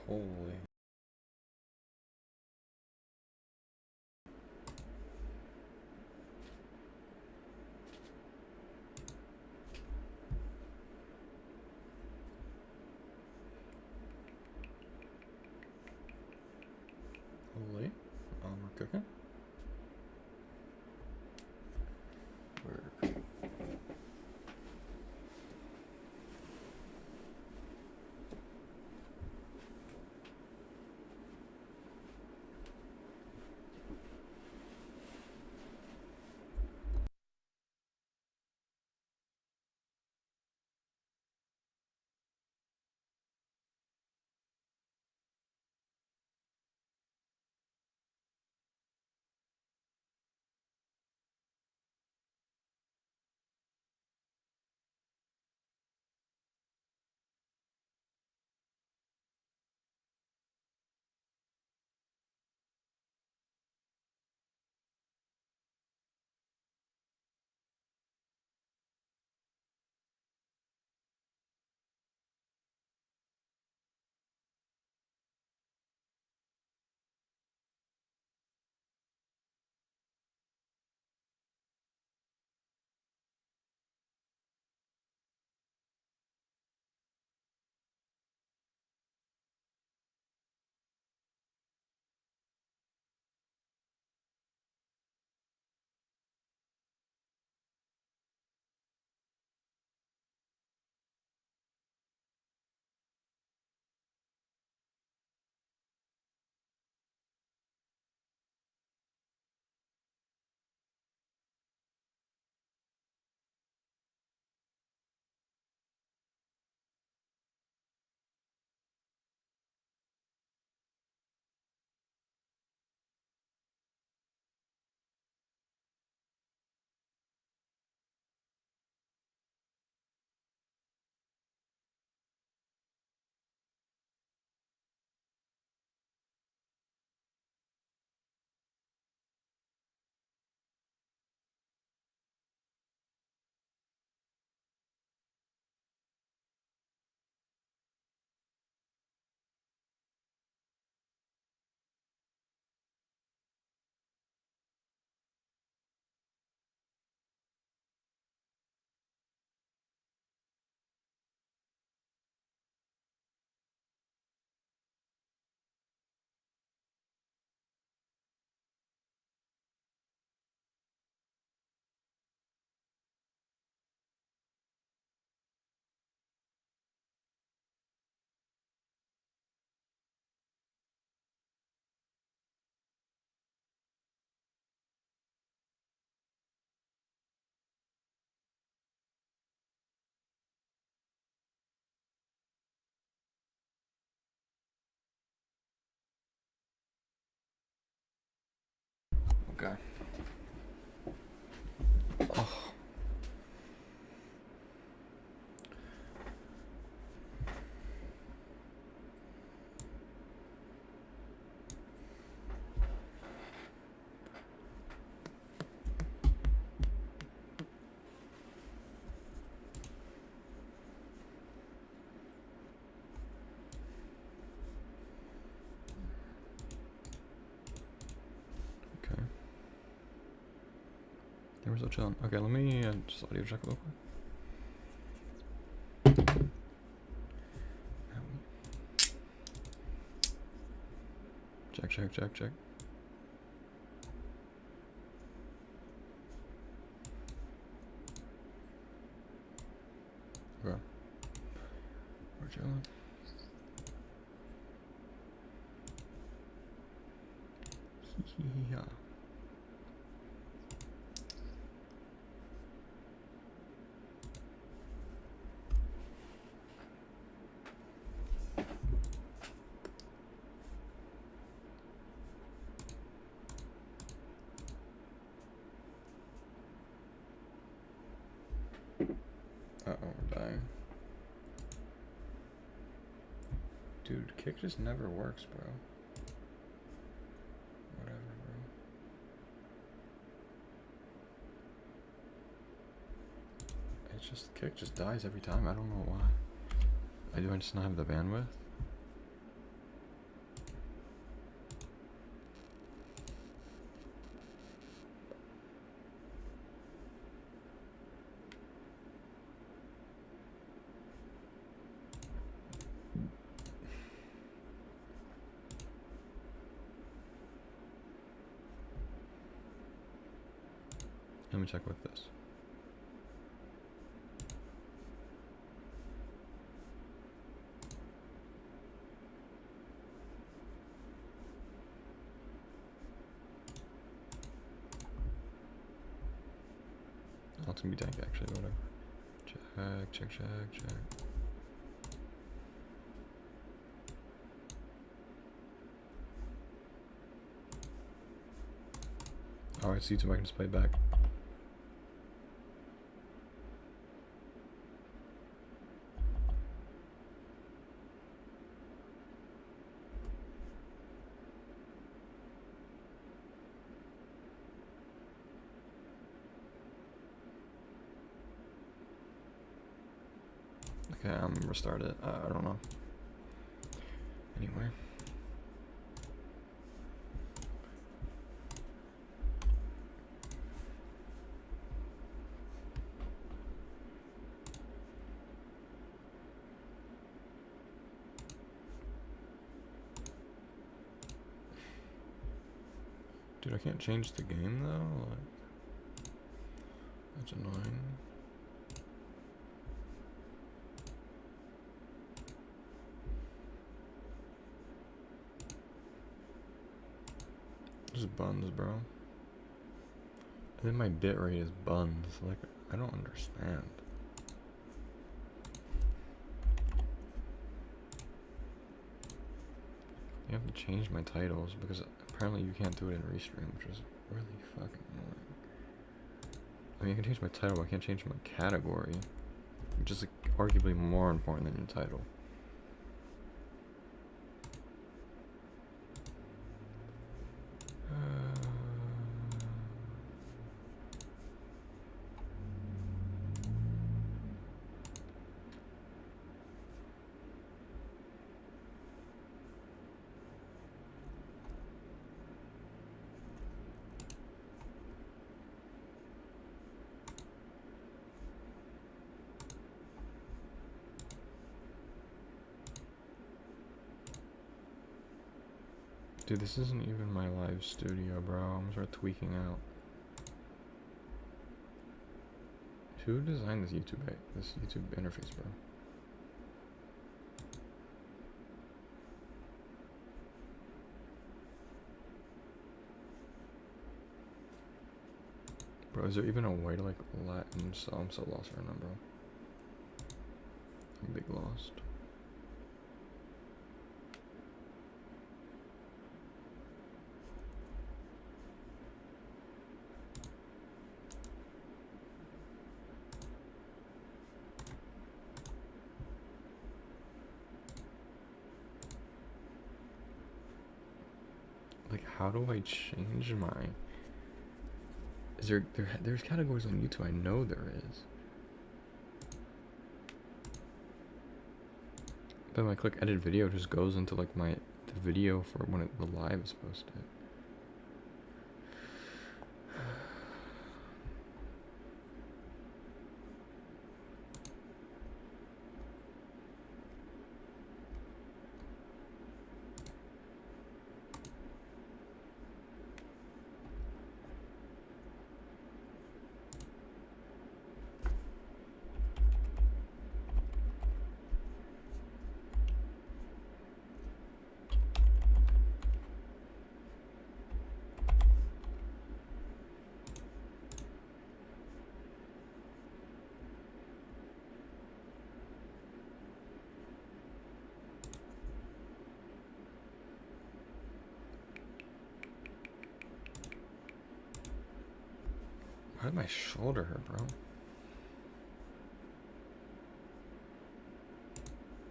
Holy. Holy. We're cooking. We're cooking. Okay. Oh. Okay. They were so chilling. Okay, let me just audio check real quick. Check. Okay. We're chilling. Yeah. Uh-oh, we're dying. Dude, kick just never works, bro. Whatever, bro. It's just, kick just dies every time. I don't know why. Do I just not have the bandwidth? Let me check with this. Oh, it's gonna be dank actually, but whatever. Check. Alright, so YouTube, I can just play it back. Okay, I'm gonna restart it. I don't know. Anyway. Dude, I can't change the game though? Like, that's annoying. Just buns, bro. And then my bitrate is buns. Like, I don't understand. You have to change my titles because apparently you can't do it in Restream, which is really fucking annoying. I mean, I can change my title, but I can't change my category, which is like arguably more important than your title. Dude, this isn't even my live studio, bro. I'm gonna start tweaking out. Who designed this YouTube interface, bro? Bro, is there even a way to like Latin? I'm so lost right now, bro. I'm big lost. Like, how do I change my? Is there's categories on YouTube? I know there is. But when I click edit video, it just goes into like the video for when the live is posted. Why did my shoulder hurt, bro?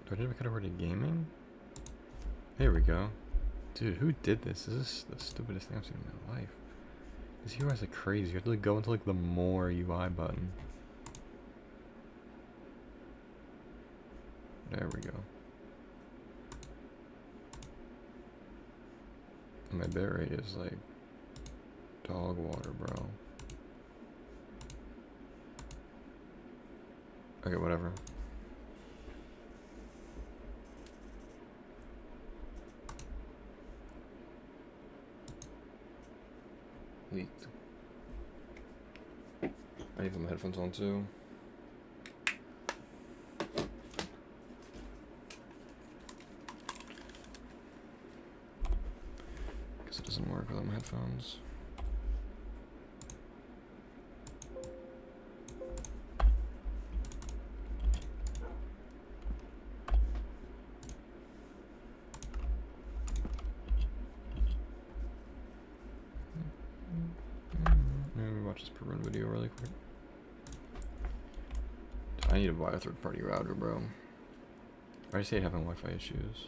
Do I need to cut over to gaming? There we go. Dude, who did this? This is the stupidest thing I've seen in my life. This UI is like crazy. You have to like go into like the more UI button. There we go. And my bitrate is like dog water, bro. Okay, whatever. Leaked. I need to put my headphones on too. Guess it doesn't work without my headphones. Let me watch this per run video really quick. I need to buy a third-party router, bro. I just hate having Wi-Fi issues.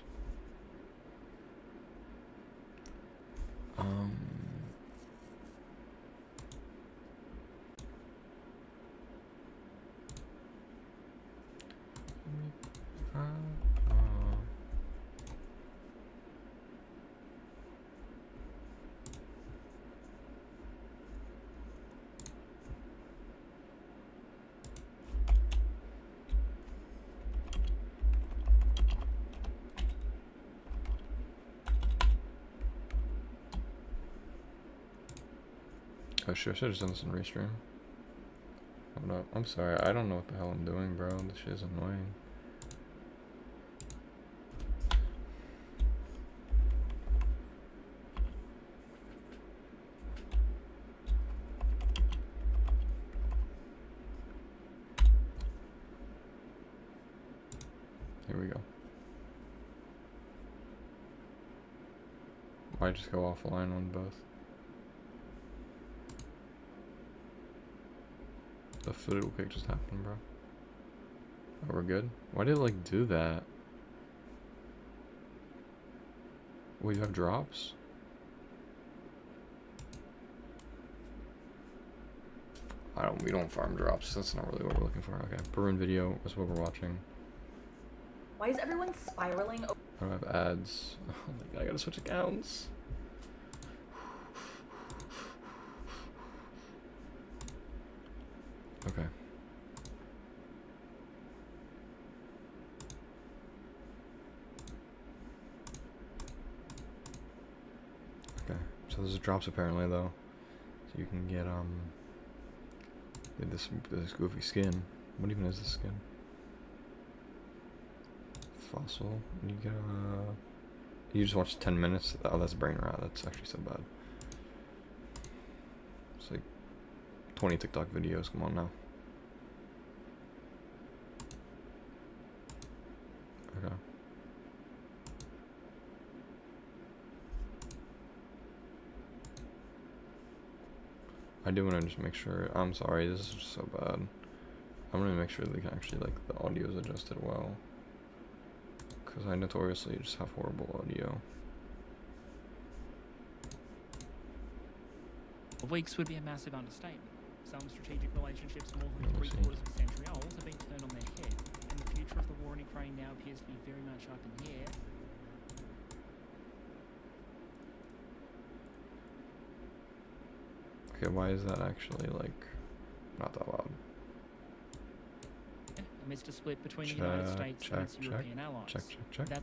Oh shit, I should've just done this in Restream. Hold up. I'm sorry, I don't know what the hell I'm doing, bro. This shit is annoying. Here we go. Why just go offline on both? The fiddle kick just happened, bro. Oh, we're good? Why did it, like, do that? Well, you have drops? We don't farm drops. That's not really what we're looking for. Okay, per run video is what we're watching. Why is everyone spiraling? I don't have ads. Oh my god, I gotta switch accounts. Okay. Okay, so there's drops apparently though. So you can get this goofy skin. What even is this skin? Fossil. And you get you just watch 10 minutes. Oh, that's brain rot. That's actually so bad. It's like 20 TikTok videos. Come on now. Okay. I do want to just make sure. I'm sorry, this is just so bad. I'm gonna make sure they can actually, like, the audio is adjusted well. Because I notoriously just have horrible audio. Weeks would be a massive understatement. Some strategic relationships more than three-quarters of a century old have been turned on their head, and the future of the war in Ukraine now appears to be very much up in the air. Okay, why is that actually, like, not that loud? Amidst a split between the United States and its European allies. Check. Okay,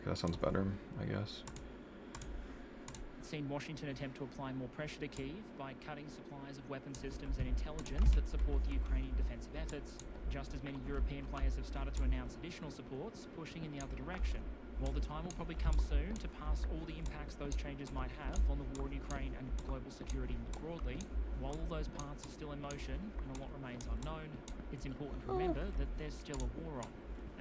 that sounds better, I guess. Seen Washington attempt to apply more pressure to Kyiv by cutting supplies of weapon systems and intelligence that support the Ukrainian defensive efforts, just as many European players have started to announce additional supports, pushing in the other direction. While the time will probably come soon to pass all the impacts those changes might have on the war in Ukraine and global security more broadly, while all those parts are still in motion and a lot remains unknown, it's important to remember that there's still a war on.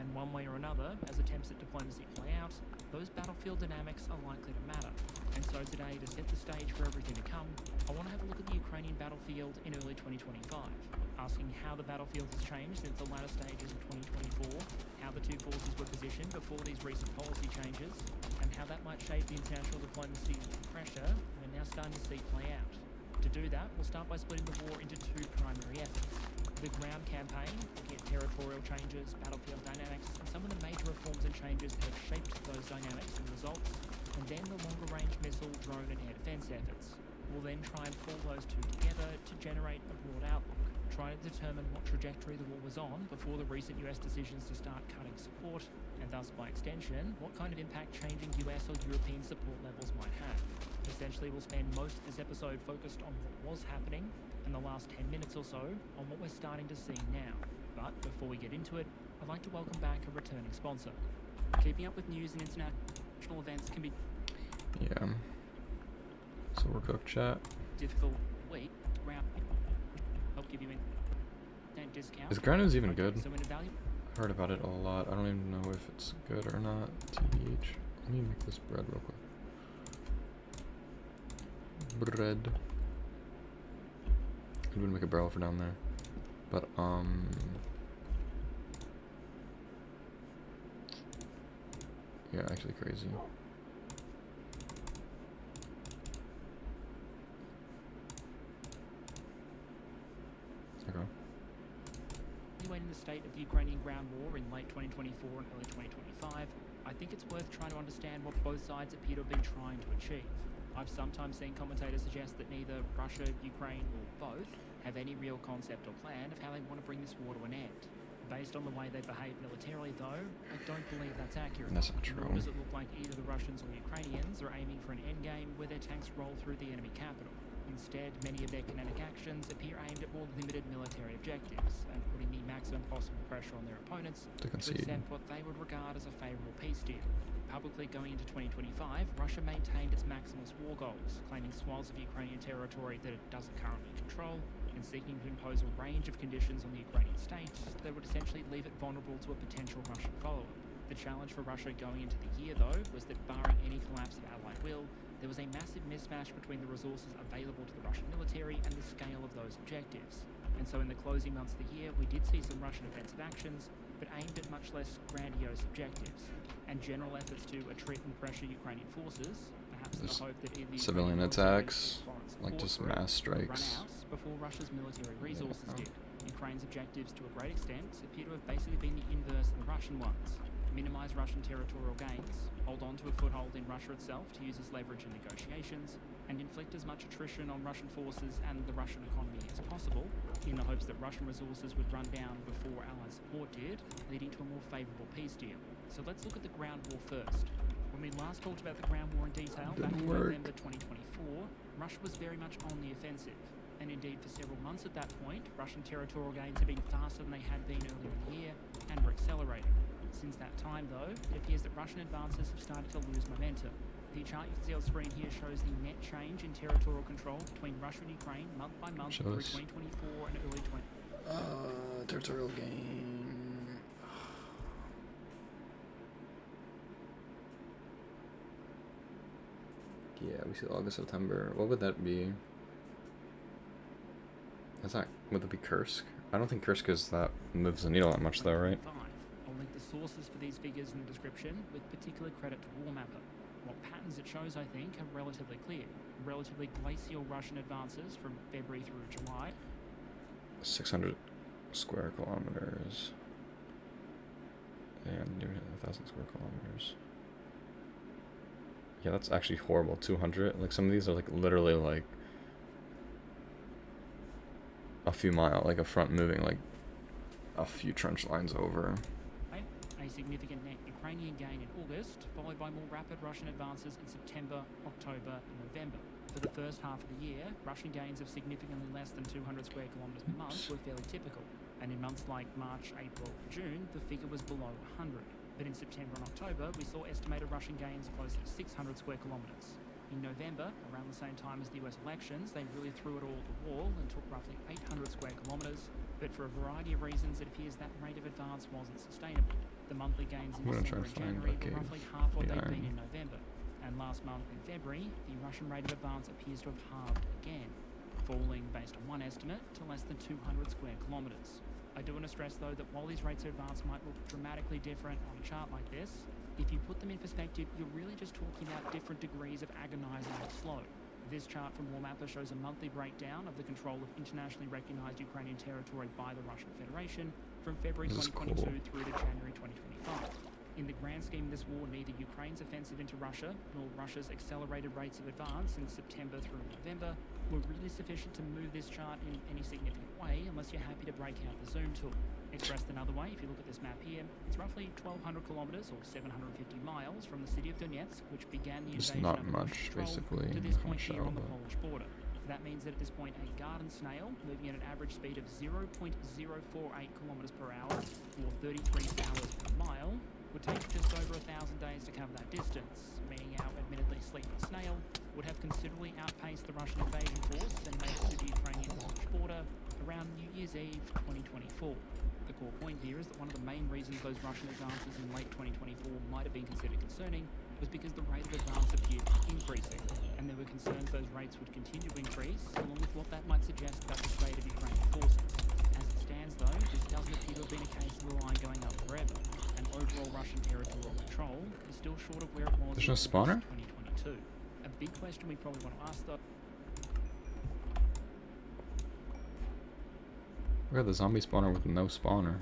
And one way or another, as attempts at diplomacy play out, those battlefield dynamics are likely to matter. And so today, to set the stage for everything to come, I want to have a look at the Ukrainian battlefield in early 2025, asking how the battlefield has changed since the latter stages of 2024, how the two forces were positioned before these recent policy changes, and how that might shape the international diplomacy pressure we're now starting to see play out. To do that, we'll start by splitting the war into two primary efforts. The ground campaign, looking at territorial changes, battlefield dynamics, and some of the major reforms and changes that have shaped those dynamics and results, and then the longer-range missile, drone, and air defense efforts. We'll then try and pull those two together to generate a broad outlook, trying to determine what trajectory the war was on before the recent US decisions to start cutting support, and thus by extension, what kind of impact changing US or European support levels might have. Essentially, we'll spend most of this episode focused on what was happening, and the last 10 minutes or so on what we're starting to see now. But before we get into it, I'd like to welcome back a returning sponsor. Keeping up with news and international events can be Yeah. So we're cooked, chat. difficult week. Ground help give you a discount. Is Ground News even good? So in a value Heard about it a lot. I don't even know if it's good or not. TBH. Let me make this bread real quick. Bread. I'm gonna make a barrel for down there. But, yeah, actually crazy. Okay. evaluating the state of the Ukrainian ground war in late 2024 and early 2025, I think it's worth trying to understand what both sides appear to have been trying to achieve. I've sometimes seen commentators suggest that neither Russia, Ukraine, or both have any real concept or plan of how they want to bring this war to an end. Based on the way they behave militarily, though, I don't believe that's accurate. That's not true. Nor does it look like either the Russians or Ukrainians are aiming for an endgame where their tanks roll through the enemy capital. Instead, many of their kinetic actions appear aimed at more limited military objectives and putting the maximum possible pressure on their opponents To concede. accept what they would regard as a favourable peace deal. Publicly going into 2025, Russia maintained its maximalist war goals, claiming swaths of Ukrainian territory that it doesn't currently control, and seeking to impose a range of conditions on the Ukrainian state that would essentially leave it vulnerable to a potential Russian follow-up. The challenge for Russia going into the year, though, was that barring any collapse of Allied will, there was a massive mismatch between the resources available to the Russian military and the scale of those objectives. And so in the closing months of the year, we did see some Russian offensive actions, but aimed at much less grandiose objectives, and general efforts to attrit and pressure Ukrainian forces, perhaps in the Just hope that either civilian Ukrainian military attacks, or foreign like support just for it mass would run strikes. out before Russia's military resources Yeah. did. Ukraine's objectives, to a great extent, appear to have basically been the inverse of the Russian ones. Minimise Russian territorial gains, hold on to a foothold in Russia itself to use as leverage in negotiations, and inflict as much attrition on Russian forces and the Russian economy as possible, in the hopes that Russian resources would run down before Allied support did, leading to a more favourable peace deal. So let's look at the ground war first. When we last talked about the ground war in detail back in Didn't work. November 2024, Russia was very much on the offensive. And indeed, for several months at that point, Russian territorial gains had been faster than they had been earlier in the year, and were accelerating. Since that time, though, it appears that Russian advances have started to lose momentum. The chart you can see on screen here shows the net change in territorial control between Russia and Ukraine month by month Show through us. 2024 and early 20... Territorial gain. Yeah, we see August, September. What would that be? That's not. Would it be Kursk? I don't think Kursk is that moves the needle that much, though, right? I'll link the sources for these figures in the description, with particular credit to Warmapper. What patterns it shows, I think, are relatively clear. Relatively glacial Russian advances from February through July, 600 square kilometers. And 1,000 square kilometers. Yeah, that's actually horrible. 200. Like some of these are like literally like a few mile, like a front moving like a few trench lines over. a significant net Ukrainian gain in August, followed by more rapid Russian advances in September, October, and November. For the first half of the year, Russian gains of significantly less than 200 square kilometers per month were fairly typical, and in months like March, April, and June, the figure was below 100. But in September and October, we saw estimated Russian gains close to 600 square kilometers. In November, around the same time as the US elections, they really threw it all at the wall and took roughly 800 square kilometers, but for a variety of reasons, it appears that rate of advance wasn't sustainable. The monthly gains in I'm gonna try December and to find January a were cave roughly half what they'd been 89. in November, and last month in February, the Russian rate of advance appears to have halved again, falling, based on one estimate, to less than 200 square kilometers. I do want to stress, though, that while these rates of advance might look dramatically different on a chart like this, if you put them in perspective, you're really just talking about different degrees of agonizingly slow. This chart from Warmapper shows a monthly breakdown of the control of internationally recognized Ukrainian territory by the Russian Federation from February This is 2022 cool. through to January 2025. In the grand scheme of this war, neither Ukraine's offensive into Russia nor Russia's accelerated rates of advance in September through November were really sufficient to move this chart in any significant way unless you're happy to break out the zoom tool. Expressed another way, if you look at this map here, it's roughly 1,200 kilometers or 750 miles from the city of Donetsk, which began the It's invasion not under much, Russian control, basically, to this from point here on the Charlotte. Polish border. That means that at this point, a garden snail moving at an average speed of 0.048 kilometers per hour or 33 hours per mile would take just over 1,000 days to cover that distance, meaning our admittedly sleepy snail would have considerably outpaced the Russian invasion force and made it to the Ukrainian-Polish border around New Year's Eve 2024. The core point here is that one of the main reasons those Russian advances in late 2024 might have been considered concerning was because the rate of advance appeared increasing, and there were concerns those rates would continue to increase, along with what that might suggest about the state of Ukrainian forces. As it stands though, this doesn't appear to have been a case of the line going up forever, and overall Russian territorial control is still short of where it was There's in no spawner? August 2022. A big question we probably want to ask though. We got the zombie spawner with no spawner.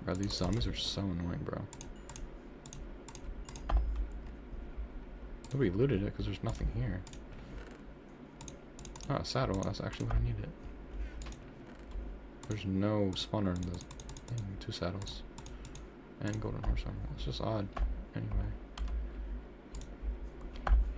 Bro, these zombies are so annoying, bro. Nobody looted it because there's nothing here. Oh, a saddle. That's actually what I needed. There's no spawner in the thing. 2 saddles. And golden horse armor. It's just odd. Anyway.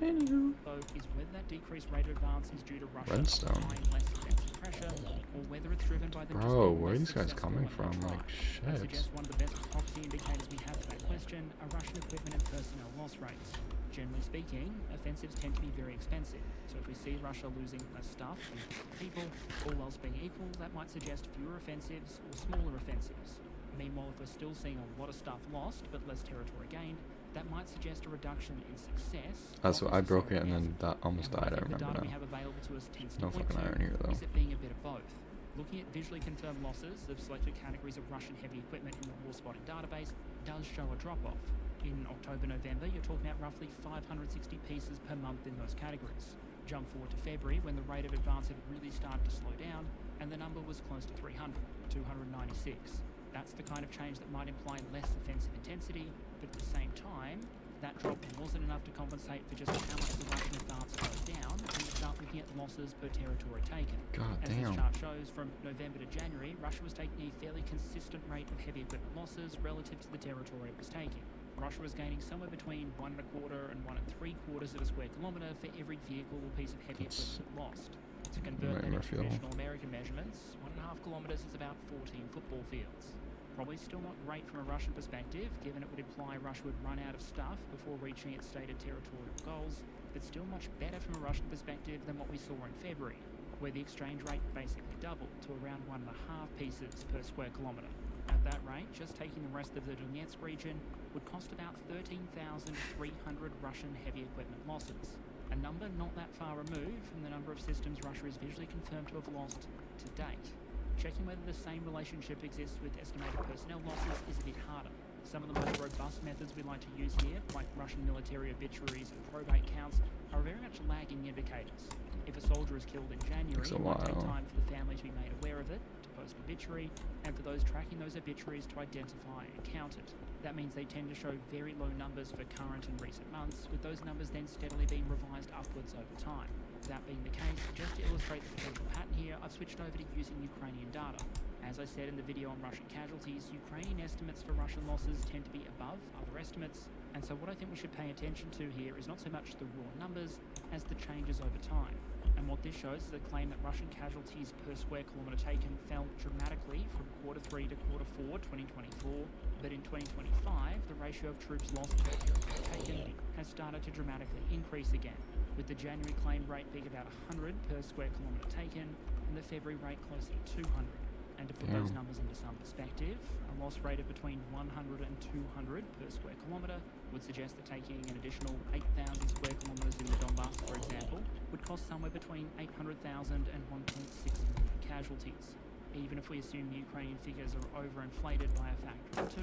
Anywho. Though, is whether that decreased rate of advance is due to Russia Redstone. applying less defensive pressure, or whether it's driven by the Bro, where are these guys coming from? Like, I shit. suggest one of the best proxy indicators we have for that question are Russian equipment and personnel loss rates. Generally speaking, offensives tend to be very expensive, so if we see Russia losing less stuff and people, all else being equal, that might suggest fewer offensives or smaller offensives. Meanwhile, if we're still seeing a lot of stuff lost but less territory gained, that might suggest a reduction in success. That's what I broke it and necessarily then that almost and what died. I think the remember data we now. have available to us tends to No point fucking to iron here, though. is it being a bit of both. Looking at visually confirmed losses of selected categories of Russian heavy equipment in the war spotting database does show a drop-off. In October-November, you're talking about roughly 560 pieces per month in those categories. Jump forward to February, when the rate of advance had really started to slow down, and the number was close to 300, 296. That's the kind of change that might imply less offensive intensity, but at the same time, that drop wasn't enough to compensate for just how much the Russian advance slowed down, and you start looking at losses per territory taken. God As this damn. chart shows, from November to January, Russia was taking a fairly consistent rate of heavy equipment losses relative to the territory it was taking. Russia was gaining somewhere between 1 1/4 and 1 3/4 of a square kilometre for every vehicle or piece of heavy That's equipment lost. To convert that into traditional American measurements, 1.5 kilometres is about 14 football fields. Probably still not great from a Russian perspective, given it would imply Russia would run out of stuff before reaching its stated territorial goals, but still much better from a Russian perspective than what we saw in February, where the exchange rate basically doubled to around 1.5 pieces per square kilometre. At that rate, just taking the rest of the Donetsk region would cost about 13,300 Russian heavy equipment losses, a number not that far removed from the number of systems Russia is visually confirmed to have lost to date. Checking whether the same relationship exists with estimated personnel losses is a bit harder. Some of the most robust methods we like to use here, like Russian military obituaries and probate counts, are very much lagging indicators. If a soldier is killed in January, Takes a it might take while. time for the family to be made aware of it, to post an obituary, and for those tracking those obituaries to identify and count it. That means they tend to show very low numbers for current and recent months, with those numbers then steadily being revised upwards over time. That being the case, just to illustrate the potential pattern here, I've switched over to using Ukrainian data. As I said in the video on Russian casualties, Ukrainian estimates for Russian losses tend to be above other estimates, and so what I think we should pay attention to here is not so much the raw numbers as the changes over time. And what this shows is a claim that Russian casualties per square kilometre taken fell dramatically from Q3 to Q4 2024, but in 2025 the ratio of troops lost per territory taken has started to dramatically increase again, with the January claim rate being about 100 per square kilometre taken and the February rate closer to 200. And to put those Damn. numbers into some perspective, a loss rate of between 100 and 200 per square kilometre would suggest that taking an additional 8,000 square kilometres in the Donbass, for example, would cost somewhere between 800,000 and 1.6 million casualties. Even if we assume the Ukrainian figures are overinflated by a factor of 2,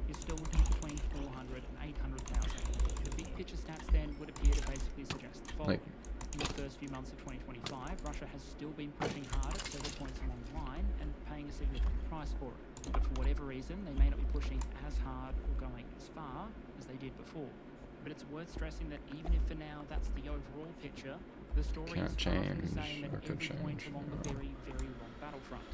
you're still looking at between 400 and 800,000. The big picture stats then would appear to basically suggest the following. Like, in the first few months of 2025, Russia has still been pushing hard at several points along the line and paying a significant price for it. But for whatever reason, they may not be pushing as hard or going as far as they did before. But it's worth stressing that even if for now that's the overall picture, the story is far from the same at every point along the very, very long battlefront.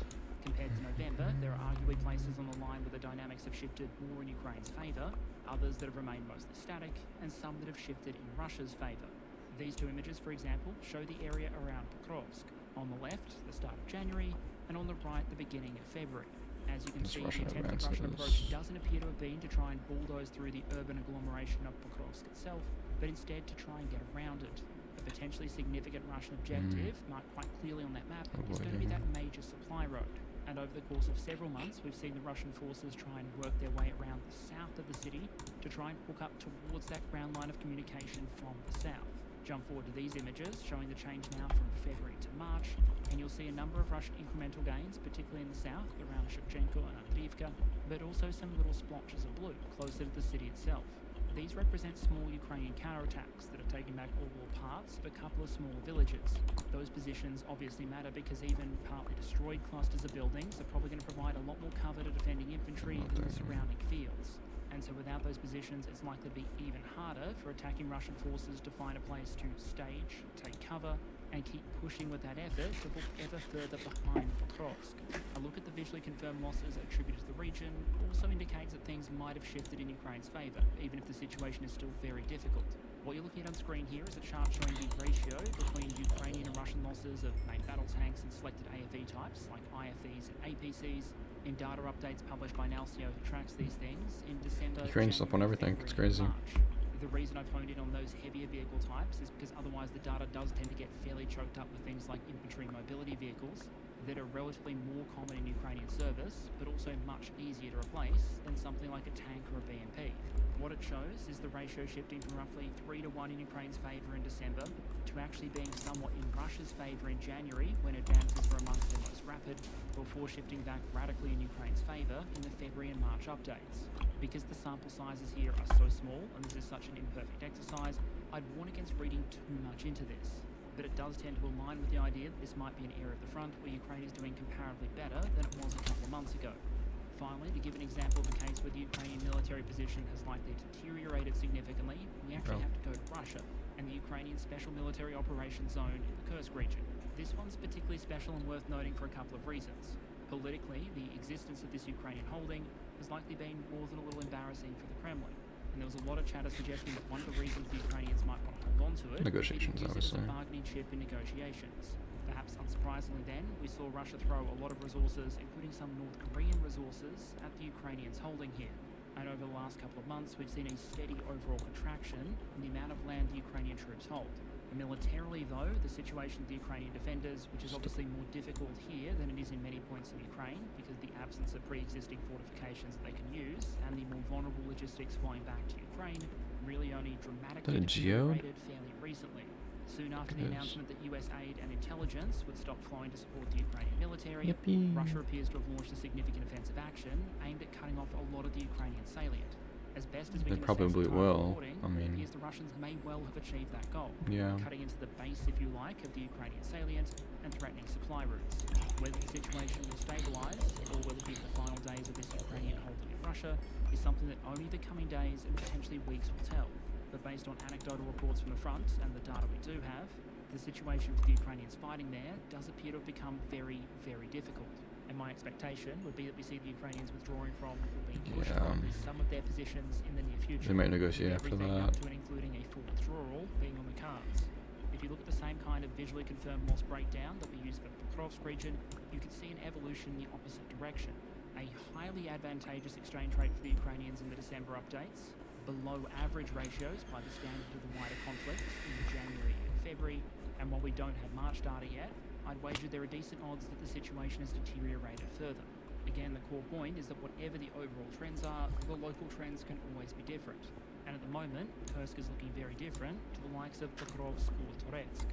Compared to November, there are arguably places on the line where the dynamics have shifted more in Ukraine's favour, others that have remained mostly static, and some that have shifted in Russia's favour. These two images, for example, show the area around Pokrovsk. On the left, the start of January, and on the right, the beginning of February. As you can see, the attempted Russian approach doesn't appear to have been to try and bulldoze through the urban agglomeration of Pokrovsk itself, but instead to try and get around it. A potentially significant Russian objective, marked quite clearly on that map, is going to be that major supply road. And over the course of several months, we've seen the Russian forces try and work their way around the south of the city to try and hook up towards that ground line of communication from the south. Jump forward to these images, showing the change now from February to March, and you'll see a number of Russian incremental gains, particularly in the south, around Shevchenko and Andriivka, but also some little splotches of blue closer to the city itself. These represent small Ukrainian counterattacks that have taken back all or parts of a couple of smaller villages. Those positions obviously matter because even partly destroyed clusters of buildings are probably going to provide a lot more cover to defending infantry in the surrounding fields. And so without those positions, it's likely to be even harder for attacking Russian forces to find a place to stage, take cover, and keep pushing with that effort to look ever further behind Pokrovsk. A look at the visually confirmed losses attributed to the region also indicates that things might have shifted in Ukraine's favour, even if the situation is still very difficult. What you're looking at on screen here is a chart showing the ratio between Ukrainian and Russian losses of main battle tanks and selected AFE types, like IFEs and APCs, in data updates published by Nalcio, who tracks these things, in December, Ukraine's up on everything, it's crazy. March. The reason I've honed in on those heavier vehicle types is because otherwise the data does tend to get fairly choked up with things like infantry mobility vehicles that are relatively more common in Ukrainian service, but also much easier to replace than something like a tank or a BMP. What it shows is the ratio shifting from roughly 3 to 1 in Ukraine's favour in December to actually being somewhat in Russia's favour in January, when advances were amongst their most rapid, before shifting back radically in Ukraine's favour in the February and March updates. Because the sample sizes here are so small and this is such an imperfect exercise, I'd warn against reading too much into this. But it does tend to align with the idea that this might be an area of the front where Ukraine is doing comparably better than it was a couple of months ago. Finally, to give an example of a case where the Ukrainian military position has likely deteriorated significantly, we actually have to go to Russia and the Ukrainian Special Military Operations Zone in the Kursk region. This one's particularly special and worth noting for a couple of reasons. Politically, the existence of this Ukrainian holding has likely been more than a little embarrassing for the Kremlin. And there was a lot of chatter suggesting that one of the reasons the Ukrainians might want to hold on to it Negotiations, would be to use it as obviously. a bargaining chip in negotiations. Perhaps unsurprisingly then, we saw Russia throw a lot of resources, including some North Korean resources, at the Ukrainians holding here. And over the last couple of months, we've seen a steady overall contraction in the amount of land the Ukrainian troops hold. Militarily, though, the situation of the Ukrainian defenders, which is obviously more difficult here than it is in many points in Ukraine, because of the absence of pre-existing fortifications that they can use, and the more vulnerable logistics flying back to Ukraine, really only dramatically deteriorated fairly recently. Soon after the announcement that US aid and intelligence would stop flowing to support the Ukrainian military, Russia appears to have launched a significant offensive action aimed at cutting off a lot of the Ukrainian salient. As best as we They can probably assess will. reporting, I mean, it appears the Russians may well have achieved that goal, yeah. cutting into the base, if you like, of the Ukrainian salient and threatening supply routes. Whether the situation will stabilise or will it be the final days of this Ukrainian holding in Russia is something that only the coming days and potentially weeks will tell. But based on anecdotal reports from the front and the data we do have, the situation for the Ukrainians fighting there does appear to have become very, very difficult. And my expectation would be that we see the Ukrainians withdrawing from or being pushed from some of their positions in the near future. They might negotiate after Everything that. up to and including a full withdrawal being on the cards. If you look at the same kind of visually confirmed loss breakdown that we use for the Pokrovsk region, you can see an evolution in the opposite direction. A highly advantageous exchange rate for the Ukrainians in the December updates, below average ratios by the standard of the wider conflict in January and February, and while we don't have March data yet, I'd wager there are decent odds that the situation has deteriorated further. Again, the core point is that whatever the overall trends are, the local trends can always be different. And at the moment, Kursk is looking very different to the likes of Pokrovsk or Toretsk.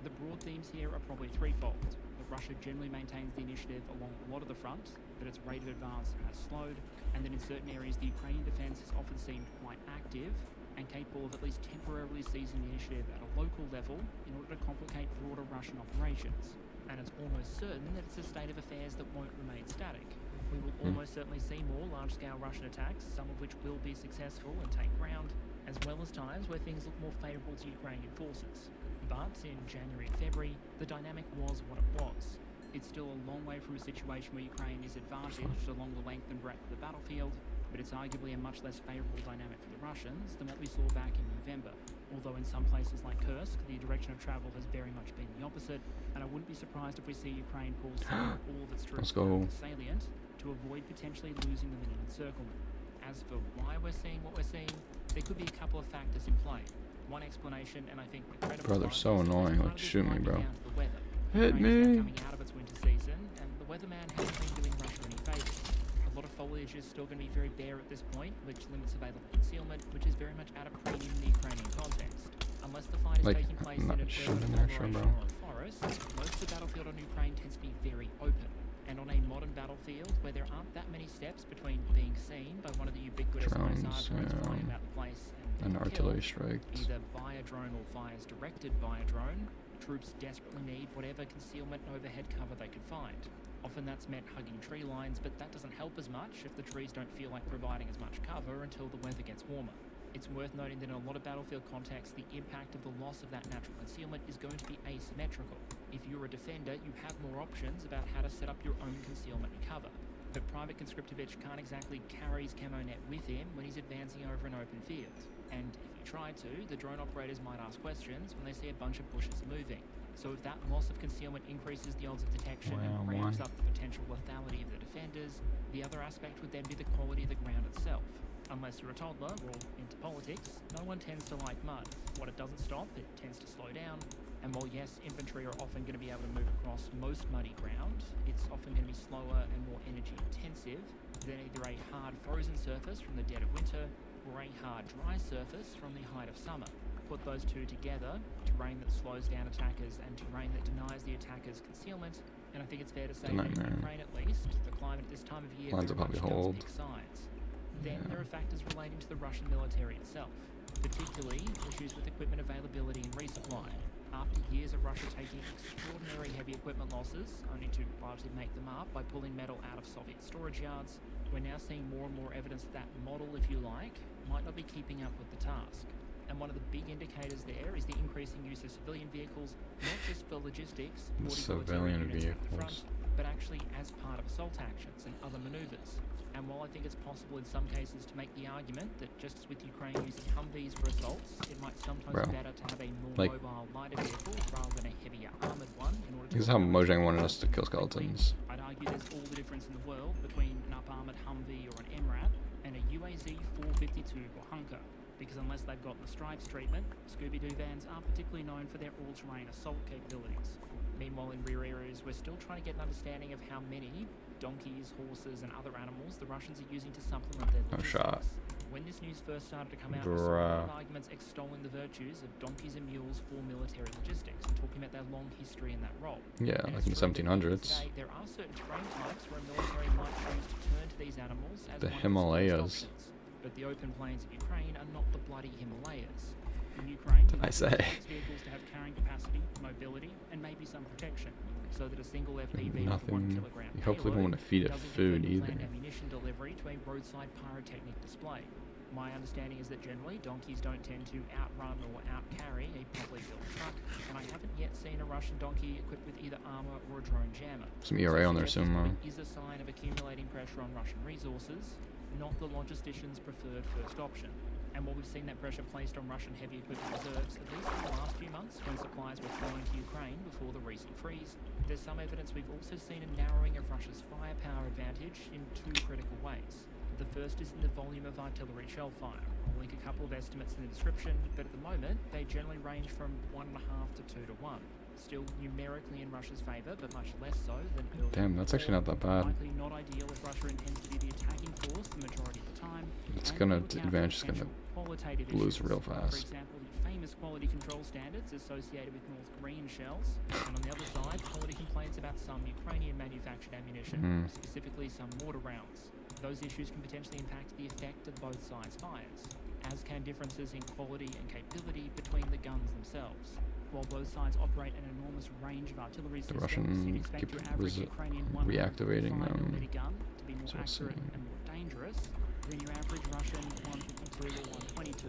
The broad themes here are probably threefold. That Russia generally maintains the initiative along a lot of the front, that its rate of advance has slowed, and that in certain areas the Ukrainian defence has often seemed quite active, and capable of at least temporarily seizing the initiative at a local level in order to complicate broader Russian operations. And it's almost certain that it's a state of affairs that won't remain static. We will almost certainly see more large-scale Russian attacks, some of which will be successful and take ground, as well as times where things look more favourable to Ukrainian forces. But in January and February, the dynamic was what it was. It's still a long way from a situation where Ukraine is advantaged along the length and breadth of the battlefield, but it's arguably a much less favourable dynamic for the Russians than what we saw back in November. Although in some places like Kursk, the direction of travel has very much been the opposite, and I wouldn't be surprised if we see Ukraine pull some all of its troops out of the salient to avoid potentially losing them in an encirclement. As for why we're seeing what we're seeing, there could be a couple of factors in play. One explanation, and I think the credible Bro, they're one, so is that annoying. part Like, of this shoot me, might be bro. down to the weather. Hit Ukraine is now me. coming out of its winter season, and the weatherman hasn't been doing Russia any favours. A lot of foliage is still going to be very bare at this point, which limits available concealment, which is very much at a premium in the Ukrainian context. Unless the fight is Like, taking place I'm in not an shooting urban there, sure, agglomeration bro. or a forest, most of the battlefield on Ukraine tends to be very open. And on a modern battlefield, where there aren't that many steps between being seen by one of the ubiquitous Drones, ISR drones yeah. flying about the place And being artillery killed, strikes. either by a drone or fires directed by a drone, troops desperately need whatever concealment and overhead cover they can find. Often that's meant hugging tree lines, but that doesn't help as much if the trees don't feel like providing as much cover until the weather gets warmer. It's worth noting that in a lot of battlefield contexts, the impact of the loss of that natural concealment is going to be asymmetrical. If you're a defender, you have more options about how to set up your own concealment and cover. But Private Conscriptovich can't exactly carry his camo net with him when he's advancing over an open field. And if he tried to, the drone operators might ask questions when they see a bunch of bushes moving. So if that loss of concealment increases the odds of detection and ramps up the potential lethality of the defenders, the other aspect would then be the quality of the ground itself. Unless you're a toddler or into politics, no one tends to like mud. What it doesn't stop, it tends to slow down. And while yes, infantry are often going to be able to move across most muddy ground, it's often going to be slower and more energy intensive than either a hard frozen surface from the dead of winter or a hard dry surface from the height of summer. Put those two together, terrain that slows down attackers and terrain that denies the attackers concealment, and I think it's fair to say that in Ukraine at least, the climate at this time of year Lines will very much probably does hold. pick sides. Then there are factors relating to the Russian military itself, particularly issues with equipment availability and resupply. After years of Russia taking extraordinary heavy equipment losses, only to largely make them up by pulling metal out of Soviet storage yards, we're now seeing more and more evidence that model, if you like, might not be keeping up with the task. And one of the big indicators there is the increasing use of civilian vehicles, not just for logistics, Civilian units at the front, vehicles. but actually as part of assault actions and other maneuvers. And while I think it's possible in some cases to make the argument that just as with Ukraine using Humvees for assaults, it might sometimes be better to have a more Like- mobile, lighter vehicle rather than a heavier armoured one in order to... This is how Mojang wanted us to kill skeletons. I'd argue there's all the difference in the world between an up-armoured Humvee or an MRAP and a UAZ 452 or Hunker. Because unless they've got the stripes treatment, Scooby-Doo vans aren't particularly known for their all-terrain assault capabilities. Meanwhile, in rear areas, we're still trying to get an understanding of how many donkeys, horses, and other animals the Russians are using to supplement their Oh, logistics. shot. When this news first started to come out, we saw a lot Bruh. of arguments extolling the virtues of donkeys and mules for military logistics and talking about their long history in that role. Yeah, And like it's in the true that even 1700s. today, there are certain terrain types where a military might choose to turn to these animals as The one of its first Himalayas. options. But the open plains of Ukraine are not the bloody Himalayas. In Ukraine, Did I say? its vehicles to have carrying capacity, mobility, and maybe some protection, so that a single FPV with 1 Nothing. kilogram You hopefully payload won't want to feed it doesn't food include either. planned ammunition delivery to a roadside pyrotechnic display. My understanding is that generally donkeys don't tend to outrun or outcarry a properly built truck, and I haven't yet seen a Russian donkey equipped with either armor or a drone jammer. Some ERA on there So soon, suggests though. that it is a sign of accumulating pressure on Russian resources, not the logistician's preferred first option. And while we've seen that pressure placed on Russian heavy equipment reserves, at least in the last few months when supplies were flowing to Ukraine before the recent freeze, there's some evidence we've also seen a narrowing of Russia's firepower advantage in two critical ways. The first is in the volume of artillery shell fire. I'll link a couple of estimates in the description, but at the moment, they generally range from 1.5 to 2 to 1. Still numerically in Russia's favour, but much less so than earlier. Damn, that's actually not that bad. Likely not ideal if Russia intends to be the attacking force the majority of the time. It's and gonna to account for advantage is gonna potential qualitative lose issues. real For fast. example, the famous quality control standards associated with North Korean shells, and on the other side, quality complaints about some Ukrainian manufactured ammunition, specifically some mortar rounds. Those issues can potentially impact the effect of both sides' fires. as can differences in quality and capability between the guns themselves. While both sides operate an enormous range of artillery The systems, Russian you'd expect your keep average Ukrainian 105 reactivating them. mm gun to be more So let's accurate see. and more dangerous than your average Russian 152 or 122.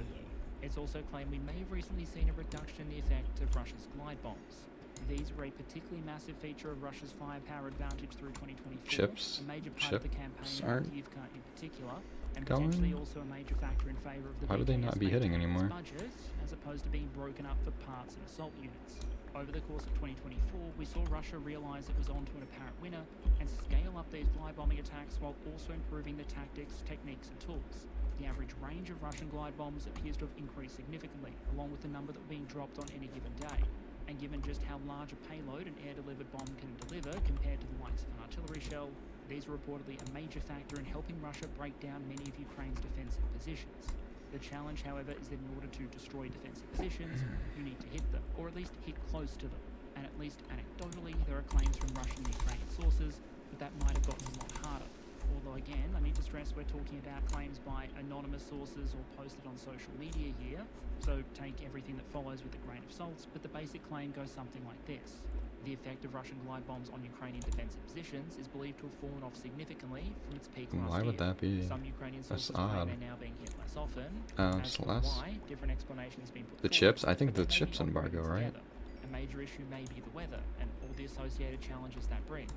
It's also claimed we may have recently seen a reduction in the effect of Russia's glide bombs. These were a particularly massive feature of Russia's firepower advantage through 2024, Chips? a major part of the campaign in aren't Kyiv in particular, and going? potentially also a major factor in favour of the Why would they not VKS be hitting maintaining its anymore? budgets, as opposed to being broken up for parts and assault units. Over the course of 2024, we saw Russia realise it was onto an apparent winner and scale up these glide bombing attacks while also improving the tactics, techniques and tools. The average range of Russian glide bombs appears to have increased significantly, along with the number that were being dropped on any given day. And given just how large a payload an air-delivered bomb can deliver compared to the likes of an artillery shell, these are reportedly a major factor in helping Russia break down many of Ukraine's defensive positions. The challenge, however, is that in order to destroy defensive positions, you need to hit them, or at least hit close to them. And at least anecdotally, there are claims from Russian and Ukrainian sources that might have gotten a lot harder. Although again, I need to stress we're talking about claims by anonymous sources or posted on social media here, so take everything that follows with a grain of salt, but the basic claim goes something like this. The effect of Russian glide bombs on Ukrainian defensive positions is believed to have fallen off significantly from its peak last Why year. would that be? Some Ukrainian That's sources claim odd. they're now being hit less often. It's As to less. why, different explanations have been put The forward, chips? I think but the they may be chips embargo, operating right? together. A major issue may be the weather and all the associated challenges that brings.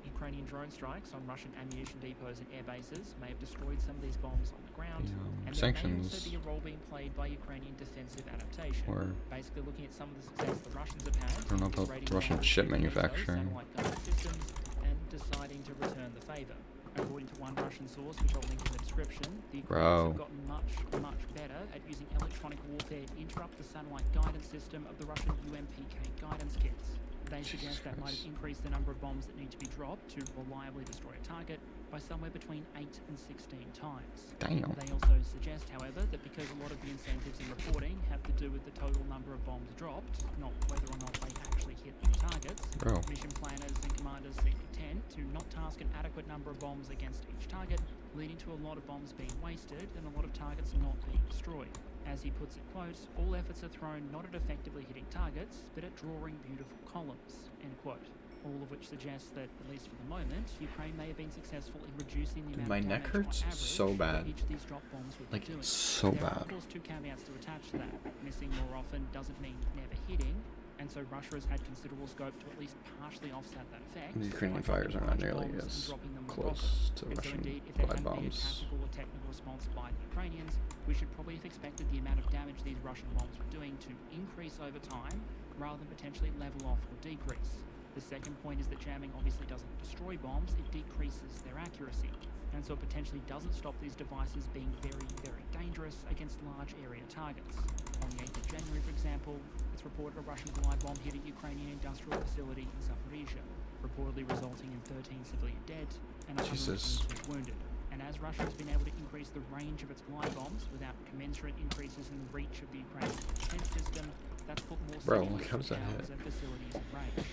Ukrainian drone strikes on Russian ammunition depots and air bases may have destroyed some of these bombs on the ground, and there may also Sanctions be a role being played by Ukrainian defensive adaptation. or Basically looking at some of the success the Russians have had, I don't know about raiding Russian down chip NATO manufacturing. satellite guided systems and deciding to return the favour. According to one Russian source, which I'll link in the description, the Ukrainians have gotten much better at using electronic warfare to interrupt the satellite guidance system of the Russian UMPK guidance kits. They suggest that might have increased the number of bombs that need to be dropped to reliably destroy a target by somewhere between 8 and 16 times. Damn. They also suggest, however, that because a lot of the incentives in reporting have to do with the total number of bombs dropped, not whether or not they actually hit the targets, Bro. mission planners and commanders seem to tend to not task an adequate number of bombs against each target, leading to a lot of bombs being wasted and a lot of targets not being destroyed. As he puts it, quote, all efforts are thrown not at effectively hitting targets, but at drawing beautiful columns, end quote. All of which suggests that, at least for the moment, Ukraine may have been successful in reducing the amount My of neck damage hurts on average so bad. that each of these drop bombs would Like, be doing. so There are, bad. of course, two caveats to attach to that. Missing more often doesn't mean never hitting, and so Russia has had considerable scope to at least partially offset that effect. The Ukrainian by dropping fires are not large nearly bombs and as dropping them more close often. to And so Russian indeed, if there glide hadn't been a bombs. tactical or technical response by the Ukrainians, we should probably have expected the amount of damage these Russian bombs were doing to increase over time, rather than potentially level off or decrease. The second point is that jamming obviously doesn't destroy bombs, it decreases their accuracy, and so it potentially doesn't stop these devices being very, very dangerous against large area targets. On the 8th of January, for example, it's reported a Russian glide bomb hit a Ukrainian industrial facility in Zaporizhia, reportedly resulting in 13 civilian dead and 100 Jesus. wounded. And as Russia has been able to increase the range of its glide bombs without commensurate increases in the reach of the Ukrainian defense system, that's put more Bro, cities, like, how does that towns, hit? and facilities in range.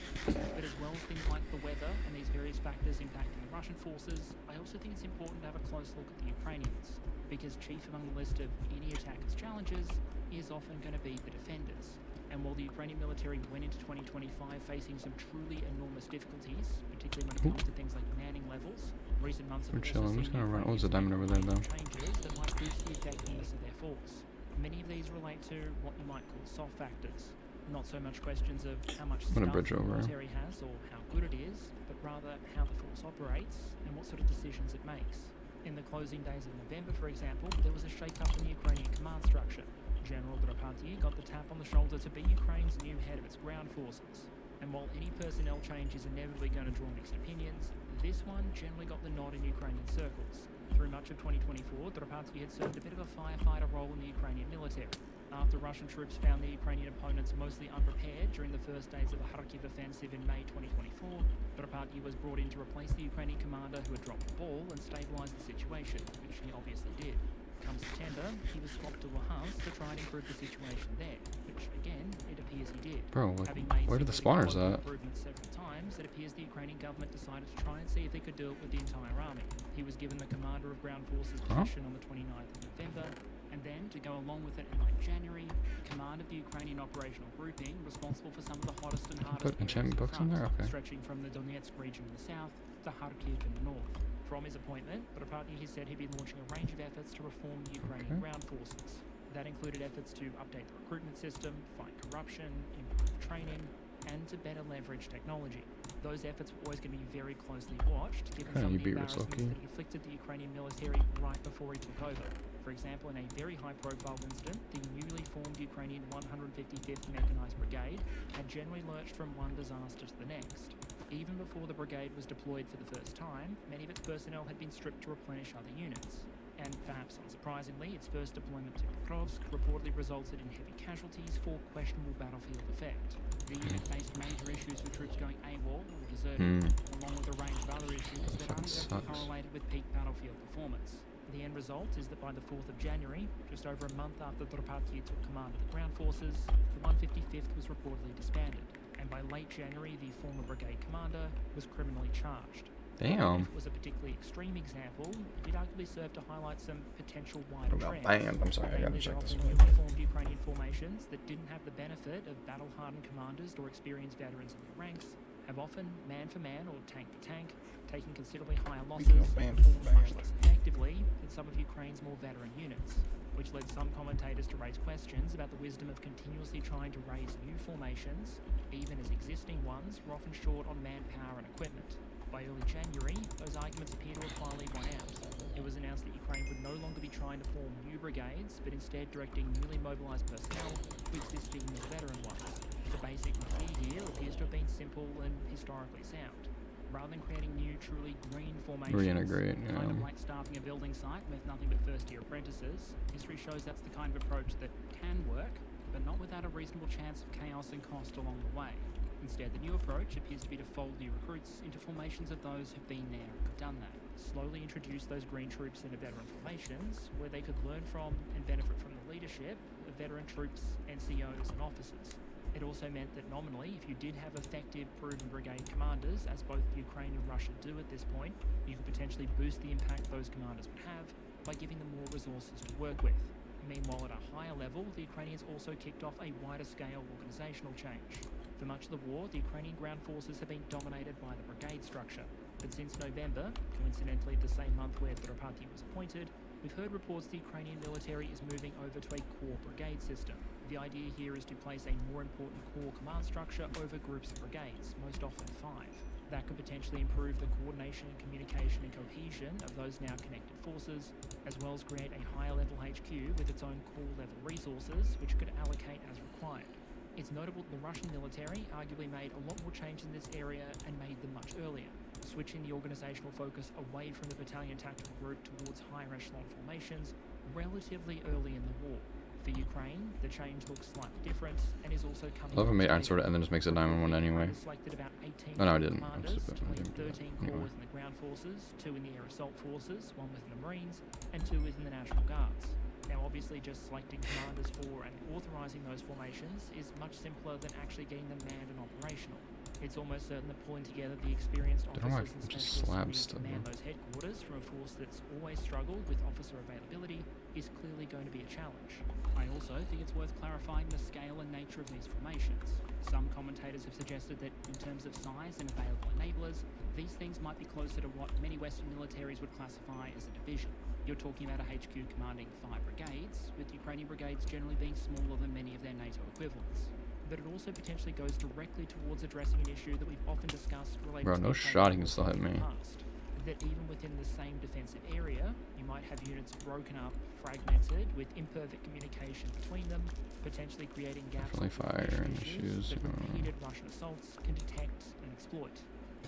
But as well as things like the weather and these various factors impacting the Russian forces, I also think it's important to have a close look at the Ukrainians, because chief among the list of any attacker's challenges is often going to be the defenders. And while the Ukrainian military went into 2025 facing some truly enormous difficulties, particularly when it comes to things like manning levels, recent months have We're also chilling. I'm seen just gonna run. Ukrainians Oh, there's a diamond over there, make though. changes that might boost the effectiveness of their force. Many of these relate to what you might call soft factors. Not so much questions of how much I'm gonna stuff bridge the over. military has or how good it is, but rather how the force operates and what sort of decisions it makes. In the closing days of November, for example, there was a shake-up in the Ukrainian command structure. General Drapaty got the tap on the shoulder to be Ukraine's new head of its ground forces. And while any personnel change is inevitably going to draw mixed opinions, this one generally got the nod in Ukrainian circles. Through much of 2024, Drapaty had served a bit of a firefighter role in the Ukrainian military. After Russian troops found the Ukrainian opponents mostly unprepared during the first days of the Kharkiv offensive in May 2024, Drapaty was brought in to replace the Ukrainian commander who had dropped the ball and stabilise the situation, which he obviously did. Come September, he was swapped to Luhansk to try and improve the situation there, which again, it appears he did. Bro, like, Having made where are the significant spawners local at? improvements several times, it appears the Ukrainian government decided to try and see if they could do it with the entire army. He was given the commander of ground forces position on the 29th of November, And then, to go along with it in late January, command of the Ukrainian operational grouping responsible for some of the hottest and hardest Put enchantment areas of books in there? front, Okay. stretching from the Donetsk region in the south to Kharkiv in the north. From his appointment, Podopatny has said he'd be launching a range of efforts to reform the Ukrainian ground forces. That included efforts to update the recruitment system, fight corruption, improve training, and to better leverage technology. Those efforts were always going to be very closely watched, given Okay, some you of the beat embarrassments Ryslowski. that had afflicted the Ukrainian military right before he took over. For example, in a very high-profile incident, the newly formed Ukrainian 155th Mechanized Brigade had generally lurched from one disaster to the next. Even before the brigade was deployed for the first time, many of its personnel had been stripped to replenish other units. And perhaps unsurprisingly, its first deployment to Pokrovsk reportedly resulted in heavy casualties for questionable battlefield effect. The unit faced major issues with troops going AWOL or deserting, along with a range of other issues that aren't exactly Sucks. correlated with peak battlefield performance. The end result is that by the 4th of January, just over a month after Podopatny took command of the ground forces, the 155th was reportedly disbanded, and by late January, the former brigade commander was criminally charged. Damn. If it was a particularly extreme example, it did arguably serve to highlight some potential wider What about trends. banned? I'm sorry, I gotta Namely, check that this often one. newly formed Ukrainian formations that didn't have the benefit of battle-hardened commanders or experienced veterans in their ranks have often, man for man or tank for tank, taken considerably higher losses and performed much less effectively than some of Ukraine's more veteran units, which led some commentators to raise questions about the wisdom of continuously trying to raise new formations, even as existing ones were often short on manpower and equipment. By early January, those arguments appear to have finally won out. It was announced that Ukraine would no longer be trying to form new brigades, but instead directing newly mobilized personnel to existing more veteran ones. The basic idea here appears to have been simple and historically sound. Rather than creating new, truly green formations, Reintegrate, kind of yeah. like staffing a building site with nothing but first-year apprentices, history shows that's the kind of approach that can work, but not without a reasonable chance of chaos and cost along the way. Instead, the new approach appears to be to fold new recruits into formations of those who've been there and done that. Slowly introduce those green troops into veteran formations, where they could learn from and benefit from the leadership of veteran troops, NCOs and officers. It also meant that nominally, if you did have effective, proven brigade commanders, as both Ukraine and Russia do at this point, you could potentially boost the impact those commanders would have by giving them more resources to work with. Meanwhile, at a higher level, the Ukrainians also kicked off a wider-scale organisational change. For much of the war, the Ukrainian ground forces have been dominated by the brigade structure. But since November, coincidentally the same month where Podopatny was appointed, we've heard reports the Ukrainian military is moving over to a core brigade system. The idea here is to place a more important core command structure over groups of brigades, most often 5. That could potentially improve the coordination and communication and cohesion of those now connected forces, as well as create a higher level HQ with its own core level resources, which could allocate as required. It's notable that the Russian military arguably made a lot more change in this area and made them much earlier, switching the organisational focus away from the battalion tactical group towards higher echelon formations relatively early in the war. For Ukraine, the change looks slightly different and is also coming. I love how it made iron sword and then just makes it 911 anyway. Selected about 18 Oh, no, I didn't. commanders I'm stupid. to I lead didn't do that. 13 corps Anyway. within the ground forces, 2 in the air assault forces, 1 within the Marines, and 2 within the National Guards. Now, obviously, just selecting commanders for and authorising those formations is much simpler than actually getting them manned and operational. It's almost certain that pulling together the experienced Don't know why officers and I just specialists slabbed needed to stuff, man man. those headquarters from a force that's always struggled with officer availability is clearly going to be a challenge. I also think it's worth clarifying the scale and nature of these formations. Some commentators have suggested that in terms of size and available enablers, these things might be closer to what many Western militaries would classify as a division. You're talking about a HQ commanding 5 brigades, with Ukrainian brigades generally being smaller than many of their NATO equivalents. But it also potentially goes directly towards addressing an issue that we've often discussed related Bro, to no the Ukrainian shot, he can still warfare hit in the me. past. That even within the same defensive area, you might have units broken up, fragmented, with imperfect communication between them, potentially creating gaps Definitely in fire coordination and issues, that repeated Russian assaults can detect and exploit.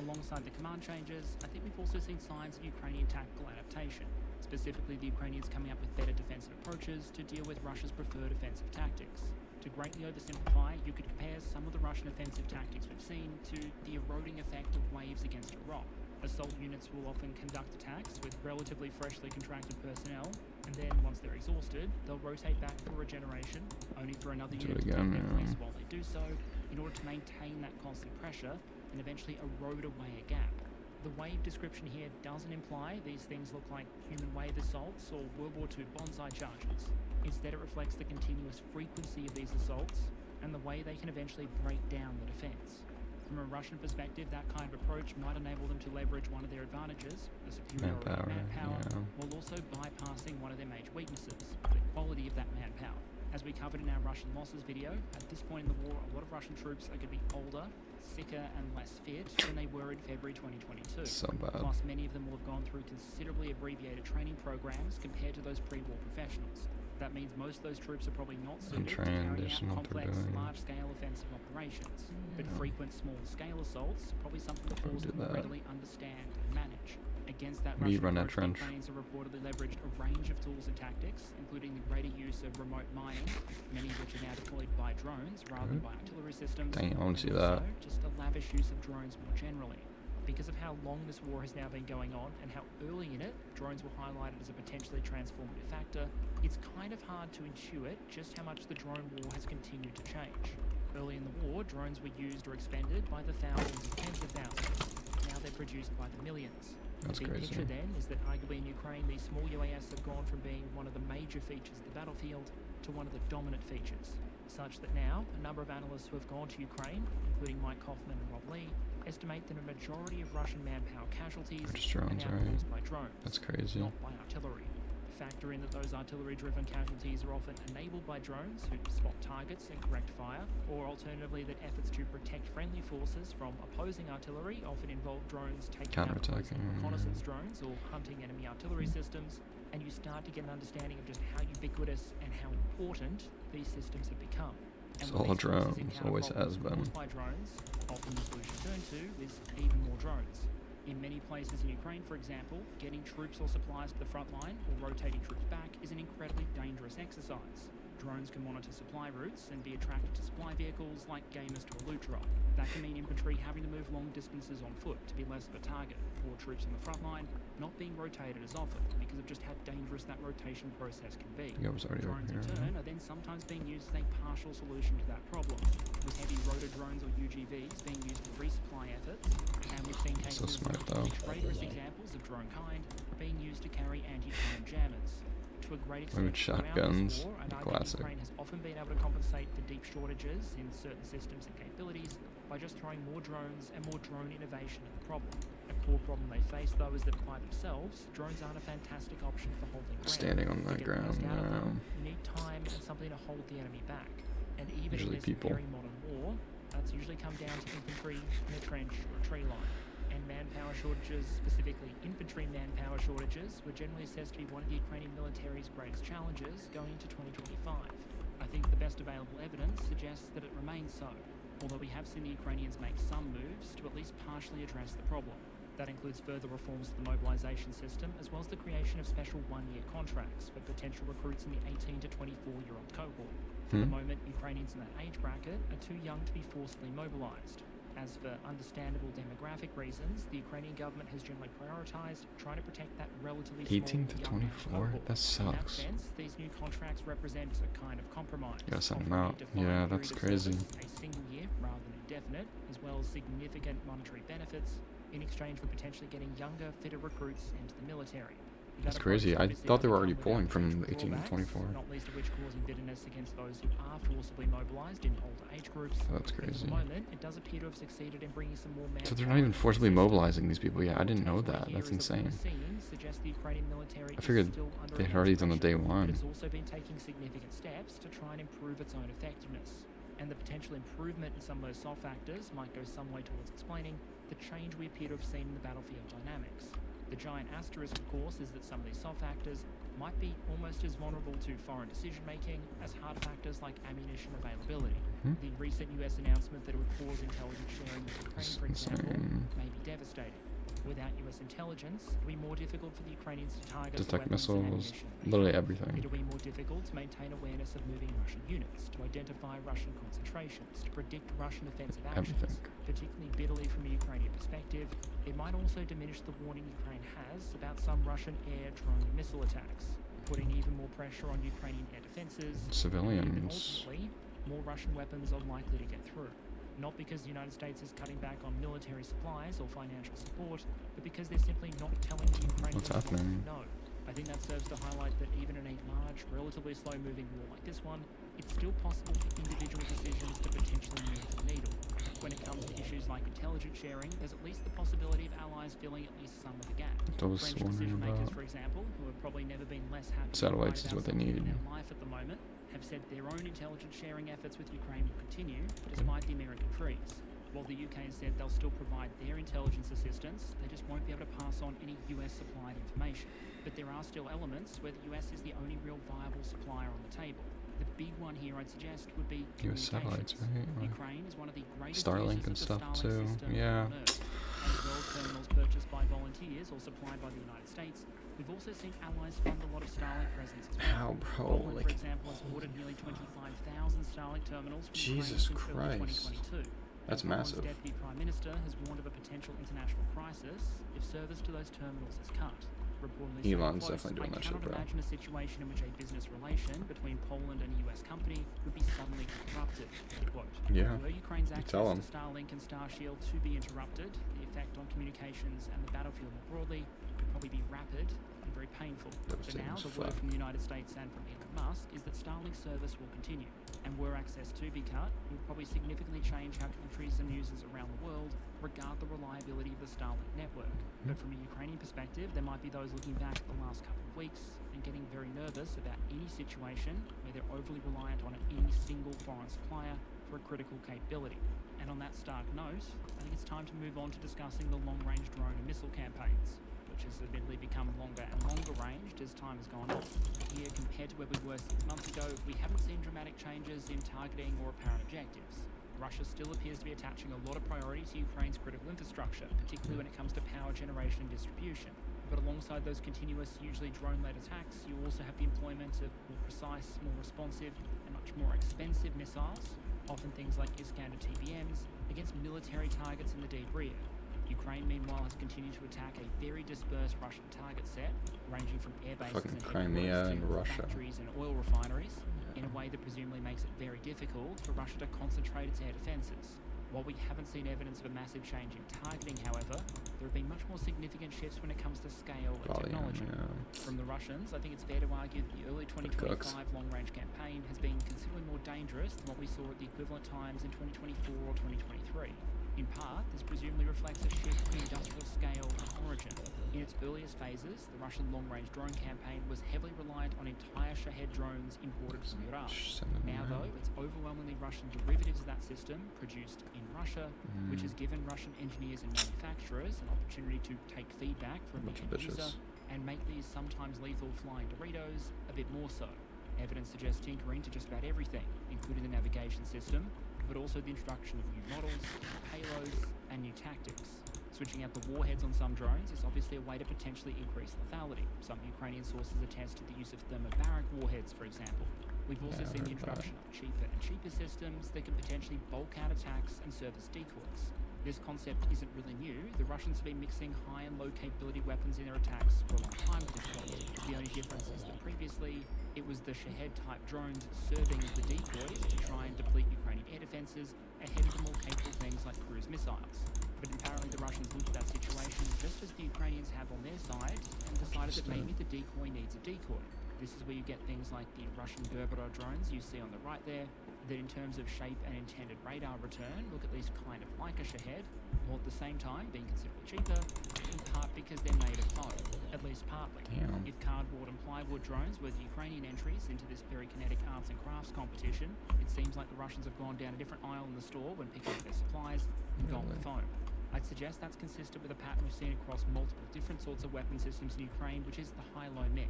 Alongside the command changes, I think we've also seen signs of Ukrainian tactical adaptation, specifically the Ukrainians coming up with better defensive approaches to deal with Russia's preferred offensive tactics. To greatly oversimplify, you could compare some of the Russian offensive tactics we've seen to the eroding effect of waves against a rock. Assault units will often conduct attacks with relatively freshly contracted personnel, and then once they're exhausted, they'll rotate back for regeneration, only for another Do unit it to again, take their yeah. place while they do so, in order to maintain that constant pressure and eventually erode away a gap. The wave description here doesn't imply these things look like human wave assaults or World War II bonsai charges. Instead, it reflects the continuous frequency of these assaults and the way they can eventually break down the defense. From a Russian perspective, that kind of approach might enable them to leverage one of their advantages, the superiority of manpower, while also bypassing one of their major weaknesses, the quality of that manpower. As we covered in our Russian losses video, at this point in the war, a lot of Russian troops are going to be older, sicker and less fit than they were in February 2022. So bad. Plus, many of them will have gone through considerably abbreviated training programs compared to those pre-war professionals. That means most of those troops are probably not suited to carrying out complex, large-scale offensive operations. But frequent, small-scale assaults are probably something the force can readily understand and manage. Against that Russian approach, the Ukrainians have reportedly leveraged a range of tools and tactics, including the greater use of remote mining, many of which are now deployed by drones rather than by artillery systems. Dang, I want to see also, that. just a lavish use of drones more generally. Because of how long this war has now been going on and how early in it drones were highlighted as a potentially transformative factor, it's kind of hard to intuit just how much the drone war has continued to change. Early in the war, drones were used or expended by the thousands and tens of thousands. Now they're produced by the millions. That's the big crazy. picture then is that arguably in Ukraine, these small UAS have gone from being one of the major features of the battlefield to one of the dominant features, such that now a number of analysts who have gone to Ukraine, including Mike Kaufman and Rob Lee, estimate that a majority of Russian manpower casualties are now caused by drones, That's crazy. not by artillery. Factor in that those artillery-driven casualties are often enabled by drones who spot targets and correct fire, or alternatively that efforts to protect friendly forces from opposing artillery often involve drones taking out opposing reconnaissance drones or hunting enemy artillery systems, and you start to get an understanding of just how ubiquitous and how important these systems have become. And It's all drones, always has been. By drones, often the solution turned to is even more drones. In many places in Ukraine, for example, getting troops or supplies to the front line or rotating troops back is an incredibly dangerous exercise. Drones can monitor supply routes and be attracted to supply vehicles like gamers to a loot drop. That can mean infantry having to move long distances on foot to be less of a target, or troops on the front line not being rotated as often because of just how dangerous that rotation process can be. Drones in turn are then sometimes being used as a partial solution to that problem, with heavy rotor drones or UGVs being used for resupply efforts, and we've seen cases of traitorous examples of drone kind being used to carry anti-drone jammers. To a great extent, shotguns, war, and classic. Ukraine has often been able to compensate for deep shortages in certain systems and capabilities by just throwing more drones and more drone innovation at the problem. A core problem they face, though, is that by themselves, drones aren't a fantastic option for holding ground. Standing on that ground, You need time and something to hold the enemy back. And even in this very modern war, that's usually come down to infantry in a trench or a tree line. And manpower shortages, specifically infantry manpower shortages, were generally assessed to be one of the Ukrainian military's greatest challenges going into 2025. I think the best available evidence suggests that it remains so, although we have seen the Ukrainians make some moves to at least partially address the problem. That includes further reforms to the mobilization system, as well as the creation of special one-year contracts for potential recruits in the 18 to 24-year-old cohort. For the moment, Ukrainians in that age bracket are too young to be forcibly mobilized. As for understandable demographic reasons, the Ukrainian government has generally prioritized trying to protect that relatively small 18 to 24? That sucks. In that sense, these new contracts represent a kind of compromise. You gotta send them out. Yeah, that's crazy. A single year rather than indefinite, as well as significant monetary benefits in exchange for potentially getting younger, fitter recruits into the military. That's crazy. I thought they were already pulling from 18 to 24. Not least of which causing bitterness against those who are forcibly mobilized in older age groups. That's crazy. At the moment, it does appear to have succeeded in bringing some more manpower. So they're not even forcibly mobilizing these people. Yeah, I didn't know that. That's insane. I figured they had already done the day one. But it's also been taking significant steps to try and improve its own effectiveness. And the potential improvement in some of those soft factors might go some way towards explaining the change we appear to have seen in the battlefield dynamics. The giant asterisk, of course, is that some of these soft factors might be almost as vulnerable to foreign decision-making as hard factors like ammunition availability. The recent US announcement that it would pause intelligence sharing with Ukraine, for example, may be devastating. Without US intelligence, it will be more difficult for the Ukrainians to target detect the missiles, literally everything. It will be more difficult to maintain awareness of moving Russian units, to identify Russian concentrations, to predict Russian offensive actions. Particularly bitterly from a Ukrainian perspective, it might also diminish the warning Ukraine has about some Russian air, drone, and missile attacks, putting even more pressure on Ukrainian air defenses. Civilians. Ultimately, more Russian weapons are likely to get through. Not because the United States is cutting back on military supplies or financial support, but because they're simply not telling the Ukrainians what they know. A I think that serves to highlight that even in a large, relatively slow-moving war like this one, it's still possible for individual decisions to potentially move the needle. When it comes to issues like intelligence sharing, there's at least the possibility of allies filling at least some of the gap. I was French wondering decision makers, about for example, who have probably never been less happy satellites is what they need. in life at the moment, have said their own intelligence sharing efforts with Ukraine will continue, despite the American freeze. While the UK has said they'll still provide their intelligence assistance, they just won't be able to pass on any US supplied information. But there are still elements where the US is the only real viable supplier on the table. The big one here, I'd suggest, would be US satellites, right? Or Ukraine is one of the greatest Starlink users and of the stuff Starlink too. system Yeah. on Earth. As well as terminals purchased by volunteers or supplied by the United States, we've also seen allies fund a lot of Starlink presence as well. How, bro? Poland, Like, for example, has ordered nearly 25,000 Starlink terminals from Jesus Ukraine since early Christ. 2022. That's Poland's massive. Deputy Prime Minister has warned of a potential international crisis if service to those terminals is cut. Reportedly so Elon's close, definitely doing that I shit, cannot bro. imagine a situation in which a business relation between Poland and a US company would be suddenly interrupted. Quote, Yeah. were Ukraine's You access tell to 'em. Starshield and Starshield to be interrupted, the effect on communications and the battlefield more broadly would probably be rapid and very painful. For Devastating now, as the fuck. word from the United States and from Elon Musk is that Starlink service will continue, and were access to be cut, it would probably significantly change how countries and users around the world regard the reliability of the Starlink network. But from a Ukrainian perspective, there might be those looking back at the last couple of weeks and getting very nervous about any situation where they're overly reliant on any single foreign supplier for a critical capability. And on that stark note, I think it's time to move on to discussing the long-range drone and missile campaigns, which has admittedly become longer and longer ranged as time has gone on. Here, compared to where we were 6 months ago, we haven't seen dramatic changes in targeting or apparent objectives. Russia still appears to be attaching a lot of priority to Ukraine's critical infrastructure, particularly when it comes to power generation and distribution. But alongside those continuous, usually drone-led attacks, you also have the employment of more precise, more responsive, and much more expensive missiles, often things like Iskander TBMs, against military targets in the deep rear. Ukraine, meanwhile, has continued to attack a very dispersed Russian target set, ranging from air bases Fucking and Crimea headquarters and to Russia. factories and oil refineries, Yeah. in a way that presumably makes it very difficult for Russia to concentrate its air defences. While we haven't seen evidence of a massive change in targeting, however, there have been much more significant shifts when it comes to scale and Volume, technology. yeah. From the Russians, I think it's fair to argue that the early 2025 long-range campaign has been considerably more dangerous than what we saw at the equivalent times in 2024 or 2023. In part, this presumably reflects a shift in industrial scale and origin. In its earliest phases, the Russian long-range drone campaign was heavily reliant on entire Shahed drones imported from Iran. Now, though, it's overwhelmingly Russian derivatives of that system produced in Russia, which has given Russian engineers and manufacturers an opportunity to take feedback from the Bunch end of user bitches. and make these sometimes lethal flying Doritos a bit more so. Evidence suggests tinkering to just about everything, including the navigation system, but also the introduction of new models, payloads, and new tactics. Switching out the warheads on some drones is obviously a way to potentially increase lethality. Some Ukrainian sources attest to the use of thermobaric warheads, for example. We've also Yeah, I seen the heard introduction of cheaper and cheaper systems that can potentially bulk out attacks and serve as decoys. This concept isn't really new. The Russians have been mixing high and low capability weapons in their attacks for a long time at this point. The only difference is that previously it was the Shahed-type drones serving as the decoys to try and deplete Ukrainian air defences ahead of the more capable things like cruise missiles. But apparently the Russians looked at that situation just as the Ukrainians have on their side and decided that maybe the decoy needs a decoy. This is where you get things like the Russian Gerberov drones you see on the right there, that in terms of shape and intended radar return look at least kind of like a Shahed, while at the same time being considerably cheaper, in part because they're made of foam, at least partly. Damn. If cardboard and plywood drones were the Ukrainian entries into this very kinetic arts and crafts competition, it seems like the Russians have gone down a different aisle in the store when picking up their supplies and gone with foam. I'd suggest that's consistent with a pattern we've seen across multiple different sorts of weapon systems in Ukraine, which is the high-low mix.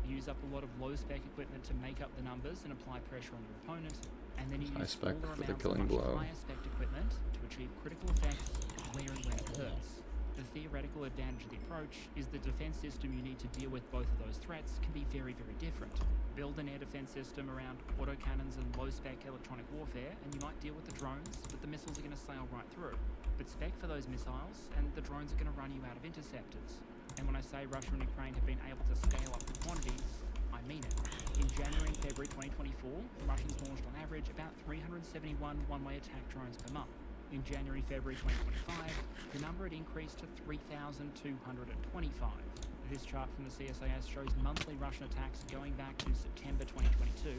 You use up a lot of low-spec equipment to make up the numbers and apply pressure on your opponent, and then you High use spec smaller for the amounts killing of much blow. higher-spec equipment to achieve critical effects where and when it hurts. The theoretical advantage of the approach is the defense system you need to deal with both of those threats can be very, very different. Build an air defense system around autocannons and low-spec electronic warfare, and you might deal with the drones, but the missiles are going to sail right through. But spec for those missiles, and the drones are going to run you out of interceptors. And when I say Russia and Ukraine have been able to scale up the quantities, I mean it. In January and February 2024, the Russians launched on average about 371 one-way attack drones per month. In January, February 2025, the number had increased to 3,225. This chart from the CSIS shows monthly Russian attacks going back to September 2022,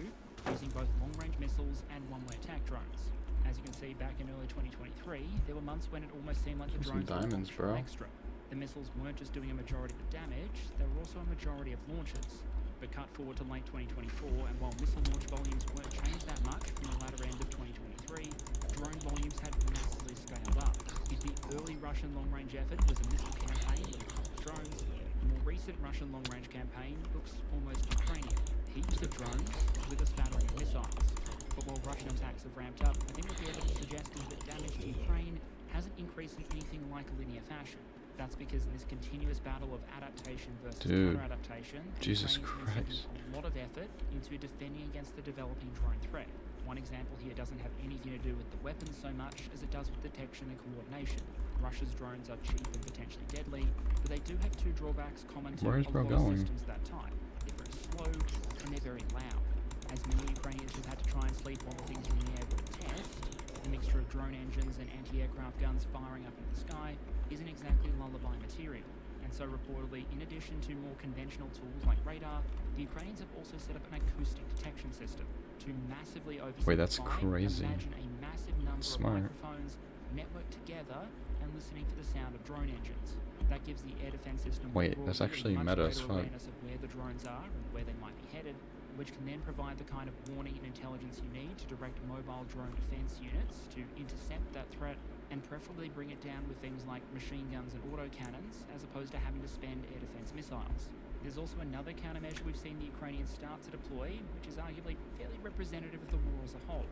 using both long-range missiles and one-way attack drones. As you can see, back in early 2023, there were months when it almost seemed like the Some drones were diamonds, ultra bro. extra. The missiles weren't just doing a majority of the damage, they were also a majority of launches. But cut forward to late 2024, and while missile launch volumes weren't changed that much from the latter end of 2023, drone volumes had massively scaled up. If the early Russian long-range effort was a missile campaign with drones, the more recent Russian long-range campaign looks almost Ukrainian. Heaps of drones with a spattering of missiles. But while Russian attacks have ramped up, I think what the evidence suggests is that damage to Ukraine hasn't increased in anything like a linear fashion. That's because in this continuous battle of adaptation versus counter-adaptation, Jesus Ukraine is Christ. investing a lot of effort into defending against the developing drone threat. One example here doesn't have anything to do with the weapons so much as it does with detection and coordination. Russia's drones are cheap and potentially deadly, but they do have two drawbacks common to Where is a bro lot going? of systems that type. They're very slow and they're very loud. As many Ukrainians have had to try and sleep while the things are in the air were a test, the mixture of drone engines and anti-aircraft guns firing up in the sky isn't exactly lullaby material. And so reportedly, in addition to more conventional tools like radar, the Ukrainians have also set up an acoustic detection system to massively oversimplify. Wait, that's crazy. Imagine a massive number Smart. of microphones networked together and listening for the sound of drone engines. That gives the air defense system Wait, that's broadly actually a much meta as greater fuck. awareness of where the drones are and where they might be headed, which can then provide the kind of warning and intelligence you need to direct mobile drone defense units to intercept that threat and preferably bring it down with things like machine guns and autocannons, as opposed to having to spend air defense missiles. There's also another countermeasure we've seen the Ukrainians start to deploy, which is arguably fairly representative of the war as a whole.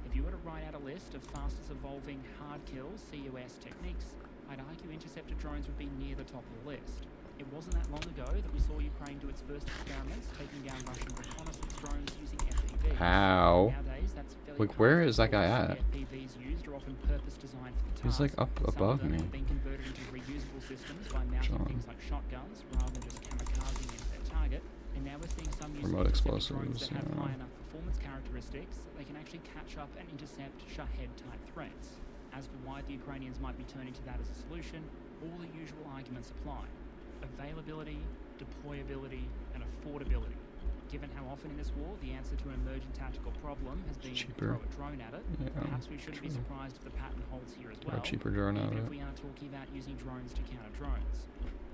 If you were to write out a list of fastest evolving hard kill CUS techniques, I'd argue interceptor drones would be near the top of the list. It wasn't that long ago that we saw Ukraine do its first experiments taking down Russian reconnaissance drones using FPVs. How? Nowadays, that's fairly Like, where common is that guy because at? the FPVs used are often purpose designed for the task. He's like up Some above of them me. have been converted into reusable systems by mounting John. things like shotguns rather than just kamikazing into their target. And now we're seeing some use of Remote interceptor drones explosives, that have yeah. high enough performance characteristics that they can actually catch up and intercept Shahed-type threats. As for why the Ukrainians might be turning to that as a solution, all the usual arguments apply. Availability, deployability, and affordability. Given how often in this war the answer to an emergent tactical problem has been Cheaper. throw a drone at it, Yeah, perhaps we shouldn't be true. surprised if the pattern holds here as Or well, a cheaper drone out even of if it. we are talking about using drones to counter drones.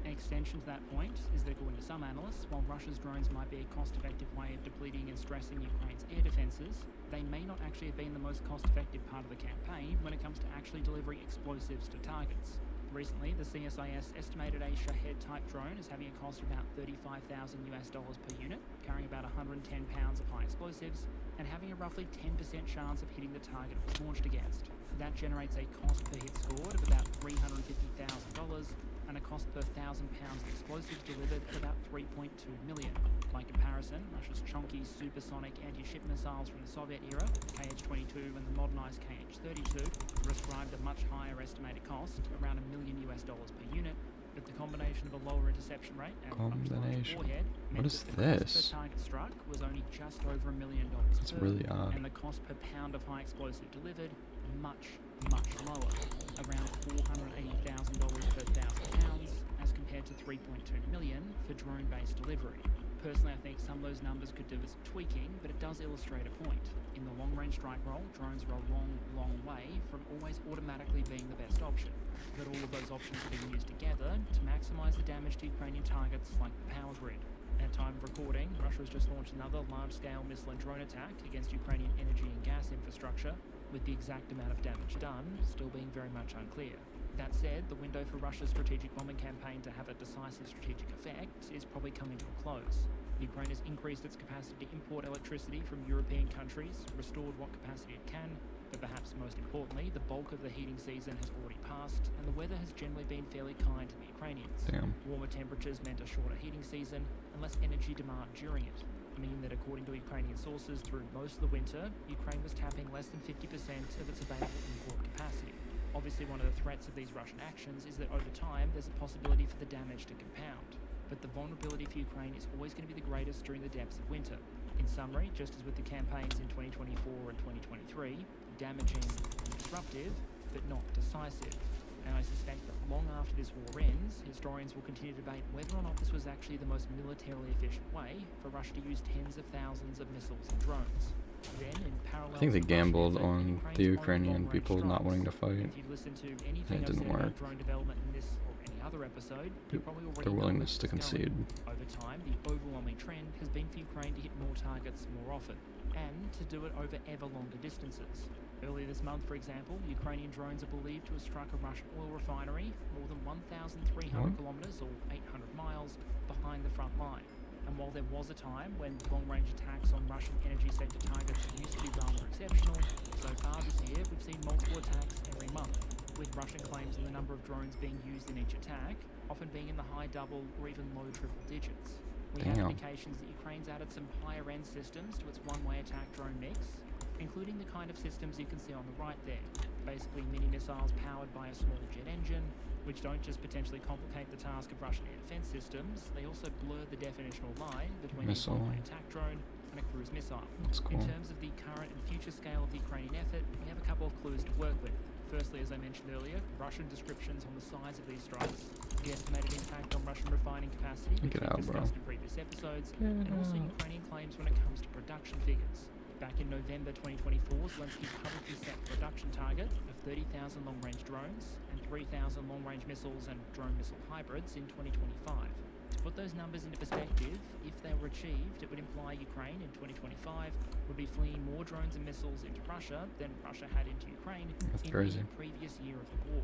An extension to that point is that according to some analysts, while Russia's drones might be a cost-effective way of depleting and stressing Ukraine's air defences, they may not actually have been the most cost-effective part of the campaign when it comes to actually delivering explosives to targets. Recently, the CSIS estimated a Shahed-type drone as having a cost of about $35,000 per unit, carrying about 110 pounds of high explosives, and having a roughly 10% chance of hitting the target it was launched against. That generates a cost per hit scored of about $350,000 and a cost per 1,000 pounds of explosives delivered at about $3.2 million. By comparison, Russia's chunky supersonic anti-ship missiles from the Soviet era, Kh-22 and the modernized Kh-32, were ascribed a much higher estimated cost, around $1 million per unit, but the combination of a lower interception rate and a much larger Combination. warhead meant What is that the cost this? per target struck was only just over $1 million That's per, really odd. and the cost per pound of high explosive delivered much lower, around $480,000 per 1,000 pounds, as compared to $3.2 million for drone-based delivery. Personally, I think some of those numbers could do with some tweaking, but it does illustrate a point. In the long-range strike role, drones are a long way from always automatically being the best option. But all of those options are being used together to maximise the damage to Ukrainian targets like the power grid. At time of recording, Russia has just launched another large-scale missile and drone attack against Ukrainian energy and gas infrastructure, with the exact amount of damage done still being very much unclear. That said, the window for Russia's strategic bombing campaign to have a decisive strategic effect is probably coming to a close. Ukraine has increased its capacity to import electricity from European countries, restored what capacity it can, but perhaps most importantly, the bulk of the heating season has already passed, and the weather has generally been fairly kind to the Ukrainians. Damn. Warmer temperatures meant a shorter heating season and less energy demand during it, meaning that according to Ukrainian sources, through most of the winter, Ukraine was tapping less than 50% of its available import capacity. Obviously, one of the threats of these Russian actions is that over time there's a possibility for the damage to compound. But the vulnerability for Ukraine is always going to be the greatest during the depths of winter. In summary, just as with the campaigns in 2024 and 2023, damaging and disruptive, but not decisive. And I suspect that long after after this war ends, historians will continue to debate whether or not this was actually the most militarily efficient way for Russia to use tens of thousands of missiles and drones. Then, in parallel I think they to the Russian gambled effort, on the Ukraine's own Ukrainian long-range people not drones. wanting to fight. If you've listened to anything It I've didn't said about work. drone development in this or any other episode, you probably already Their know where willingness this to is going. concede. Over time, the overwhelming trend has been for Ukraine to hit more targets more often, and to do it over ever longer distances. Earlier this month, for example, Ukrainian drones are believed to have struck a Russian oil refinery more than 1,300 What? kilometres or 800 miles behind the front line. And while there was a time when long-range attacks on Russian energy sector targets used to be rather exceptional, so far this year we've seen multiple attacks every month, with Russian claims on the number of drones being used in each attack often being in the high double or even low triple digits. We have Damn. indications that Ukraine's added some higher-end systems to its one-way attack drone mix, including the kind of systems you can see on the right there. Basically mini-missiles powered by a small jet engine, which don't just potentially complicate the task of Russian air defense systems, they also blur the definitional line between Missile. a one-way attack drone and a cruise missile. That's cool. In terms of the current and future scale of the Ukrainian effort, we have a couple of clues to work with. Firstly, as I mentioned earlier, Russian descriptions on the size of these strikes, the estimated impact on Russian refining capacity, which Get we've out, bro. discussed in previous episodes, Get and also out. Ukrainian claims when it comes to production figures. Back in November 2024, Zelensky publicly set a production target of 30,000 long-range drones and 3,000 long-range missiles and drone missile hybrids in 2025. To put those numbers into perspective, if they were achieved, it would imply Ukraine in 2025 would be fleeing more drones and missiles into Russia than Russia had into Ukraine That's in crazy. any previous year of the war.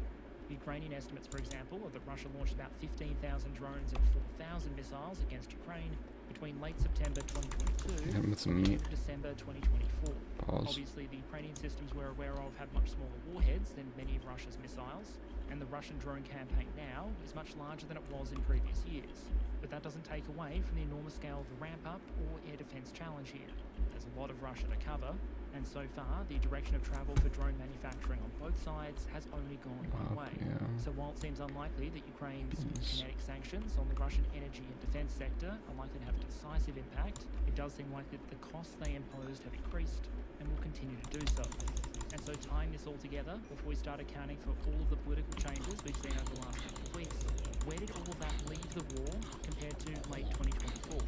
Ukrainian estimates, for example, are that Russia launched about 15,000 drones and 4,000 missiles against Ukraine between late September 2022 Hit 'em with some and the meat. end of December 2024. Pause. Obviously, the Ukrainian systems we're aware of have much smaller warheads than many of Russia's missiles, and the Russian drone campaign now is much larger than it was in previous years. But that doesn't take away from the enormous scale of the ramp-up or air defense challenge here. There's a lot of Russia to cover, and so far, the direction of travel for drone manufacturing on both sides has only gone one way. Yeah. So while it seems unlikely that Ukraine's Jeez. kinetic sanctions on the Russian energy and defense sector are likely to have a decisive impact, it does seem likely that the costs they imposed have increased and will continue to do so. And so tying this all together, before we start accounting for all of the political changes we've seen over the last couple of weeks, where did all of that leave the war compared to late 2024?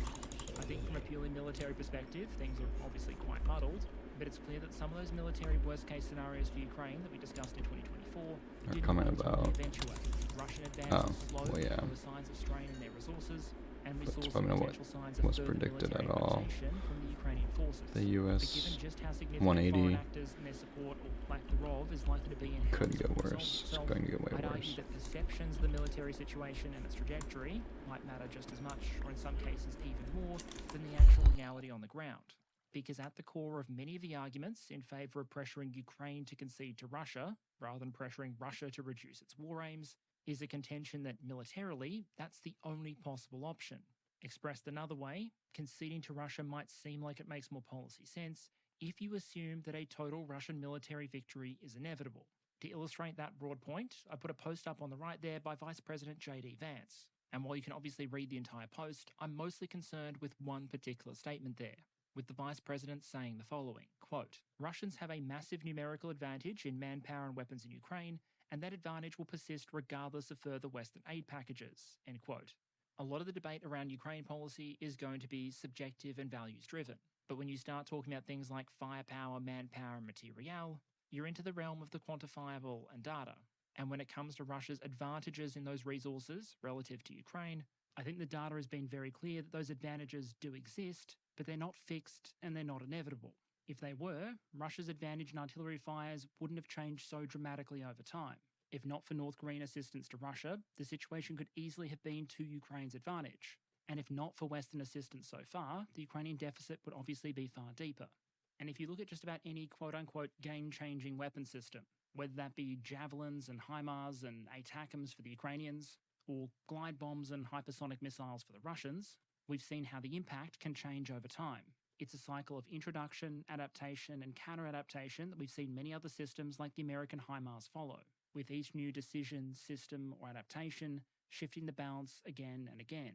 I think from a purely military perspective, things are obviously quite muddled, but it's clear that some of those military worst-case scenarios for Ukraine that we discussed in 2024 Are didn't coming ultimately about. eventuate. Russian advance Oh, was slow, well, yeah. there were signs of strain in their resources, and we But saw it's some probably not what potential signs of was further predicted military at all. rotation from the Ukrainian forces. The But given US just how significant 180 foreign actors and their support or lack thereof is likely to be in how could this get will resolve worse. It's itself, going to get way I'd argue worse. that perceptions of the military situation and its trajectory might matter just as much, or in some cases even more, than the actual reality on the ground. Because at the core of many of the arguments in favour of pressuring Ukraine to concede to Russia, rather than pressuring Russia to reduce its war aims, is a contention that militarily, that's the only possible option. Expressed another way, conceding to Russia might seem like it makes more policy sense if you assume that a total Russian military victory is inevitable. To illustrate that broad point, I put a post up on the right there by Vice President J.D. Vance. And while you can obviously read the entire post, I'm mostly concerned with one particular statement there, with the Vice President saying the following, quote, "Russians have a massive numerical advantage in manpower and weapons in Ukraine, and that advantage will persist regardless of further Western aid packages," end quote. A lot of the debate around Ukraine policy is going to be subjective and values-driven. But when you start talking about things like firepower, manpower, and materiel, you're into the realm of the quantifiable and data. And when it comes to Russia's advantages in those resources relative to Ukraine, I think the data has been very clear that those advantages do exist, but they're not fixed and they're not inevitable. If they were, Russia's advantage in artillery fires wouldn't have changed so dramatically over time. If not for North Korean assistance to Russia, the situation could easily have been to Ukraine's advantage. And if not for Western assistance so far, the Ukrainian deficit would obviously be far deeper. And if you look at just about any quote-unquote game-changing weapon system, whether that be Javelins and HIMARS and ATACMS for the Ukrainians, or glide bombs and hypersonic missiles for the Russians, we've seen how the impact can change over time. It's a cycle of introduction, adaptation, and counter-adaptation that we've seen many other systems like the American HIMARS follow, with each new decision, system, or adaptation shifting the balance again and again.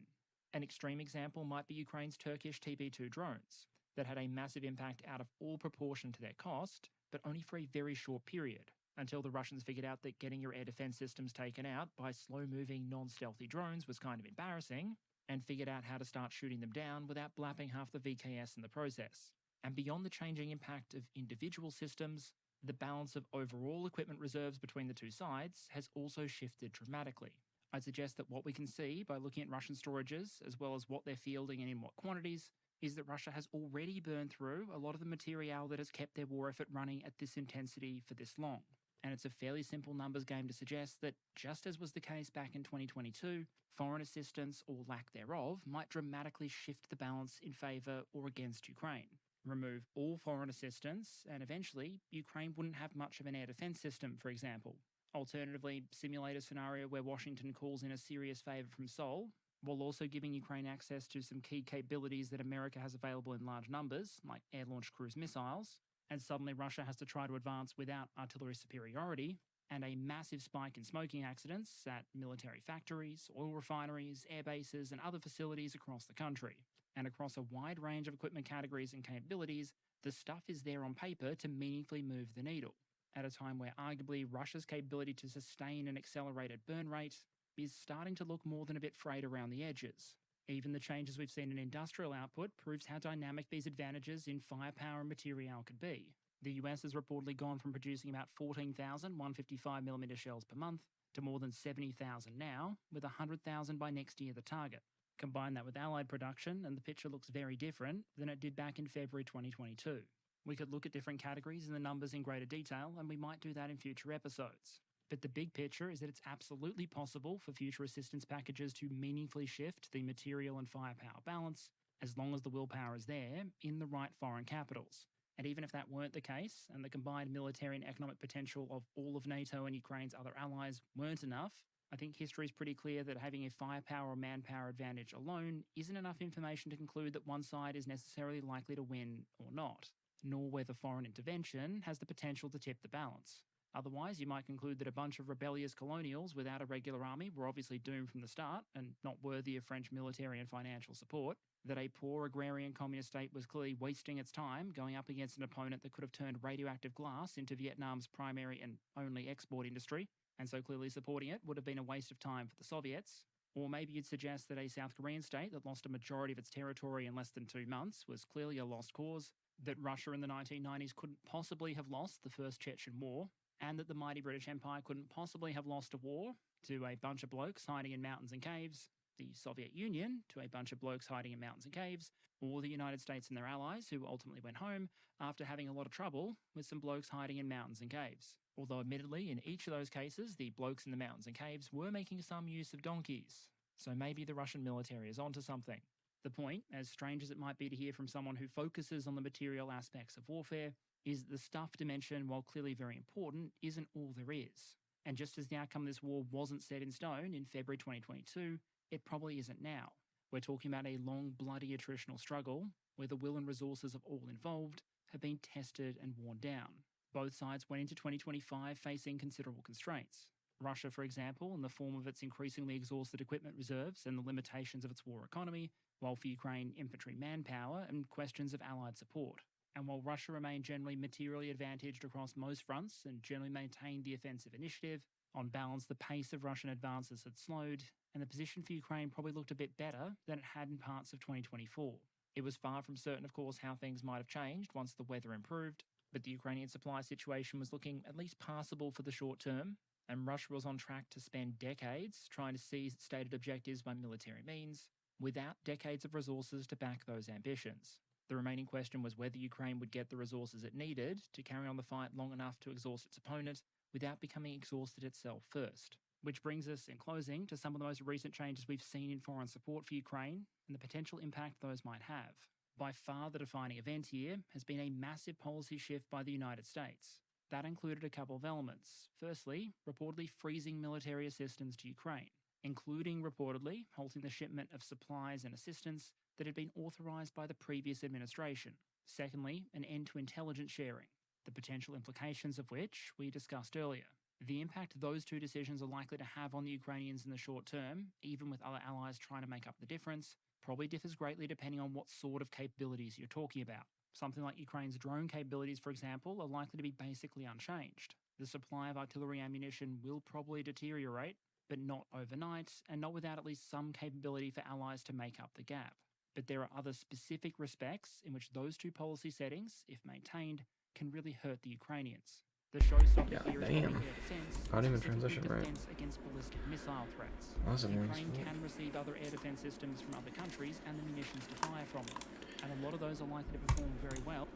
An extreme example might be Ukraine's Turkish TB2 drones, that had a massive impact out of all proportion to their cost, but only for a very short period. until the Russians figured out that getting your air defense systems taken out by slow-moving, non-stealthy drones was kind of embarrassing, and figured out how to start shooting them down without blapping half the VKS in the process. And beyond the changing impact of individual systems, the balance of overall equipment reserves between the two sides has also shifted dramatically. I'd suggest that what we can see by looking at Russian storages, as well as what they're fielding and in what quantities, is that Russia has already burned through a lot of the material that has kept their war effort running at this intensity for this long. And it's a fairly simple numbers game to suggest that, just as was the case back in 2022, foreign assistance or lack thereof might dramatically shift the balance in favour or against Ukraine. Remove all foreign assistance, and eventually, Ukraine wouldn't have much of an air defence system, for example. Alternatively, simulate a scenario where Washington calls in a serious favour from Seoul, while also giving Ukraine access to some key capabilities that America has available in large numbers, like air-launched cruise missiles, and suddenly Russia has to try to advance without artillery superiority, and a massive spike in smoking accidents at military factories, oil refineries, air bases, and other facilities across the country. And across a wide range of equipment categories and capabilities, the stuff is there on paper to meaningfully move the needle, at a time where arguably Russia's capability to sustain an accelerated burn rate is starting to look more than a bit frayed around the edges. Even the changes we've seen in industrial output proves how dynamic these advantages in firepower and material could be. The US has reportedly gone from producing about 14,000 155mm shells per month to more than 70,000 now, with 100,000 by next year the target. Combine that with Allied production and the picture looks very different than it did back in February 2022. We could look at different categories and the numbers in greater detail, and we might do that in future episodes. But the big picture is that it's absolutely possible for future assistance packages to meaningfully shift the material and firepower balance, as long as the willpower is there, in the right foreign capitals. And even if that weren't the case, and the combined military and economic potential of all of NATO and Ukraine's other allies weren't enough, I think history is pretty clear that having a firepower or manpower advantage alone isn't enough information to conclude that one side is necessarily likely to win or not, nor whether foreign intervention has the potential to tip the balance. Otherwise, you might conclude that a bunch of rebellious colonials without a regular army were obviously doomed from the start and not worthy of French military and financial support, that a poor agrarian communist state was clearly wasting its time going up against an opponent that could have turned radioactive glass into Vietnam's primary and only export industry, and so clearly supporting it would have been a waste of time for the Soviets. Or maybe you'd suggest that a South Korean state that lost a majority of its territory in less than 2 months was clearly a lost cause, that Russia in the 1990s couldn't possibly have lost the First Chechen War, and that the mighty British Empire couldn't possibly have lost a war to a bunch of blokes hiding in mountains and caves, the Soviet Union to a bunch of blokes hiding in mountains and caves, or the United States and their allies who ultimately went home after having a lot of trouble with some blokes hiding in mountains and caves. Although admittedly, in each of those cases, the blokes in the mountains and caves were making some use of donkeys. So maybe the Russian military is onto something. The point, as strange as it might be to hear from someone who focuses on the material aspects of warfare, is the stuff dimension, while clearly very important, isn't all there is. And just as the outcome of this war wasn't set in stone in February 2022, it probably isn't now. We're talking about a long, bloody attritional struggle where the will and resources of all involved have been tested and worn down. Both sides went into 2025 facing considerable constraints. Russia, for example, in the form of its increasingly exhausted equipment reserves and the limitations of its war economy, while for Ukraine, infantry manpower and questions of allied support. And while Russia remained generally materially advantaged across most fronts and generally maintained the offensive initiative, on balance the pace of Russian advances had slowed, and the position for Ukraine probably looked a bit better than it had in parts of 2024. It was far from certain, of course, how things might have changed once the weather improved, but the Ukrainian supply situation was looking at least passable for the short term, and Russia was on track to spend decades trying to seize its stated objectives by military means, without decades of resources to back those ambitions. The remaining question was whether Ukraine would get the resources it needed to carry on the fight long enough to exhaust its opponent without becoming exhausted itself first. Which brings us, in closing, to some of the most recent changes we've seen in foreign support for Ukraine and the potential impact those might have. By far the defining event here has been a massive policy shift by the United States. That included a couple of elements. Firstly, reportedly freezing military assistance to Ukraine, including reportedly halting the shipment of supplies and assistance that had been authorised by the previous administration. Secondly, an end to intelligence sharing, the potential implications of which we discussed earlier. The impact those two decisions are likely to have on the Ukrainians in the short term, even with other allies trying to make up the difference, probably differs greatly depending on what sort of capabilities you're talking about. Something like Ukraine's drone capabilities, for example, are likely to be basically unchanged. The supply of artillery ammunition will probably deteriorate, but not overnight, and not without at least some capability for allies to make up the gap. But there are other specific respects in which those two policy settings, if maintained, can really hurt the Ukrainians. The showstopper Yeah, here is damn. probably air defense, Not even specifically transition, right? defense against ballistic missile threats. That's annoying as Ukraine fuck. can receive other air defense systems from other countries and the munitions to fire from them, and a lot of those are likely to perform very well.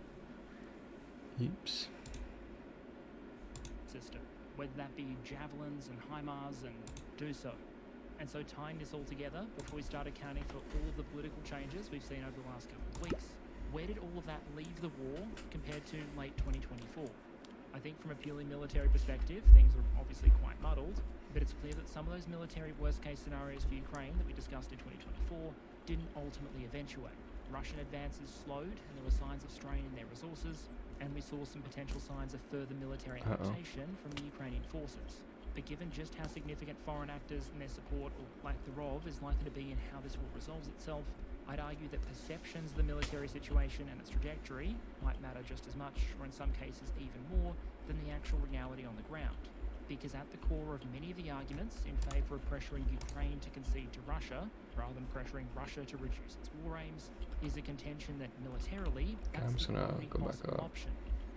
Heaps. System, whether that be javelins and HIMARS, and do so. And so tying this all together, before we start accounting for all of the political changes we've seen over the last couple of weeks, where did all of that leave the war compared to late 2024? I think from a purely military perspective, things are obviously quite muddled, but it's clear that some of those military worst-case scenarios for Ukraine that we discussed in 2024 didn't ultimately eventuate. Russian advances slowed, and there were signs of strain in their resources, and we saw some potential signs of further military adaptation from the Ukrainian forces. But given just how significant foreign actors and their support, or lack thereof, is likely to be in how this war resolves itself, I'd argue that perceptions of the military situation and its trajectory might matter just as much, or in some cases even more, than the actual reality on the ground. Because at the core of many of the arguments in favour of pressuring Ukraine to concede to Russia, rather than pressuring Russia to reduce its war aims, is a contention that militarily, I'm that's just the gonna only go back possible up. option.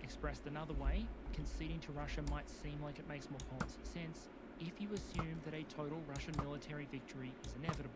Expressed another way, conceding to Russia might seem like it makes more policy sense if you assume that a total Russian military victory is inevitable.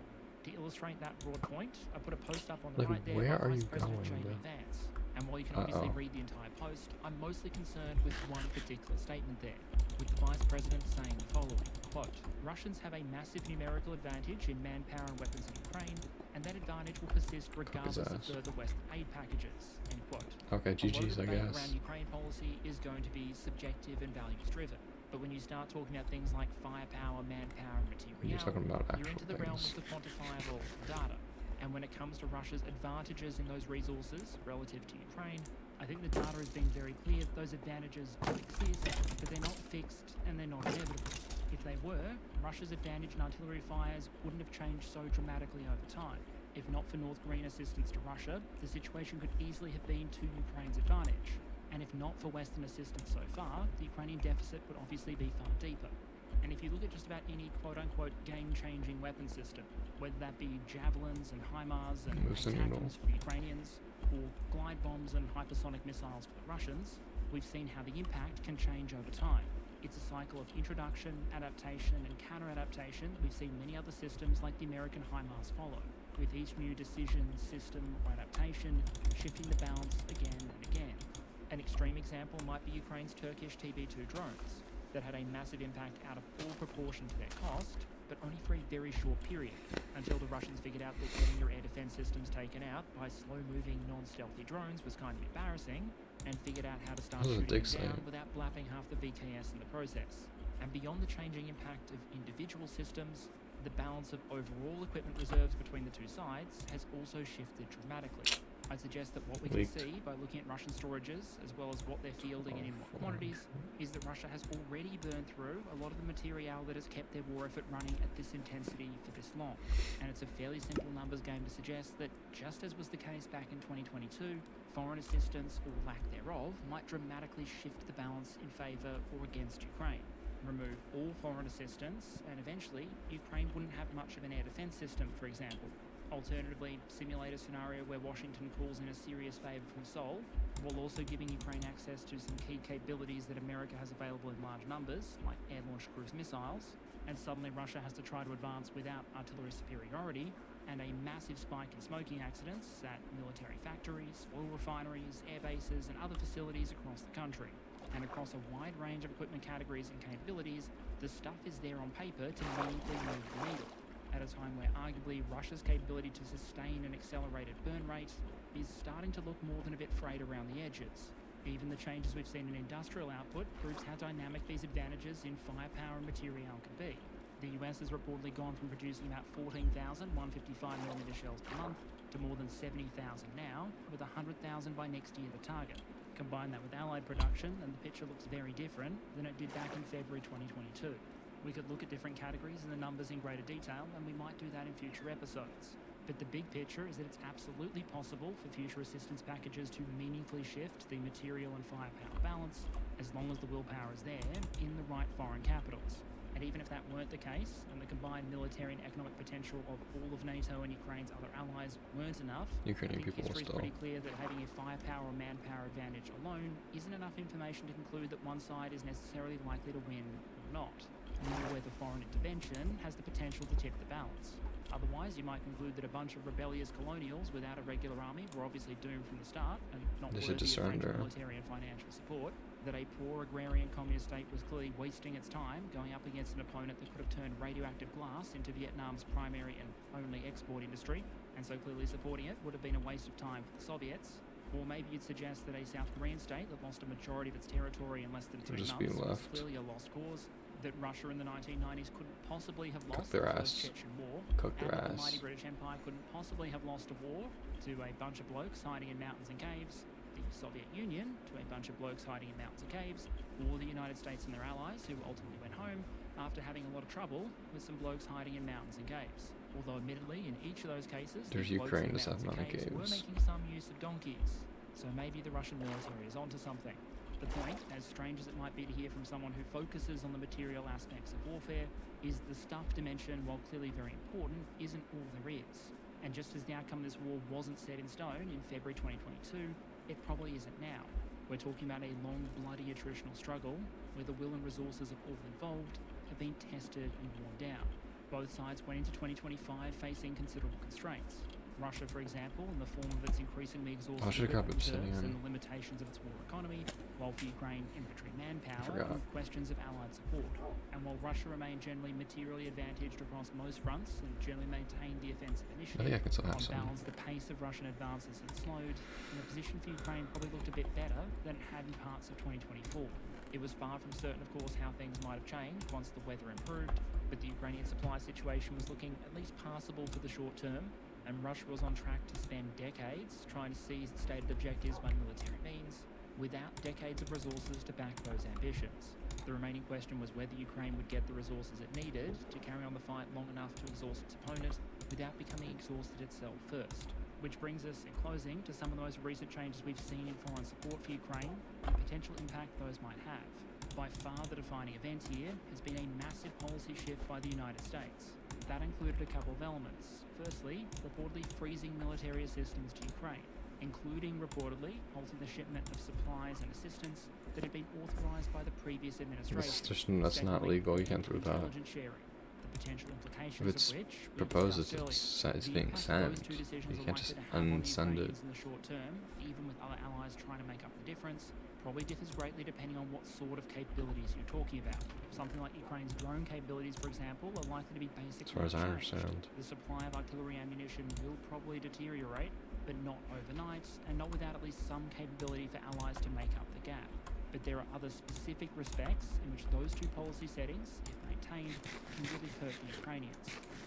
To illustrate that broad point, I put a post up on the Like, right there where by are Vice you President going, J.D. bro? Vance. And while you can obviously read the entire post, I'm mostly concerned with one particular statement there, with the Vice President saying the following, quote, "Russians have a massive numerical advantage in manpower and weapons in Ukraine, and that advantage will persist regardless of ass. further Western aid packages," end quote. Okay, A lot of GG's, the I debate guess. around Ukraine policy is going to be subjective and values driven. But when you start talking about things like firepower, manpower, and material, You're talking about you're actual into the realm things. of the quantifiable data. And when it comes to Russia's advantages in those resources relative to Ukraine, I think the data has been very clear that those advantages do exist, but they're not fixed and they're not inevitable. If they were, Russia's advantage in artillery fires wouldn't have changed so dramatically over time. If not for North Korean assistance to Russia, the situation could easily have been to Ukraine's advantage. And if not for Western assistance so far, the Ukrainian deficit would obviously be far deeper. And if you look at just about any quote-unquote game-changing weapon system, whether that be javelins and HIMARS and Moves the needle. ATACMS for the Ukrainians, or glide bombs and hypersonic missiles for the Russians, we've seen how the impact can change over time. It's a cycle of introduction, adaptation, and counter-adaptation that we've seen many other systems like the American HIMARS follow, with each new decision, system, or adaptation shifting the balance again and again. An extreme example might be Ukraine's Turkish TB2 drones, that had a massive impact out of all proportion to their cost, but only for a very short period, until the Russians figured out that getting your air defense systems taken out by slow-moving, non-stealthy drones was kind of embarrassing, and figured out how to start This is a shooting dig them down site. without blapping half the VKS in the process. And beyond the changing impact of individual systems, the balance of overall equipment reserves between the two sides has also shifted dramatically. I'd suggest that what we can Leaked. see by looking at Russian storages, as well as what they're fielding and in what quantities, is that Russia has already burned through a lot of the material that has kept their war effort running at this intensity for this long. And it's a fairly simple numbers game to suggest that, just as was the case back in 2022, foreign assistance, or lack thereof, might dramatically shift the balance in favour or against Ukraine. Remove all foreign assistance, and eventually, Ukraine wouldn't have much of an air defence system, for example. Alternatively, simulate a scenario where Washington calls in a serious favour from Seoul, while also giving Ukraine access to some key capabilities that America has available in large numbers, like air-launched cruise missiles, and suddenly Russia has to try to advance without artillery superiority, and a massive spike in smoking accidents at military factories, oil refineries, air bases, and other facilities across the country. And across a wide range of equipment categories and capabilities, the stuff is there on paper to meaningfully move the needle, at a time where arguably Russia's capability to sustain an accelerated burn rate is starting to look more than a bit frayed around the edges. Even the changes we've seen in industrial output proves how dynamic these advantages in firepower and material can be. The US has reportedly gone from producing about 14,000 155mm shells per month to more than 70,000 now, with 100,000 by next year the target. Combine that with Allied production, and the picture looks very different than it did back in February 2022. We could look at different categories and the numbers in greater detail, and we might do that in future episodes. But the big picture is that it's absolutely possible for future assistance packages to meaningfully shift the material and firepower balance, as long as the willpower is there in the right foreign capitals. And even if that weren't the case, and the combined military and economic potential of all of NATO and Ukraine's other allies weren't enough, Ukrainian I think people will history is still. pretty clear that having a firepower or manpower advantage alone isn't enough information to conclude that one side is necessarily likely to win or not, nor whether foreign intervention has the potential to tip the balance. Otherwise, you might conclude that a bunch of rebellious colonials without a regular army were obviously doomed from the start and not They worthy should of French surrender. military and financial support, that a poor agrarian communist state was clearly wasting its time going up against an opponent that could have turned radioactive glass into Vietnam's primary and only export industry, and so clearly supporting it would have been a waste of time for the Soviets. Or maybe you'd suggest that a South Korean state that lost a majority of its territory in less than 2 Just months be was left. clearly a lost cause, that Russia in the 1990s couldn't possibly have lost their the ass. First Chechen War, Cook and their that the ass. mighty British Empire couldn't possibly have lost a war to a bunch of blokes hiding in mountains and caves, the Soviet Union to a bunch of blokes hiding in mountains and caves, or the United States and their allies who ultimately went home after having a lot of trouble with some blokes hiding in mountains and caves. Although admittedly, in each of those cases, There's these blokes Ukraine in to South mountains and Mountain were caves. making some use of donkeys. So maybe the Russian military is onto something. The point, as strange as it might be to hear from someone who focuses on the material aspects of warfare, is the stuff dimension, while clearly very important, isn't all there is. And just as the outcome of this war wasn't set in stone in February 2022, it probably isn't now. We're talking about a long, bloody attritional struggle where the will and resources of all involved have been tested and worn down. Both sides went into 2025 facing considerable constraints. Russia, for example, in the form of its increasingly exhausted should've kept reserves Obsidian. and the limitations of its war economy, while for Ukraine, infantry manpower forgot. and questions of allied support. And while Russia remained generally materially advantaged across most fronts and generally maintained the offensive I initiative, think I can still have on some. balance, the pace of Russian advances had slowed, and the position for Ukraine probably looked a bit better than it had in parts of 2024. It was far from certain, of course, how things might have changed once the weather improved, but the Ukrainian supply situation was looking at least passable for the short term, and Russia was on track to spend decades trying to seize the stated objectives by military means, without decades of resources to back those ambitions. The remaining question was whether Ukraine would get the resources it needed to carry on the fight long enough to exhaust its opponent without becoming exhausted itself first. Which brings us, in closing, to some of the most recent changes we've seen in foreign support for Ukraine and the potential impact those might have. By far the defining event here has been a massive policy shift by the United States. That included a couple of elements. Firstly, reportedly freezing military assistance to Ukraine, including reportedly halting the shipment of supplies and assistance that had been authorized by the previous administration. That's not Secondly, legal. You can't do that. intelligence sharing, the potential implications If it's of which we proposed, discussed earlier. it's The being impact sent. those two decisions You are can't just likely to have on the unsend it. Ukrainians in the short term, even with other allies trying to make up the difference, probably differs greatly depending on what sort of capabilities you're talking about. Something like Ukraine's drone capabilities, for example, are likely to be basically As far as I unchanged. understand. The supply of artillery ammunition will probably deteriorate, but not overnight, and not without at least some capability for allies to make up the gap. But there are other specific respects in which those two policy settings, if maintained, can really hurt the Ukrainians.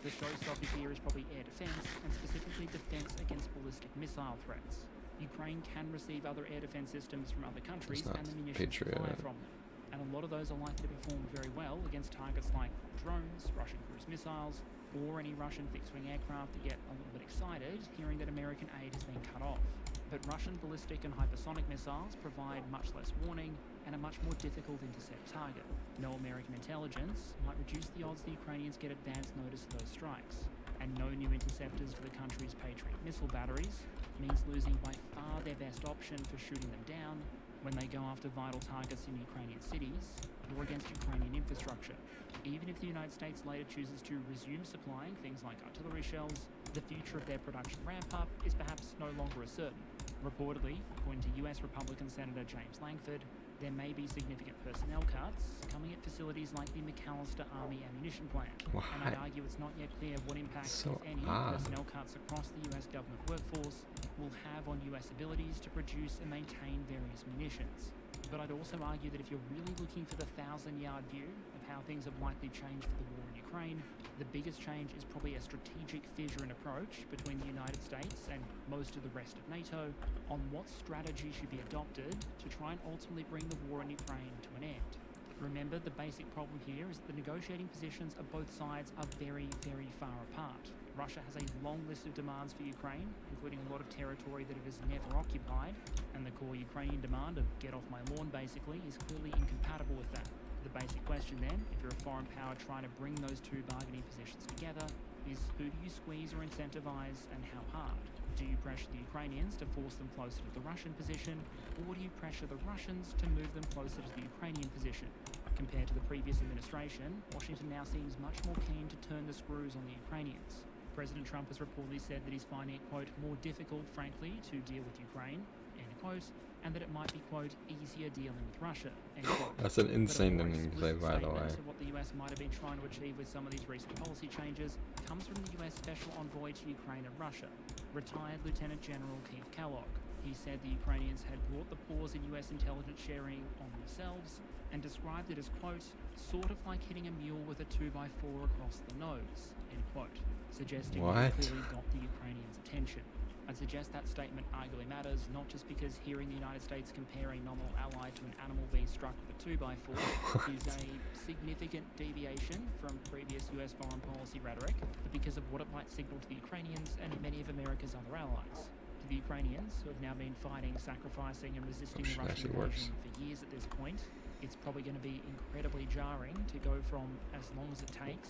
The showstopper here is probably air defense, and specifically defense against ballistic missile threats. Ukraine can receive other air defense systems from other countries not and the munitions to Patriot. fire from them. And a lot of those are likely to perform very well against targets like drones, Russian cruise missiles, or any Russian fixed-wing aircraft that get a little bit excited hearing that American aid has been cut off. But Russian ballistic and hypersonic missiles provide much less warning and a much more difficult intercept target. No American intelligence might reduce the odds the Ukrainians get advance notice of those strikes. And no new interceptors for the country's Patriot missile batteries means losing by far their best option for shooting them down when they go after vital targets in Ukrainian cities or against Ukrainian infrastructure. Even if the United States later chooses to resume supplying things like artillery shells, the future of their production ramp-up is perhaps no longer as certain. Reportedly, according to US Republican Senator James Langford, there may be significant personnel cuts coming at facilities like the McAllister Army Ammunition Plant. Why? And I'd argue it's not yet clear what impact, So if any, odd. personnel cuts across the US government workforce will have on US abilities to produce and maintain various munitions. But I'd also argue that if you're really looking for the 1,000-yard view of how things have likely changed for the war in Ukraine, the biggest change is probably a strategic fissure in approach between the United States and most of the rest of NATO on what strategy should be adopted to try and ultimately bring the war in Ukraine to an end. Remember, the basic problem here is that the negotiating positions of both sides are very, very far apart. Russia has a long list of demands for Ukraine, including a lot of territory that it has never occupied, and the core Ukrainian demand of get off my lawn basically is clearly incompatible with that. The basic question then, if you're a foreign power trying to bring those two bargaining positions together, is who do you squeeze or incentivize and how hard? Do you pressure the Ukrainians to force them closer to the Russian position, or do you pressure the Russians to move them closer to the Ukrainian position? Compared to the previous administration, Washington now seems much more keen to turn the screws on the Ukrainians. President Trump has reportedly said that he's finding it, quote, more difficult, frankly, to deal with Ukraine, end quote, and that it might be, quote, easier dealing with Russia, end quote. That's an insane thing to say, by the way. Of what the US might have been trying to achieve with some of these recent policy changes comes from the US Special Envoy to Ukraine and Russia, retired Lieutenant General Keith Kellogg. He said the Ukrainians had brought the pause in US intelligence sharing on themselves and described it as, quote, sort of like hitting a mule with a 2x4 across the nose, end quote, suggesting that it clearly got the Ukrainians' attention. I'd suggest that statement arguably matters, not just because hearing the United States compare a nominal ally to an animal being struck with a 2x4 is a significant deviation from previous US foreign policy rhetoric, but because of what it might signal to the Ukrainians and many of America's other allies. To the Ukrainians, who have now been fighting, sacrificing and resisting the Russian invasion for years at this point, it's probably going to be incredibly jarring to go from as long as it takes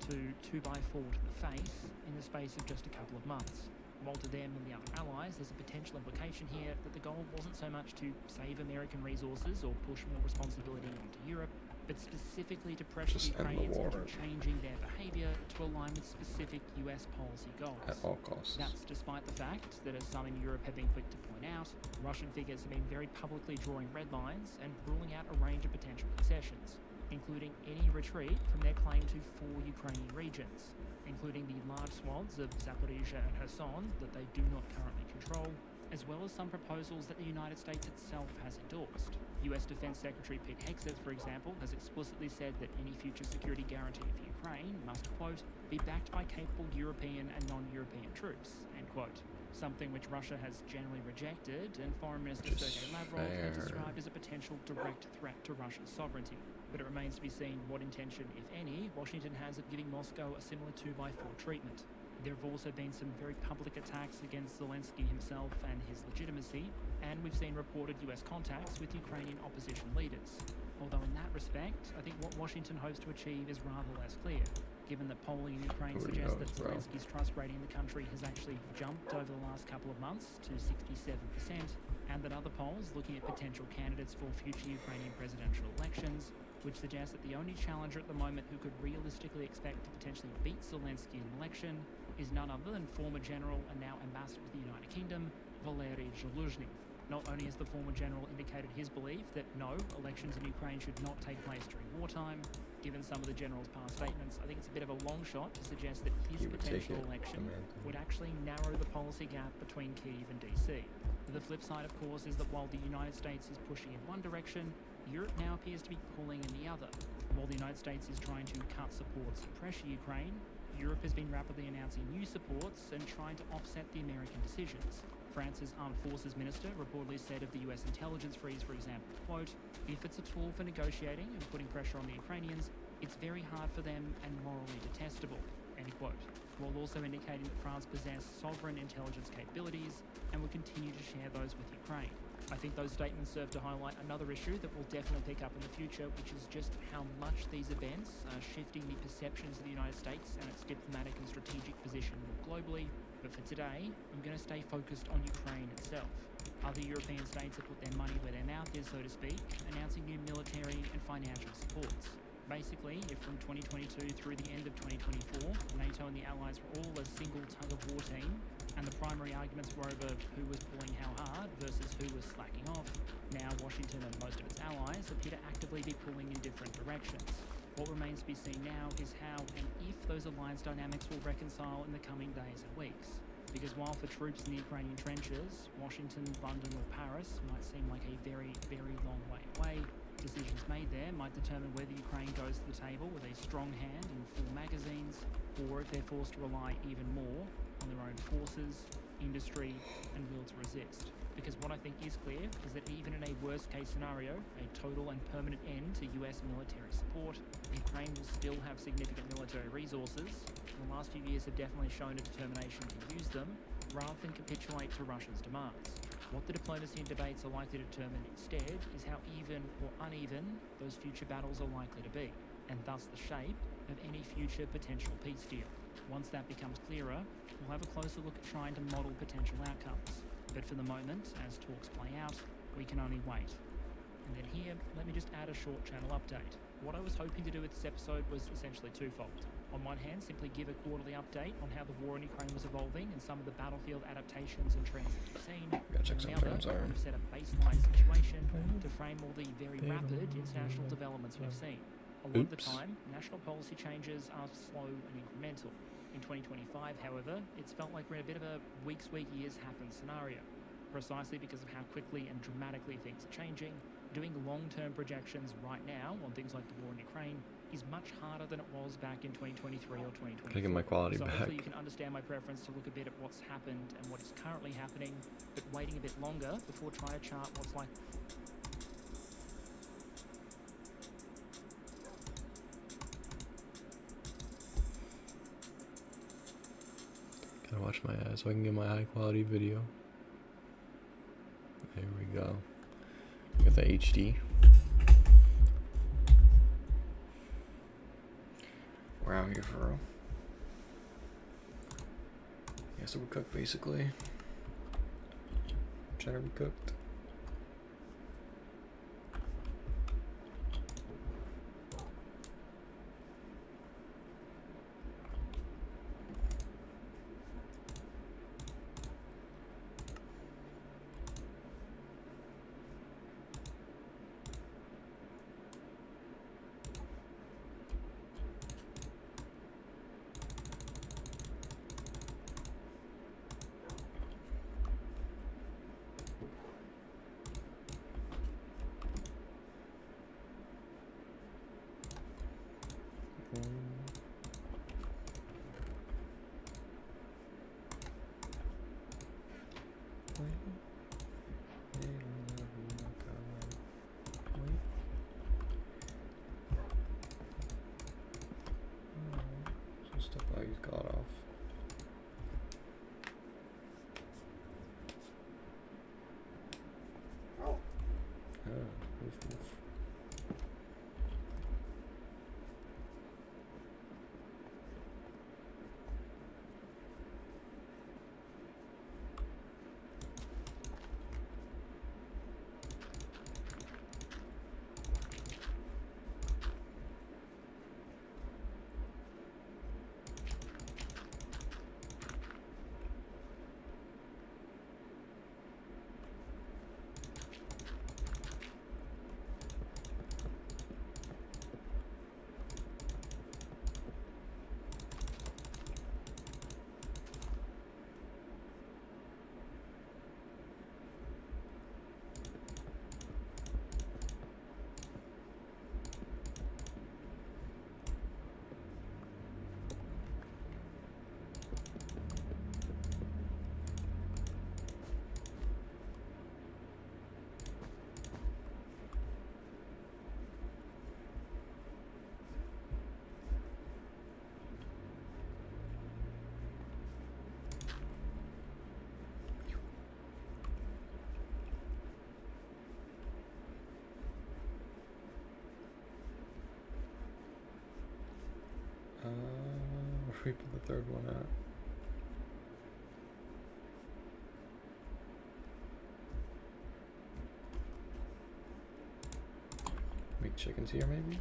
to 2x4 to the face in the space of just a couple of months. While to them and the other allies, there's a potential implication here that the goal wasn't so much to save American resources or push more responsibility into Europe, but specifically to pressure the Ukrainians into changing their behaviour to align with specific US policy goals. At all costs. That's despite the fact that, as some in Europe have been quick to point out, Russian figures have been very publicly drawing red lines and ruling out a range of potential concessions, including any retreat from their claim to 4 Ukrainian regions, including the large swaths of Zaporizhzhia and Kherson that they do not currently control, as well as some proposals that the United States itself has endorsed. US Defense Secretary Pete Hegseth, for example, has explicitly said that any future security guarantee for Ukraine must, quote, be backed by capable European and non-European troops, end quote. Something which Russia has generally rejected, and Foreign Minister Sergei Lavrov has described as a potential direct threat to Russia's sovereignty. But it remains to be seen what intention, if any, Washington has of giving Moscow a similar 2x4 treatment. There have also been some very public attacks against Zelensky himself and his legitimacy, and we've seen reported US contacts with Ukrainian opposition leaders. Although in that respect, I think what Washington hopes to achieve is rather less clear, given that polling in Ukraine suggests that Zelensky's trust rating in the country has actually jumped over the last couple of months to 67%, and that other polls looking at potential candidates for future Ukrainian presidential elections which suggests that the only challenger at the moment who could realistically expect to potentially beat Zelensky in an election is none other than former general and now ambassador to the United Kingdom, Valery Zaluzhny. Not only has the former general indicated his belief that no, elections in Ukraine should not take place during wartime, given some of the general's past statements, I think it's a bit of a long shot to suggest that his potential election would actually narrow the policy gap between Kyiv and DC. The flip side, of course, is that while the United States is pushing in one direction, Europe now appears to be pulling in the other. While the United States is trying to cut supports to pressure Ukraine, Europe has been rapidly announcing new supports and trying to offset the American decisions. France's Armed Forces Minister reportedly said of the US intelligence freeze, for example, quote, if it's a tool for negotiating and putting pressure on the Ukrainians, it's very hard for them and morally detestable, end quote, while also indicating that France possessed sovereign intelligence capabilities and would continue to share those with Ukraine. I think those statements serve to highlight another issue that we'll definitely pick up in the future, which is just how much these events are shifting the perceptions of the United States and its diplomatic and strategic position more globally. But for today, I'm going to stay focused on Ukraine itself. Other European states have put their money where their mouth is, so to speak, announcing new military and financial supports. Basically, if from 2022 through the end of 2024, NATO and the Allies were all a single tug-of-war team, and the primary arguments were over who was pulling how hard versus who was slacking off, now Washington and most of its allies appear to actively be pulling in different directions. What remains to be seen now is how and if those alliance dynamics will reconcile in the coming days and weeks. Because while for troops in the Ukrainian trenches, Washington, London or Paris might seem like a very, very long way away, decisions made there might determine whether Ukraine goes to the table with a strong hand in full magazines, or if they're forced to rely even more on their own forces, industry, and will to resist. Because what I think is clear is that even in a worst-case scenario, a total and permanent end to US military support, Ukraine will still have significant military resources. The last few years have definitely shown a determination to use them, rather than capitulate to Russia's demands. What the diplomacy and debates are likely to determine instead is how even or uneven those future battles are likely to be, and thus the shape of any future potential peace deal. Once that becomes clearer, we'll have a closer look at trying to model potential outcomes. But for the moment, as talks play out, we can only wait. And then here, let me just add a short channel update. What I was hoping to do with this episode was essentially twofold. On one hand, simply give a quarterly update on how the war in Ukraine was evolving and some of the battlefield adaptations and trends that we've seen. Check And the other, sometimes, I want to set a baseline situation to frame all the very rapid international developments we've seen. A lot of the time, national policy changes are slow and incremental. In 2025, however, it's felt like we're in a bit of a weeks, years happen scenario. Precisely because of how quickly and dramatically things are changing, doing long-term projections right now on things like the war in Ukraine is much harder than it was back in 2023 or 2024. Can I get my quality so back? hopefully you can understand my preference to look a bit at what's happened and what is currently happening, but waiting a bit longer before trying to chart what's like. Gotta watch my eyes so I can get my high quality video. There we go. Got the HD. We're out here for real. Yeah, so we're cooked basically. Trying to be cooked. Stuff I got off. Woof, woof. Where we put the third one at? Make chickens here, maybe?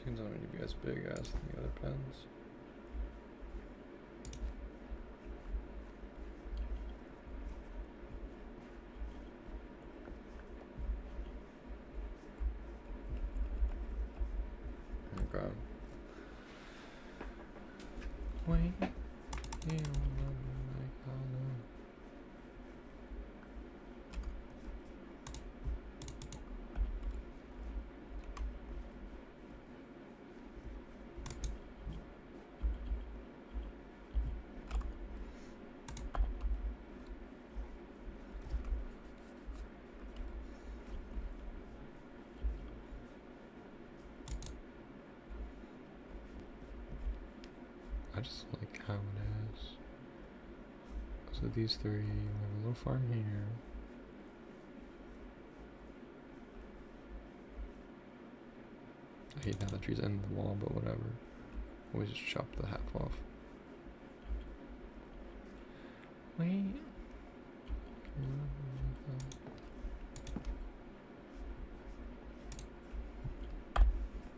pins don't need to be as big as the other pens. Okay. Wait, you don't love me like I know. I just like how it is. So these three, we have a little farm here. I hate how the tree's in the wall, but whatever. Always just chop the half off. Wait.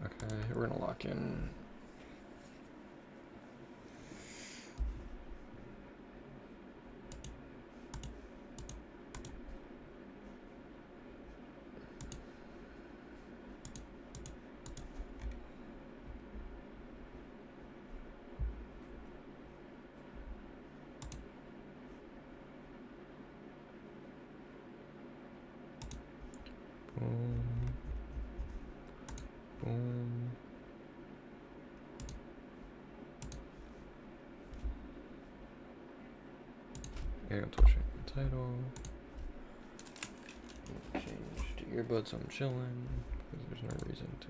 Okay, we're gonna lock in. Boom. Boom. Yeah, I'm touching the title. Change to earbuds, I'm chilling. Because there's no reason to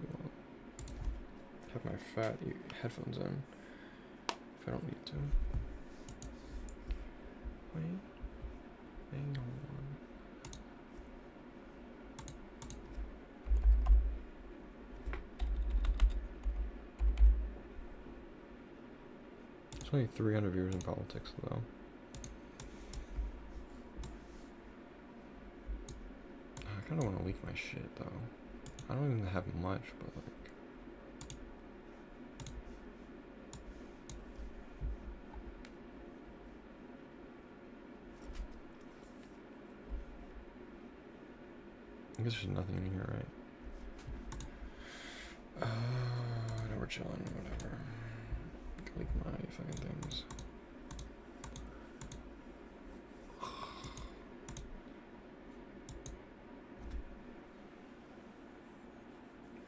have my fat headphones in if I don't need to. Wait. Hang on. There's only 300 viewers in politics, though. I kind of want to leak my shit, though. I don't even have much, but like. I guess there's nothing in here, right? No, we're chilling, whatever. Leak my fucking things.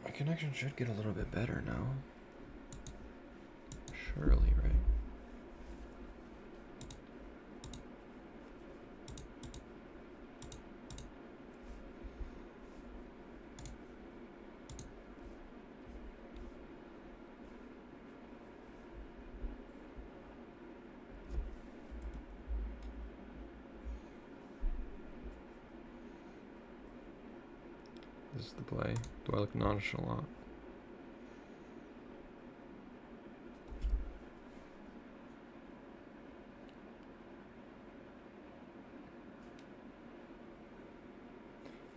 My connection should get a little bit better now. Surely, right? This is the play. Do I look nonchalant?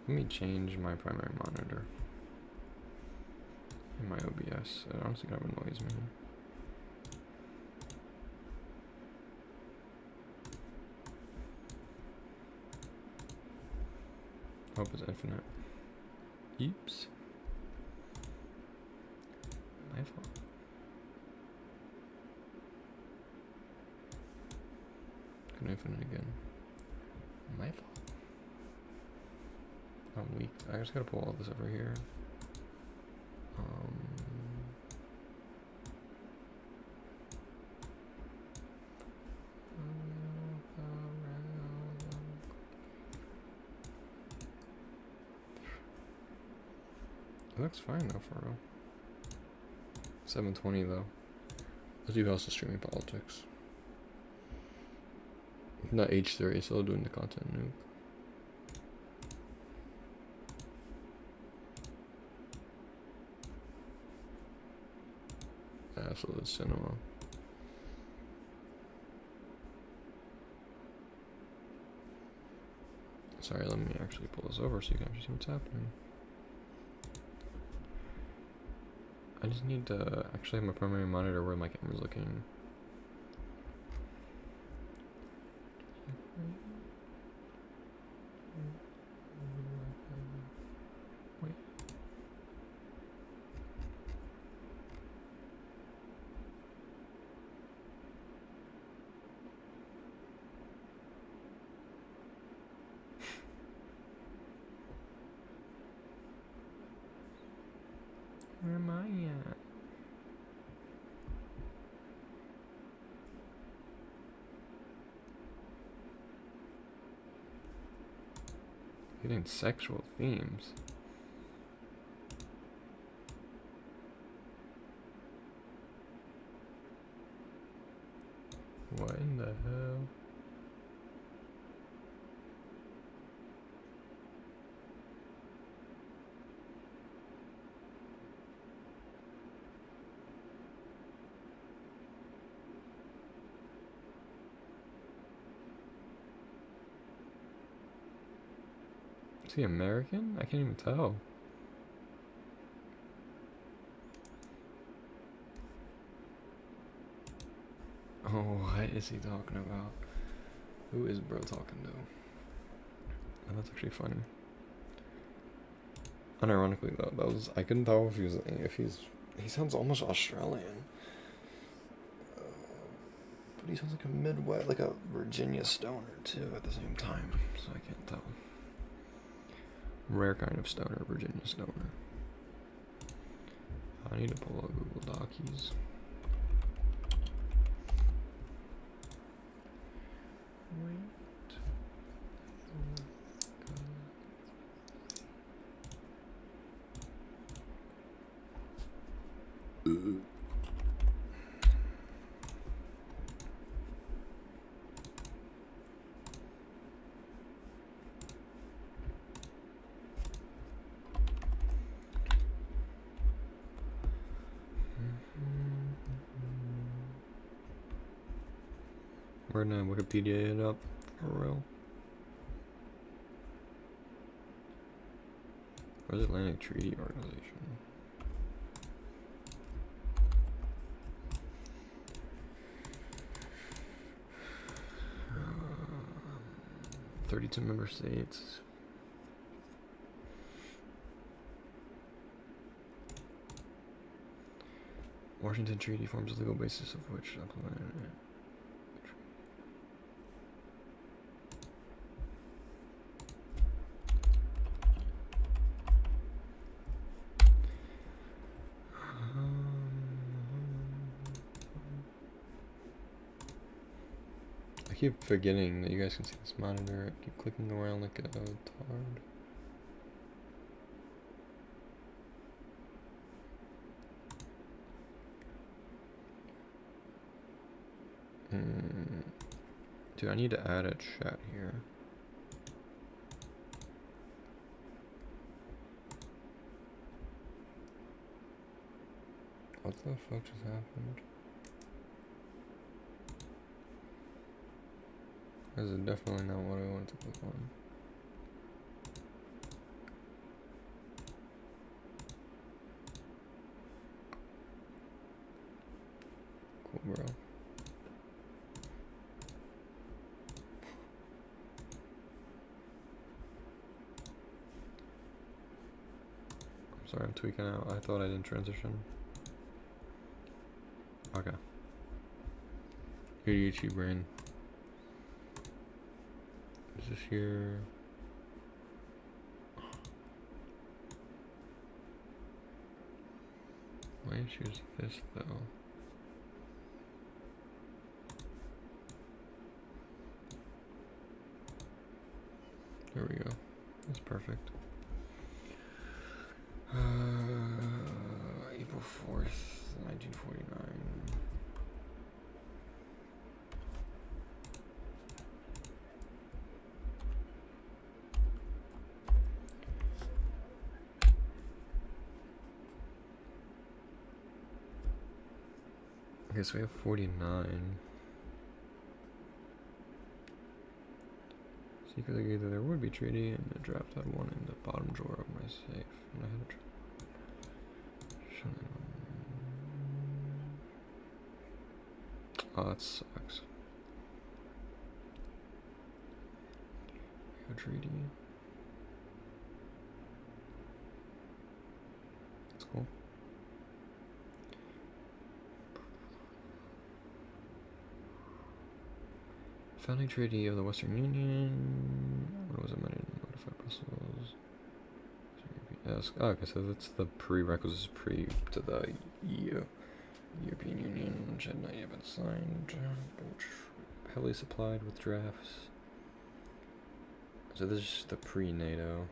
Let me change my primary monitor in my OBS. It honestly kind of annoys me. Hope it's infinite. Oops. My fault. Couldn't infinite again. My fault. I'm weak. I just gotta pull all this over here. It looks fine though, for real. 720 though. Let's do also streaming politics. Not H3, still doing the content nuke. Absolute cinema. Sorry, let me actually pull this over so you can actually see what's happening. I just need to actually have my primary monitor where my camera's looking. Wait. Where am I at? Getting sexual themes. What in the hell? Is he American? I can't even tell. Oh, what is he talking about? Who is bro talking to? Oh, that's actually funny. Unironically though, that was, I couldn't tell if he sounds almost Australian. But he sounds like a Midwest, like a Virginia stoner too at the same time, so I can't tell. Rare kind of stoner, Virginia stoner. I need to pull up Google Docies. Wait. We're gonna Wikipedia it up for real. Where's the Atlantic Treaty Organization? 32 member states. Washington Treaty forms the legal basis of which implemented it. I keep forgetting that you guys can see this monitor. I keep clicking around like a tard. Dude, I need to add a chat here. What the fuck just happened? This is definitely not what I wanted to click on. Cool, bro. I'm sorry, I'm tweaking out. I thought I didn't transition. Okay. ADHD brain. Is this here? Why did you use this though? There we go. That's perfect. April 4th, 1949. Okay, so we have 49. Secretly, either there would be treaty, and the draft had one in the bottom drawer of my safe. And I had a Oh, that sucks. Treaty. That's cool. Founding Treaty of the Western Union. What was it meant to modify Brussels? Yes. Oh, okay, so that's the prerequisites to the EU. European Union, which had not yet been signed, which heavily supplied with drafts. So this is the pre-NATO.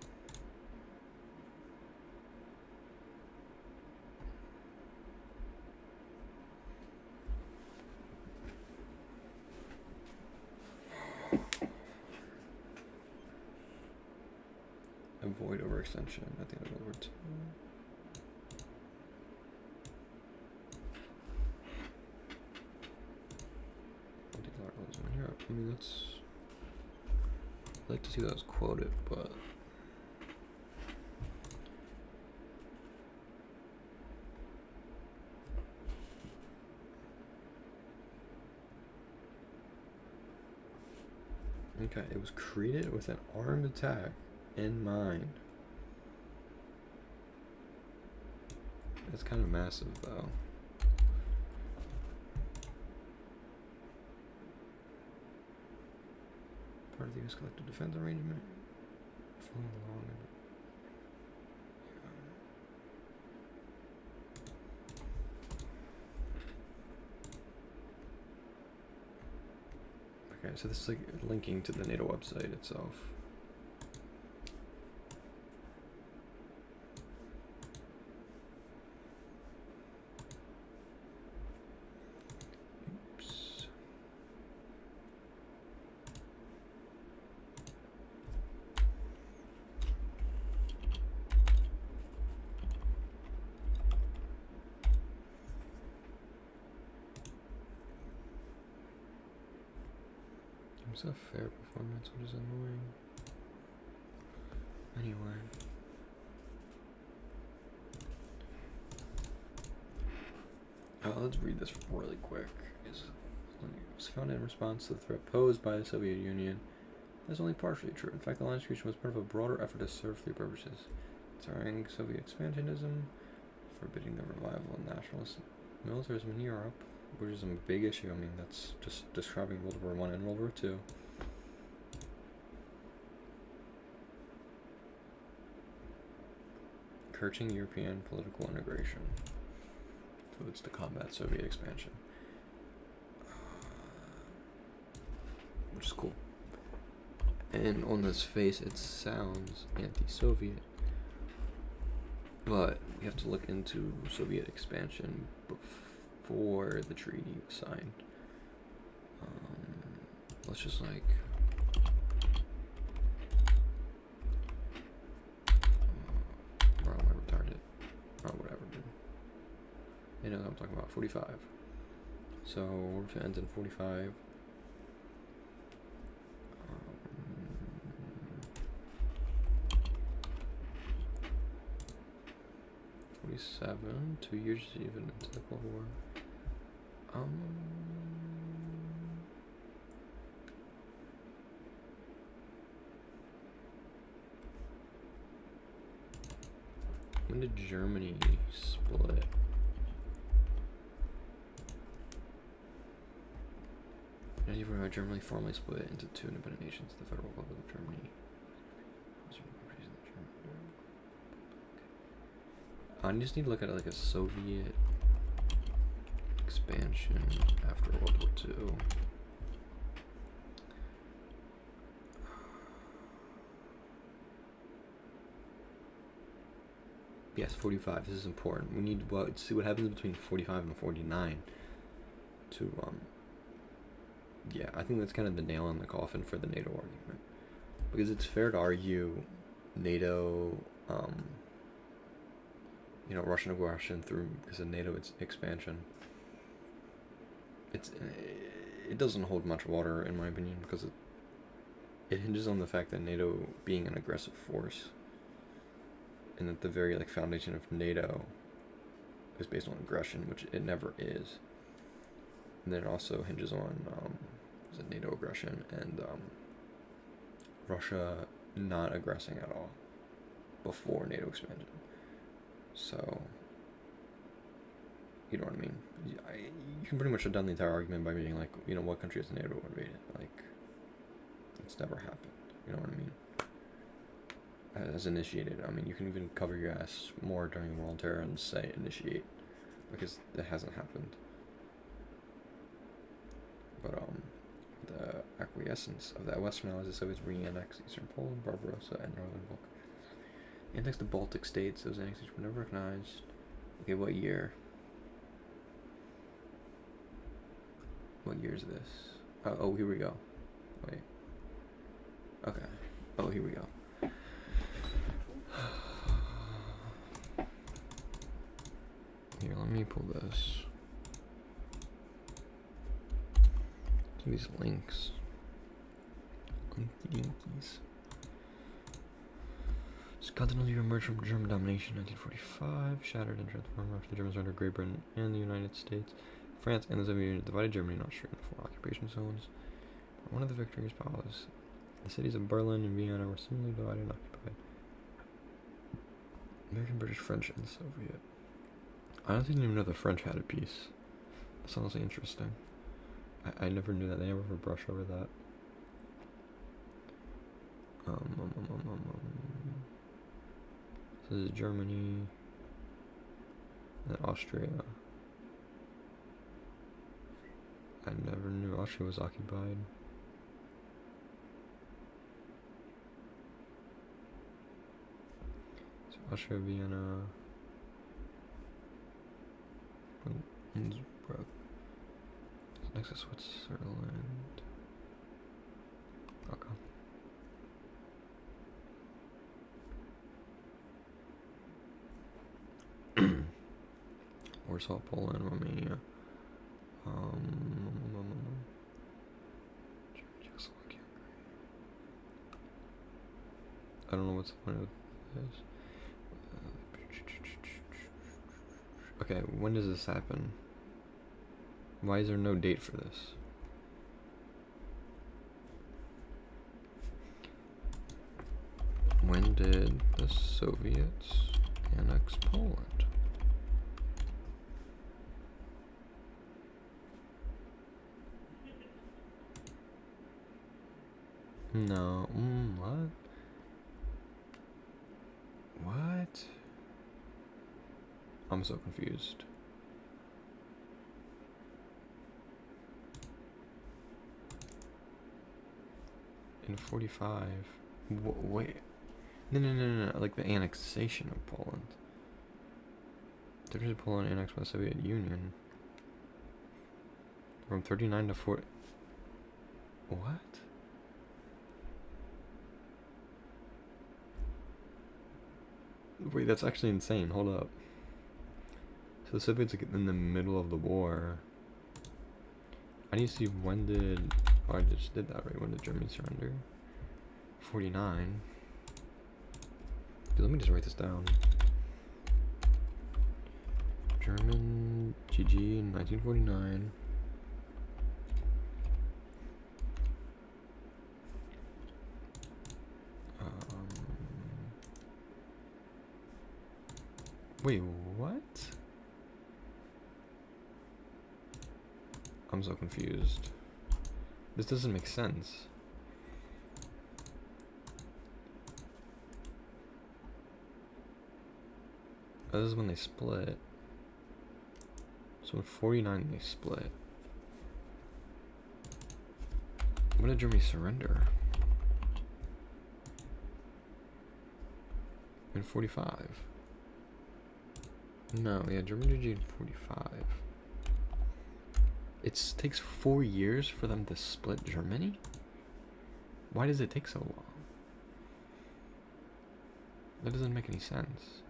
Avoid overextension at the end of World War II. In Europe. I mean, that's. I'd like to see those quoted, but. Okay, it was created with an armed attack in mind. It's kind of massive, though. Part of the U.S. collective defense arrangement. Following along. Okay, so this is like linking to the NATO website itself. Oops. It's a fair performance, which is annoying. Anyway. Let's read this really quick. It was founded in response to the threat posed by the Soviet Union. That's only partially true. In fact, the line execution was part of a broader effort to serve three purposes: deterring Soviet expansionism, forbidding the revival of nationalist militarism in Europe, which is a big issue. I mean, that's just describing World War I and World War II. Encouraging European political integration. So it's to combat Soviet expansion. Which is cool. And on this face, it sounds anti-Soviet. But we have to look into Soviet expansion before the treaty was signed. Let's just like wrong, I retarded. Or whatever, dude. You know what I'm talking about. 45. So World War II ends in 45. 47, 2 years even into the Cold War. When did Germany split? And even Germany formally split into two independent nations, the Federal Republic of Germany. I just need to look at it like a Soviet expansion after World War II. Yes, 45. This is important. We need to see what happens between 45 and 49 to yeah, I think that's kind of the nail in the coffin for the NATO argument, because it's fair to argue NATO you know, Russian aggression through because of NATO expansion. It doesn't hold much water in my opinion, because it hinges on the fact that NATO being an aggressive force, and that the very like foundation of NATO is based on aggression, which it never is. And then it also hinges on is it NATO aggression and Russia not aggressing at all before NATO expansion. So, you know what I mean? You can pretty much shut down the entire argument by being like, you know, what country has NATO invaded? Like, it's never happened. You know what I mean? As initiated. I mean, you can even cover your ass more during World Terror and say initiate, because it hasn't happened. But the acquiescence of the Western Allies, the Soviets re-annexed Eastern Poland, Barbarossa, and Northern Balkans. Annexed the Baltic states. Those annexations were never recognized. Okay, what year? What year is this? Oh, here we go. Wait. Okay. Oh, here we go. Here, let me pull this. These links. Linkies. Continental Europe emerged from German domination in 1945, shattered and transformed after the Germans surrendered Great Britain and the United States. France and the Soviet Union divided Germany and Austria into 4 occupation zones. One of the victories follows. The cities of Berlin and Vienna were similarly divided and occupied. American, British, French, and Soviet. I honestly didn't even know the French had a peace. That's honestly interesting. I never knew that. They never brushed over that. This is Germany and Austria. I never knew Austria was occupied. So Austria, Vienna, Innsbruck. Next is Switzerland. Okay. Warsaw, Poland, Romania. Czechoslovakia. I don't know what's the point of this. Okay, when does this happen? Why is there no date for this? When did the Soviets annex Poland? No, what? What? I'm so confused. In 45. Wait. No. Like the annexation of Poland. There's Poland annexed by the Soviet Union. From 39 to 40. What? Wait, that's actually insane. Hold up. So the Soviets are in the middle of the war. I need to see when did... Oh, I just did that, right? When did Germany surrender? 49. Dude, let me just write this down. German GG in 1949. Wait, what? I'm so confused. This doesn't make sense. Oh, this is when they split. So in 49 they split. When did Germany surrender? In 45. No, yeah, Germany GG in 45. It takes 4 years for them to split Germany? Why does it take so long? That doesn't make any sense.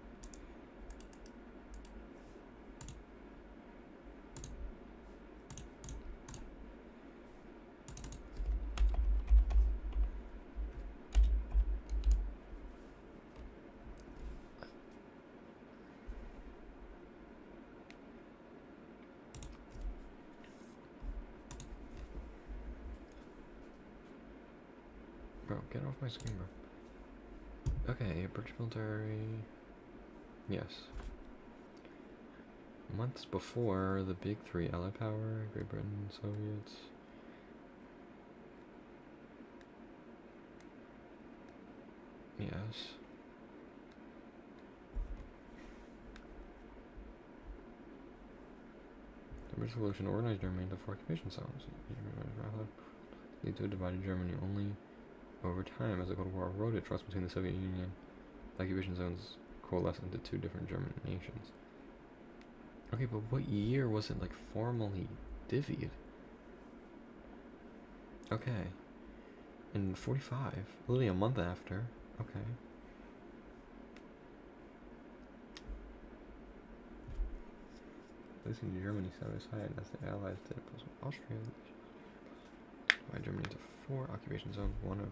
Get off my screen, bro. Okay, British military. Yes. Months before, the big three: Allied power, Great Britain, Soviets. Yes. The British Revolution organized Germany into 4 occupation zones. Lead to a divided Germany only over time. As the Cold War eroded trust between the Soviet Union, the occupation zones coalesced into 2 different German nations. Okay, but what year was it like formally divvied? Okay. In 45, literally a month after. Okay. Losing Germany side by side as the Allies did plus Austria. By Germany to 4 occupation zones, one of.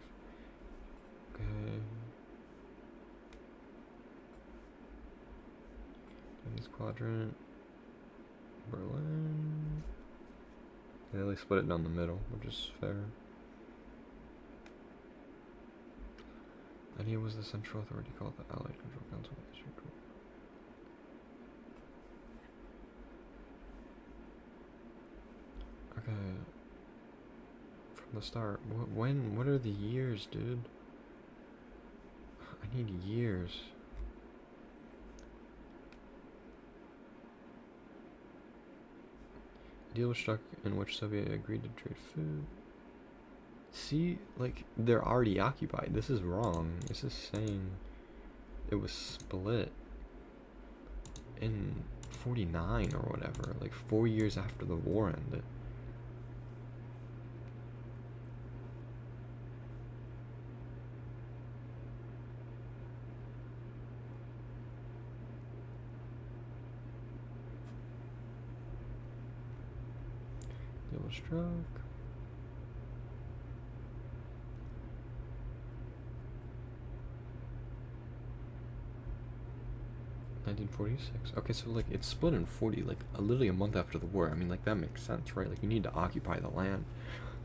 Okay. Chinese quadrant. Berlin. They really split it down the middle, which is fair. Idea was the central authority called the Allied Control Council. Okay. From the start. What are the years, dude? I need years. A deal was struck in which Soviet agreed to trade food. See, like, they're already occupied. This is wrong. This is saying it was split in 49 or whatever, like 4 years after the war ended. Deal was struck. 1946. Okay, so like it's split in 40, like literally a month after the war. I mean, like that makes sense, right? Like you need to occupy the land.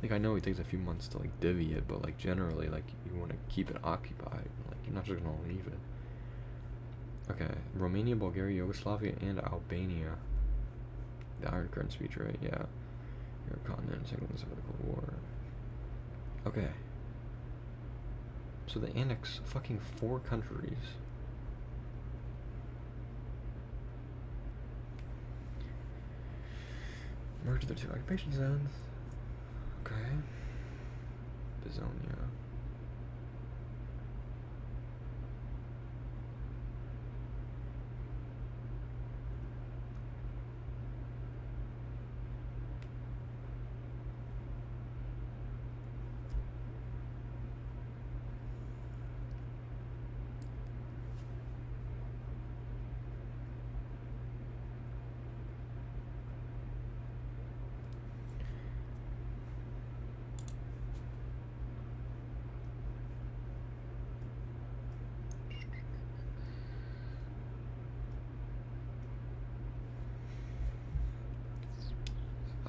Like I know it takes a few months to like divvy it, but like generally, like you want to keep it occupied. Like you're not just gonna leave it. Okay, Romania, Bulgaria, Yugoslavia, and Albania. The Iron Curtain speech, right? Yeah. Your continent, second of the Cold War. Okay. So they annex fucking 4 countries. Merge the 2 occupation zones. Okay. Bizonia.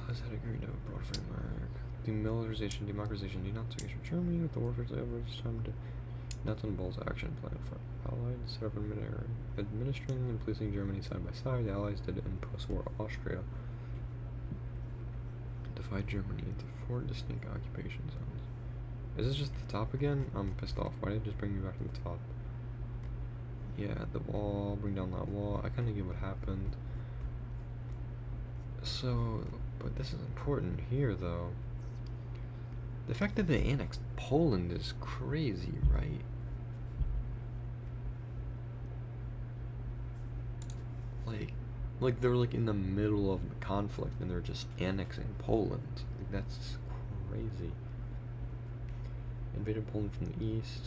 Had agreed to a broad framework. Demilitarization, democratization, denazification of Germany with the warfare's over. It's time to nuts and bolts action plan for Allied set up administering and policing Germany side by side. The Allies did it in post-war Austria. Divide Germany into 4 distinct occupation zones. Is this just the top again? I'm pissed off. Why did it just bring me back to the top? Yeah, the wall. Bring down that wall. I kind of get what happened. So, but this is important here, though. The fact that they annexed Poland is crazy, right? Like they're like in the middle of the conflict and they're just annexing Poland. Like that's crazy. Invaded Poland from the east.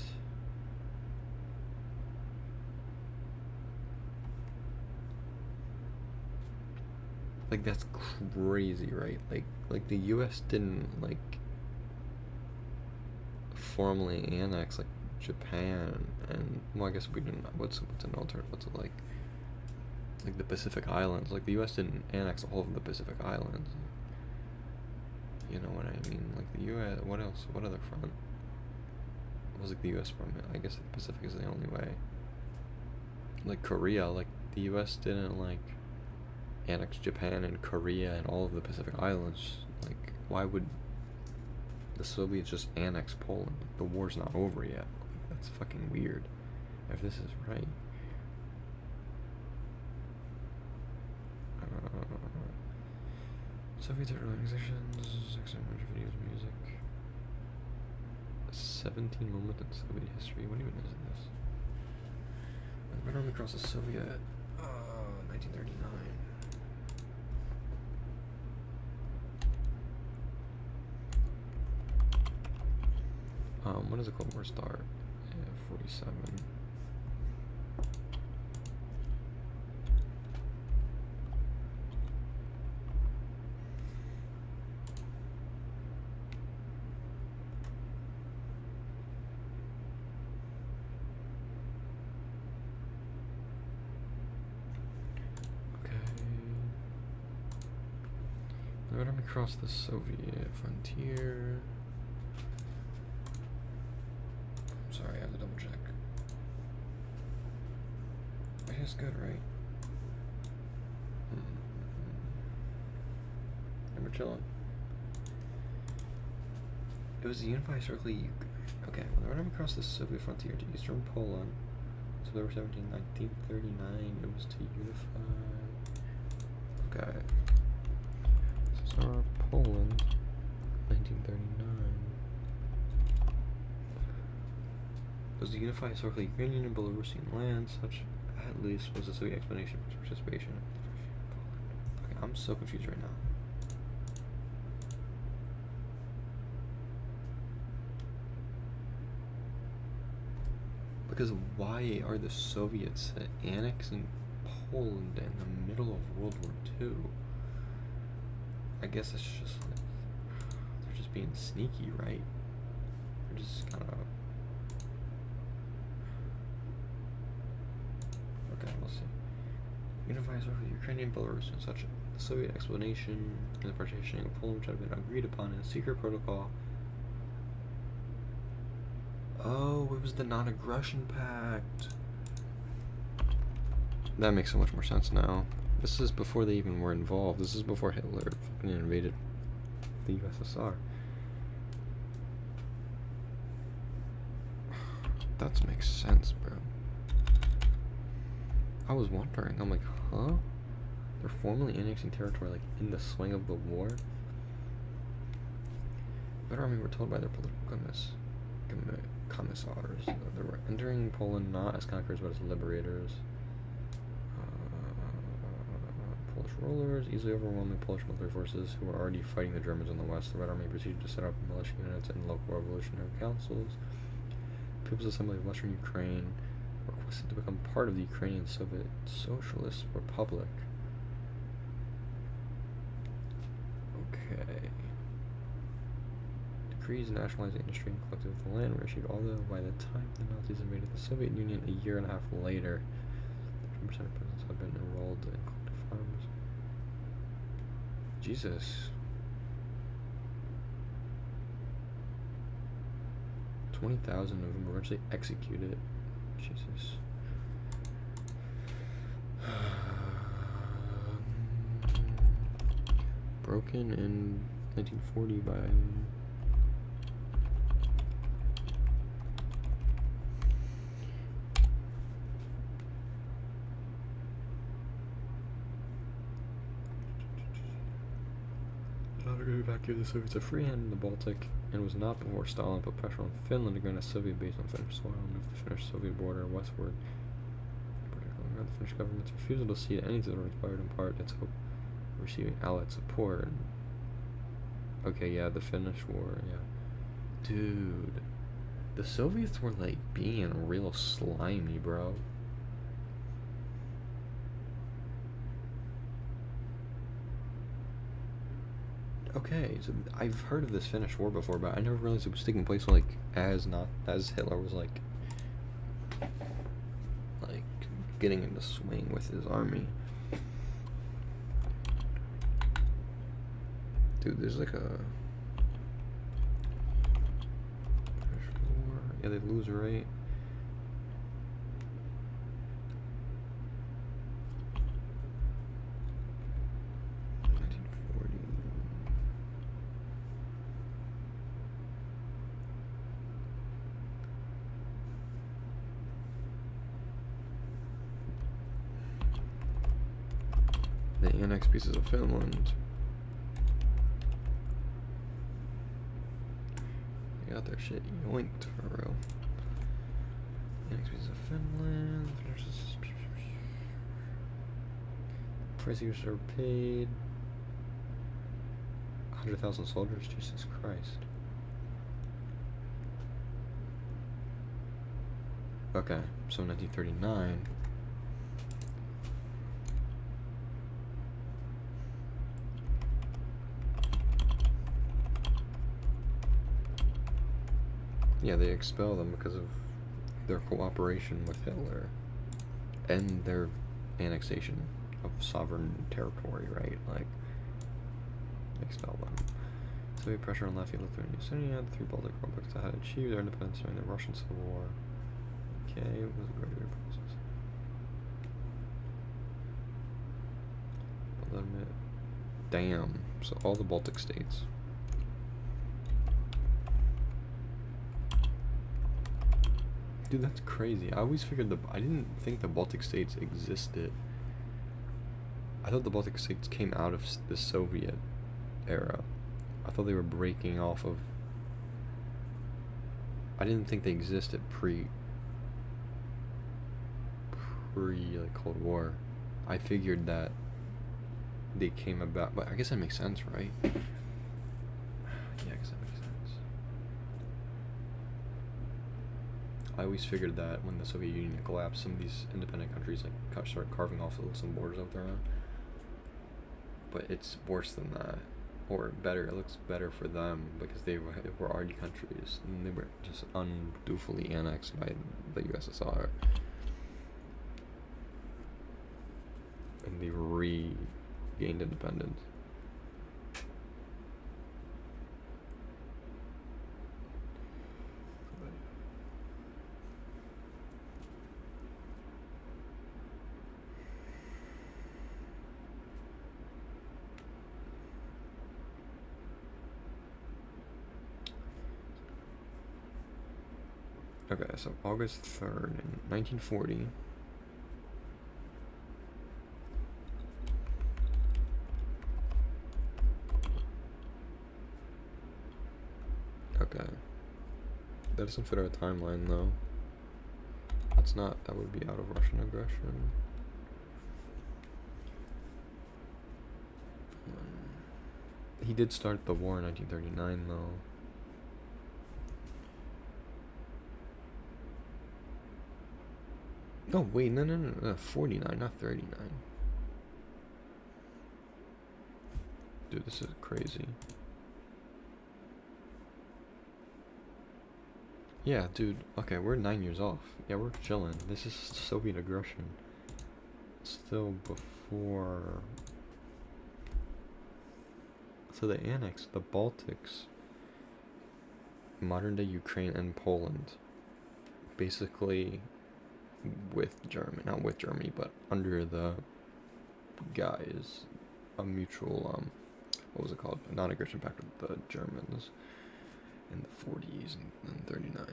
Like that's crazy, right? Like the U.S. didn't like formally annex like Japan and well, I guess we didn't. What's an alternate? What's it like? Like the Pacific Islands. Like the U.S. didn't annex all of the Pacific Islands. You know what I mean? Like the U.S. What else? What other front? was like the U.S. from it. I guess the Pacific is the only way. Like Korea, like the U.S. didn't like annex Japan and Korea and all of the Pacific Islands. Like, why would the Soviets just annex Poland? The war's not over yet. That's fucking weird. If this is right. Soviet organizations, 600 videos, music. 17 moment in Soviet history. What even is this? The Red Army crosses Soviet. 1939. When does the Cold War start? Yeah, 47. Let me cross the Soviet frontier. Sorry, I have to double check. I guess good, right? And we're chilling. It was to unify historically. Okay, when the army crossed the Soviet frontier to eastern Poland, September 17, 1939, it was to unify. Okay. Tsar Poland, 1939. Was to unify historically Ukrainian and Belarusian lands, such at least was the Soviet explanation for its participation in Poland. Okay, I'm so confused right now. Because why are the Soviets annexing Poland in the middle of World War II? I guess it's just like, they're just being sneaky, right? They're just kind of... Okay, we'll see. Unify with Ukrainian, Belarus, and such. The Soviet explanation and the partitioning of Poland, which had been agreed upon in a secret protocol. Oh, it was the non-aggression pact. That makes so much more sense now. This is before they even were involved. This is before Hitler fucking invaded the USSR. That makes sense, bro. I was wondering. I'm like, huh? They're formally annexing territory, like, in the swing of the war? The Red Army were told by their political commissars that they were entering Poland not as conquerors but as liberators. Polish rulers easily overwhelming Polish military forces who were already fighting the Germans in the west. The Red Army proceeded to set up militia units and local revolutionary councils. People's Assembly of Western Ukraine requested to become part of the Ukrainian Soviet Socialist Republic. Okay. Decrees nationalized the industry and collected the land were issued, although by the time the Nazis invaded the Soviet Union a year and a half later, 13% of peasants had been enrolled in collective farms. Jesus. 20,000 of them were eventually executed. Jesus. Broken in 1940 by... evacuated the Soviets a free hand in the Baltic, and was not before Stalin put pressure on Finland to grant a Soviet base on Finnish soil and move the Finnish-Soviet border westward. The Finnish government's refusal to cede any territory inspired in part its hope of receiving Allied support. Okay, yeah, the Finnish war, yeah. Dude, the Soviets were like being real slimy, bro. Okay, so I've heard of this Finnish war before, but I never realized it was taking place like as Hitler was like getting into swing with his army. Dude, there's like a Finnish war, Yeah, they lose, right? They annex pieces of Finland. They got their shit yoinked for real. Annex pieces of Finland. Prices are paid. 100,000 soldiers? Jesus Christ. Okay, so 1939. Yeah, they expel them because of their cooperation with Hitler and their annexation of sovereign territory, right? Like, expel them. Soviet pressure on Latvia, Lithuania, Estonia, the three Baltic republics that had achieved their independence during the Russian Civil War. Okay, it was a gradual process. Damn. So all the Baltic states. Dude, that's crazy. I always figured I didn't think the Baltic states existed. I thought the Baltic states came out of the Soviet era. I thought they were breaking off of... I didn't think they existed pre like Cold War. I figured that they came about, but I guess that makes sense, right? Yeah, I guess that makes sense. I always figured that when the Soviet Union collapsed, some of these independent countries like started carving off some borders of their own. But it's worse than that, or better. It looks better for them because they were already countries and they were just undutifully annexed by the USSR. And they regained independence. Okay, so August 3rd in 1940. Okay. That doesn't fit our timeline though. That's not, that would be out of Russian aggression. He did start the war in 1939 though. No, wait, no, 49, not 39. Dude, this is crazy. Yeah, dude, okay, we're 9 years off. Yeah, we're chilling. This is Soviet aggression. Still before... So they annexed the Baltics, modern day Ukraine and Poland, basically with Germany, not with Germany, but under the guise, a mutual, what was it called? A non-aggression pact with the Germans in the 40s and 39.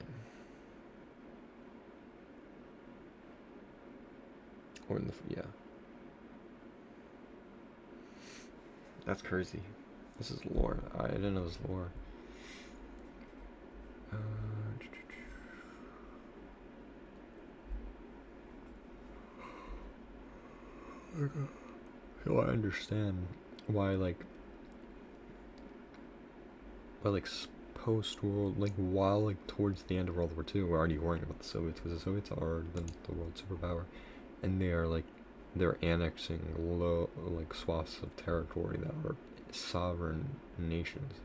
Or in the, yeah. That's crazy. This is lore. I didn't know this lore. So I understand why, like post-world, like while like towards the end of World War II, we're already worrying about the Soviets because the Soviets are the world superpower, and they are like they're annexing like swaths of territory that are sovereign nations,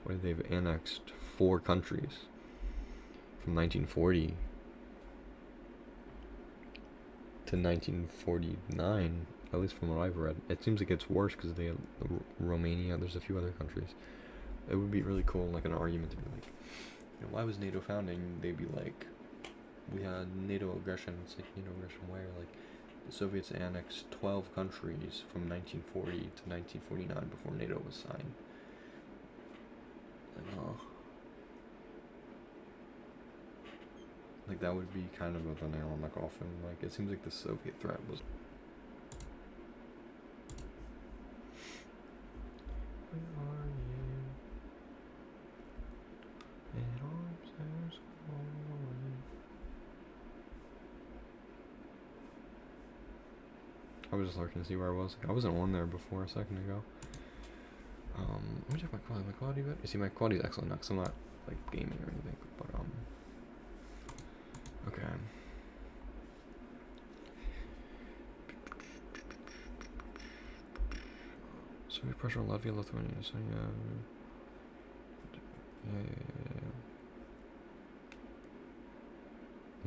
where they've annexed 4 countries from 1940 to 1949. At least from what I've read, it seems like it's worse because they have Romania. There's a few other countries. It would be really cool, like an argument to be like, You know, why was NATO founding? They'd be like, we had NATO aggression. It's like, NATO aggression where? Like, the Soviets annexed 12 countries from 1940 to 1949 before NATO was signed. And, like, that would be kind of the nail in the coffin. Like, it seems like the Soviet threat was... Where are you? In arms as holy. I was just looking to see where I was. Like, I wasn't on there before a second ago. Let me check my quality. My quality, but you see, my quality is excellent now because I'm not like gaming or anything. But okay. Soviet pressure on Latvia, Lithuania. So yeah.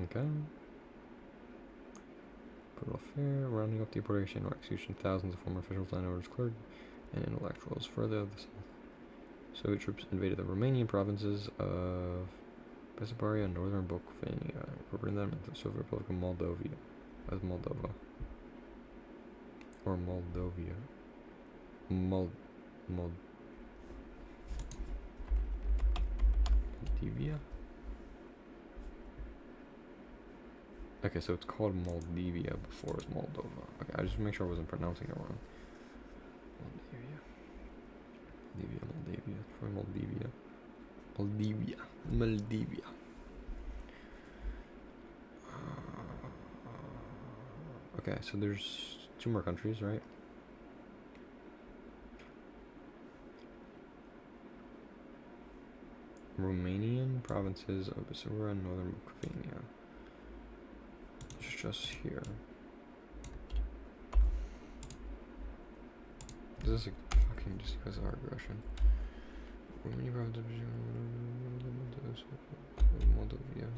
Okay. Brutal affair, rounding up deportation or execution thousands of former officials, landowners, clergy, and intellectuals. Further, the Soviet troops invaded the Romanian provinces of Bessarabia and northern Bukovina, incorporating them into the Soviet Republic of Moldova, as Moldova, or Moldovia. Moldavia? Okay, so it's called Moldavia before it was Moldova. Okay, I just make sure I wasn't pronouncing it wrong. Moldavia. Probably Moldavia. Okay, so there's 2 more countries, right? Romanian provinces of Bessarabia and northern Bukovina. It's just here. This is like fucking just because of our aggression. Romania provinces of Moldavia.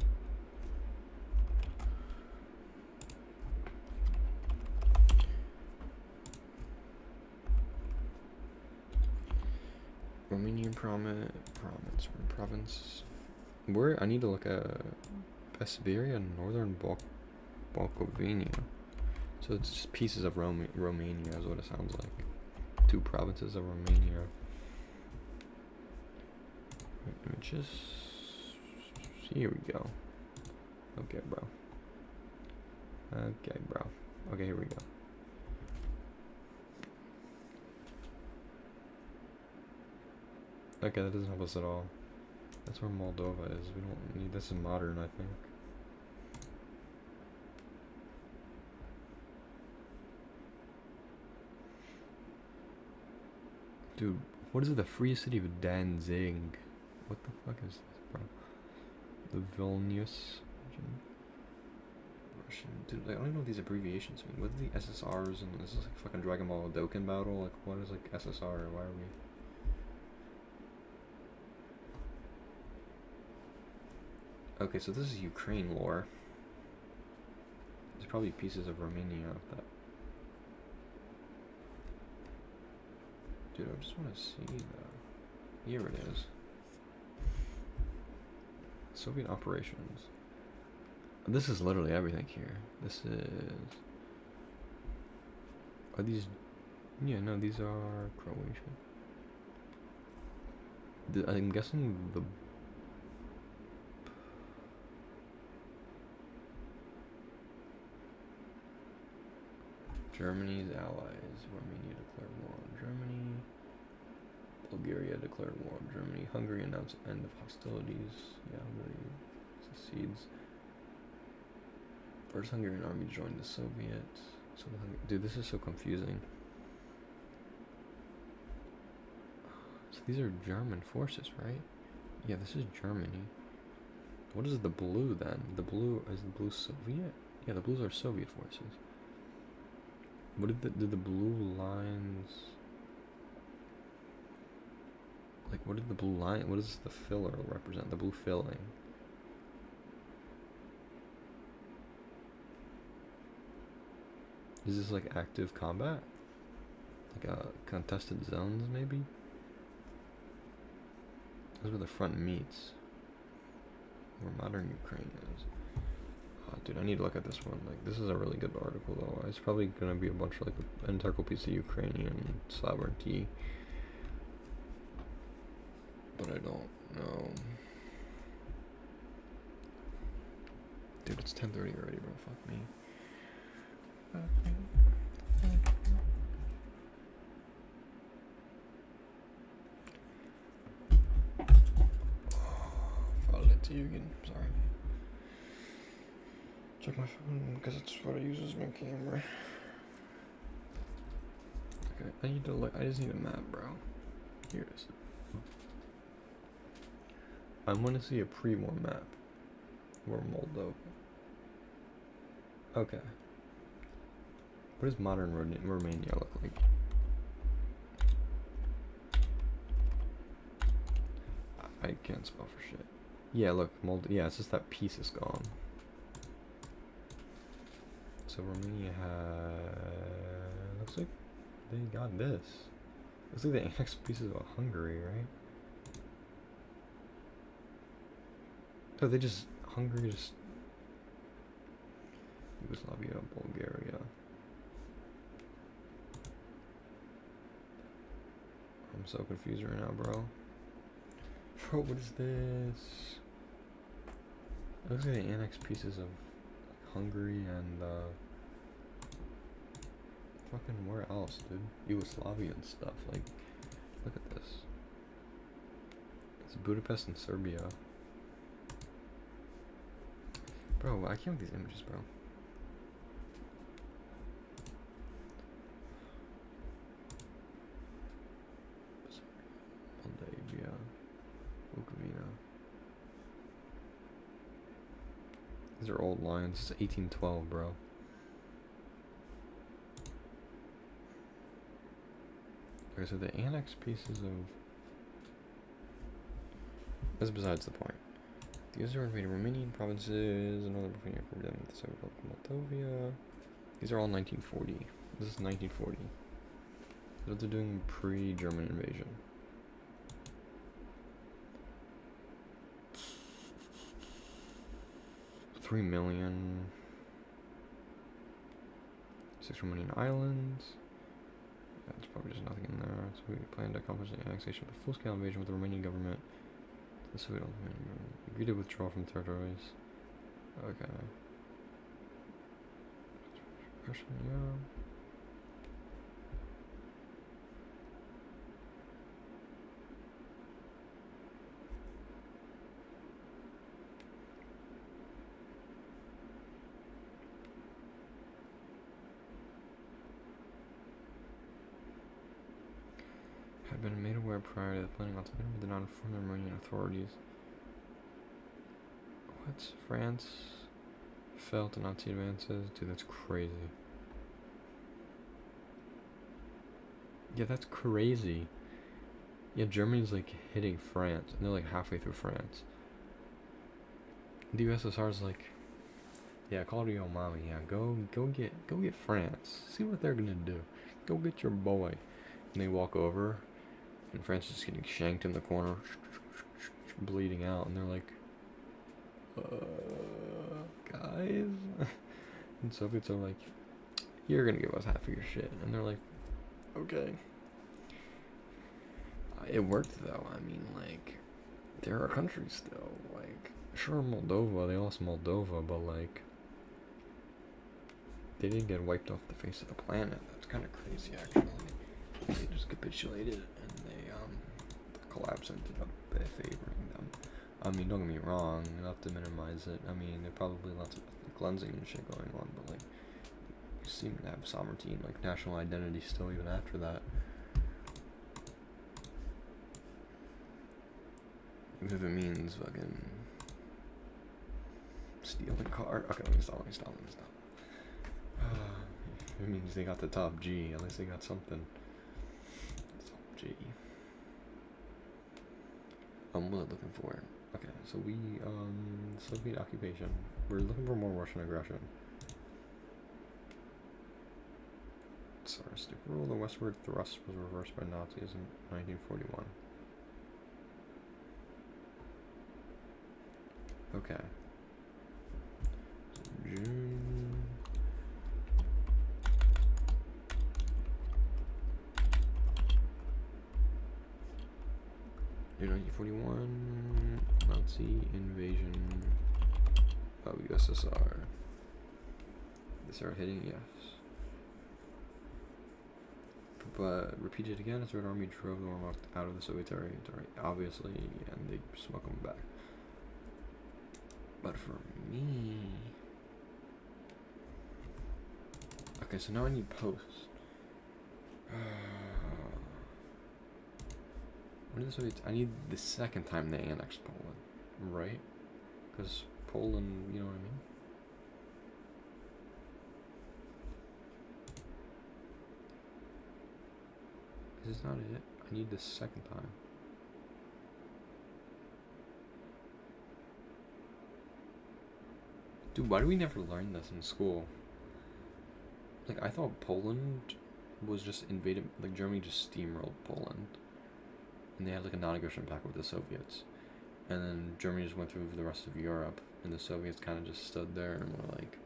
Romanian province. Where I need to look at Bessarabia and northern Bukovina. So it's just pieces of Romania is what it sounds like. 2 provinces of Romania. Images. Here we go. Okay, bro. Okay, here we go. Okay, that doesn't help us at all. That's where Moldova is. We don't need this in modern, I think. Dude, what is it? The free city of Danzig? What the fuck is this, bro? The Vilnius region. Russian. Dude, like, I don't even know what these abbreviations mean. What are the SSRs and this is like fucking Dragon Ball Dokkan battle? Like, what is like SSR? Why are we? Okay, so this is Ukraine lore. There's probably pieces of Romania that. Dude, I just want to see that. Here it is. Soviet operations. This is literally everything here. This is. Are these? Yeah, no, these are Croatian. I'm guessing the. Germany's allies. Romania declared war on Germany. Bulgaria declared war on Germany. Hungary announced end of hostilities. Yeah, Hungary secedes. First Hungarian army joined the Soviets. So dude, this is so confusing. So these are German forces, right? Yeah, this is Germany. What is the blue then? The blue is the blue Soviet? Yeah, the blues are Soviet forces. What did the blue lines? Like, what did the blue line? What does the filler represent? The blue filling. Is this like active combat? Like contested zones, maybe? That's where the front meets. where modern Ukraine is. Dude, I need to look at this one. Like, this is a really good article, though. It's probably gonna be a bunch of, like, an integral piece of Ukrainian sovereignty. But I don't know. Dude, it's 10:30 already, bro. Fuck me. Follow it to you again. Sorry. Check my phone because it's what I use as my camera. Okay, I need to look. I just need a map, bro. Here it is. I want to see a pre-war map. Or Moldova. Okay. What does modern Romania look like? I can't spell for shit. Yeah, look, yeah, it's just that piece is gone. So Romania looks like they got this. Looks like they annexed pieces of Hungary, right? So they just Hungary just Yugoslavia, Bulgaria. I'm so confused right now, bro. Bro, what is this? It looks like they annexed pieces of Hungary and fucking where else, dude? Yugoslavia and stuff. Like, look at this. It's Budapest and Serbia. Bro, I can't with these images, bro. Moldavia, Bukovina. These are old lines. It's 1812, bro. Okay, so the annexed pieces of... That's besides the point. These are invaded Romanian provinces, another Lithuania for them, the Soviet Moldova. These are all 1940. This is 1940. What they're doing pre-German invasion. $3 million. 6 Romanian islands. That's probably just nothing in there. So we plan to accomplish the annexation of a full-scale invasion with the Romanian government. The Soviet agreed to withdraw from territories. Okay. Russian, yeah. Had been made aware prior to the planning ultimatum, but did not inform the Romanian authorities. What? France felt Nazi advances? Dude, that's crazy. Yeah, that's crazy. Yeah, Germany's like hitting France, and they're like halfway through France. The USSR's like, yeah, call to your mommy. Yeah, go get France. See what they're gonna do. Go get your boy. And they walk over, and France is just getting shanked in the corner, bleeding out, and they're like, guys? And Soviets are like, you're gonna give us half of your shit. And they're like, okay. It worked though. I mean, like, there are countries still. Like, sure, Moldova, they lost Moldova, but like, they didn't get wiped off the face of the planet. That's kind of crazy, actually. They just capitulated, and they, the collapse ended up favoring them. I mean, don't get me wrong, not to minimize it. I mean, there's probably lots of cleansing and shit going on, but like, you seem to have sovereignty and like national identity still even after that. Even if it means fucking stealing car. Okay, let me stop. It means they got the top G. At least they got something. Top G. What was I looking for? Okay, so we, Soviet occupation. We're looking for more Russian aggression. Tsaristic rule. The westward thrust was reversed by Nazis in 1941. Okay. June. In 1941, Nazi invasion of USSR. They started hitting, yes. But repeated again, the Red Army drove the Wehrmacht out of the Soviet territory, obviously, and they smoke them back. But for me... Okay, so now I need post. When did the Soviets... I need the second time they annexed Poland, right? Because Poland, you know what I mean? Is this not it? I need the second time. Dude, why do we never learn this in school? Like, I thought Poland was just invaded, like, Germany just steamrolled Poland. And they had, like, a non-aggression pact with the Soviets. And then Germany just went through the rest of Europe, and the Soviets kind of just stood there and were like,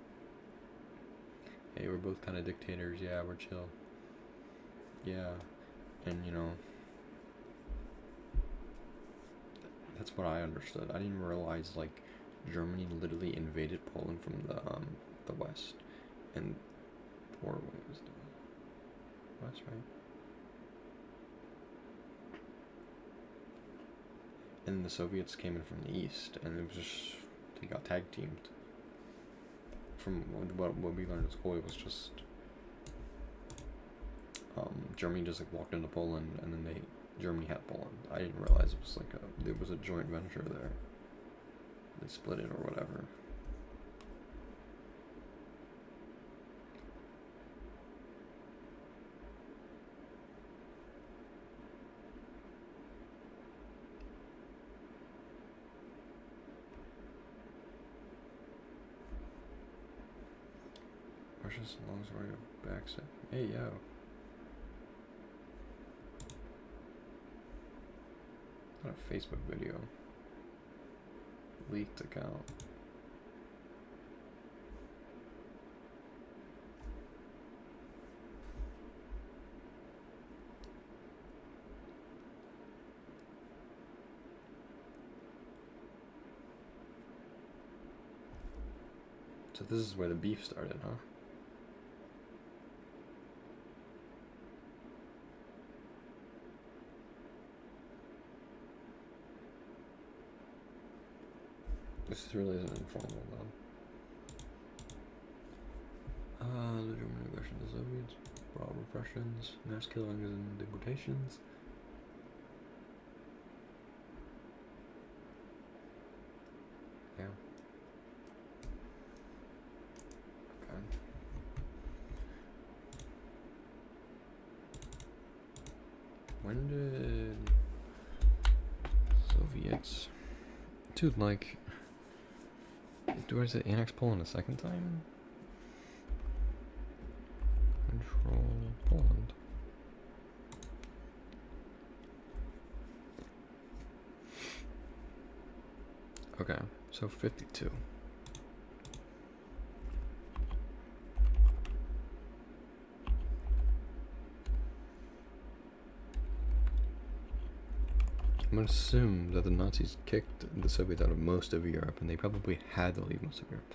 hey, we're both kind of dictators, yeah, we're chill. Yeah. And, you know, that's what I understood. I didn't realize, like, Germany literally invaded Poland from the west, and or wait, was the west, right? And the Soviets came in from the east, and it was just they got tag teamed. From what we learned in school, it was just Germany just like walked into Poland, and then Germany had Poland. I didn't realize it was like there was a joint venture there. They split it or whatever. Russia's long story of backset. Hey yo. Not a Facebook video. Leaked account. So this is where the beef started, huh? This really isn't informal, though. The German aggression to the Soviets, raw repressions, mass killings and deportations. Yeah. Okay. When did Soviets... Dude, like... Do I say annex Poland a second time? Control Poland. Okay, so 52. I'm gonna assume that the Nazis kicked the Soviets out of most of Europe, and they probably had to leave most of Europe.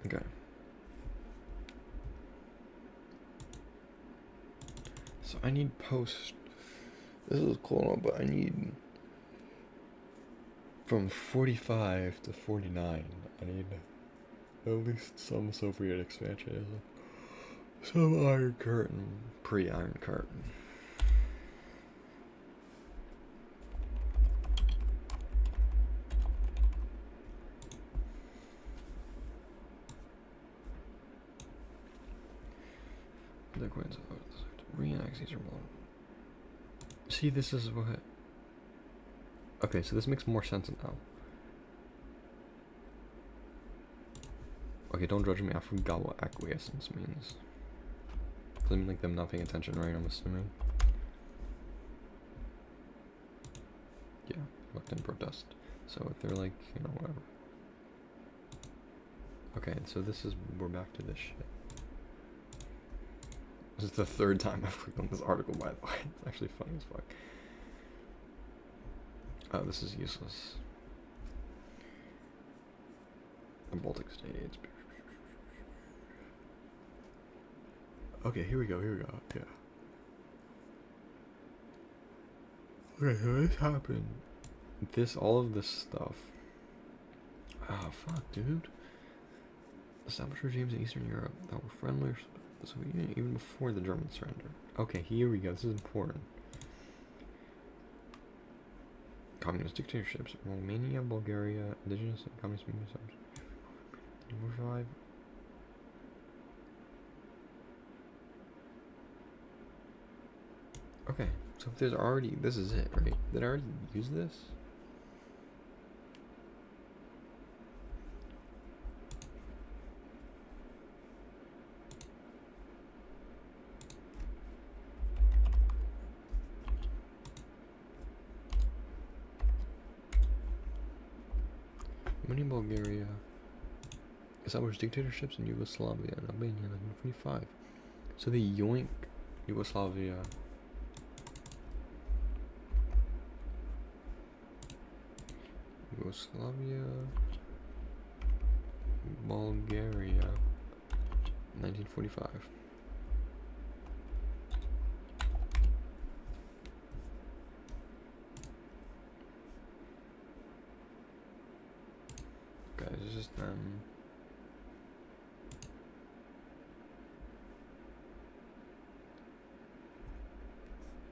Okay. So I need post. This is cool, but I need from 45 to 49. I need at least some Soviet expansion. Some Iron Curtain, pre-Iron Curtain. The Queens of re-annex these are more. See, this is what... Okay, so this makes more sense now. Okay, don't judge me. I forgot what acquiescence means. Does it mean like them not paying attention, right? I'm assuming. Yeah, left in protest. So if they're like, you know, whatever. Okay, so this is, we're back to this shit. This is the third time I've clicked on this article, by the way. It's actually funny as fuck. Oh, this is useless. The Baltic states. Okay, here we go, yeah. Okay, so this happened. All of this stuff. Ah, fuck, dude. Established regimes in Eastern Europe that were friendly to the Soviet Union even before the German surrender. Okay, here we go. This is important. Communist dictatorships: Romania, Bulgaria, indigenous and communist movements. Number 5. Okay, so if there's already, this is it, right? Did I already use this? Romania, Bulgaria established dictatorships in Yugoslavia and Albania in 1945. So they yoink Yugoslavia. Yugoslavia, Bulgaria, 1945. Guys, it's just like,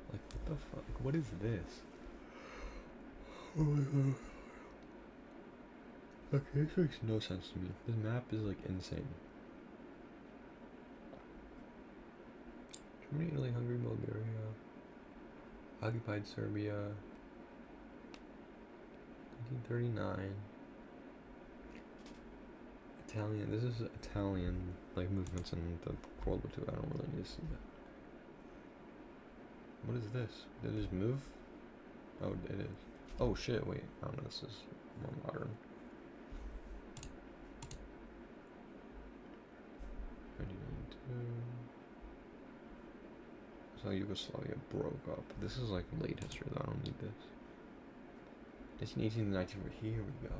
what the fuck? What is this? Oh my god. Okay, this makes no sense to me. This map is like insane. Germany, Italy, Hungary, Bulgaria, occupied Serbia, 1939. Italian. This is Italian like movements in the World War II. I don't really need to see that. What is this? Did it just move? Oh, it is. Oh shit! Wait. Oh no, this is more modern. 1992. That's how Yugoslavia broke up. This is like late history though. I don't need this. 1918 to 19. Here we go.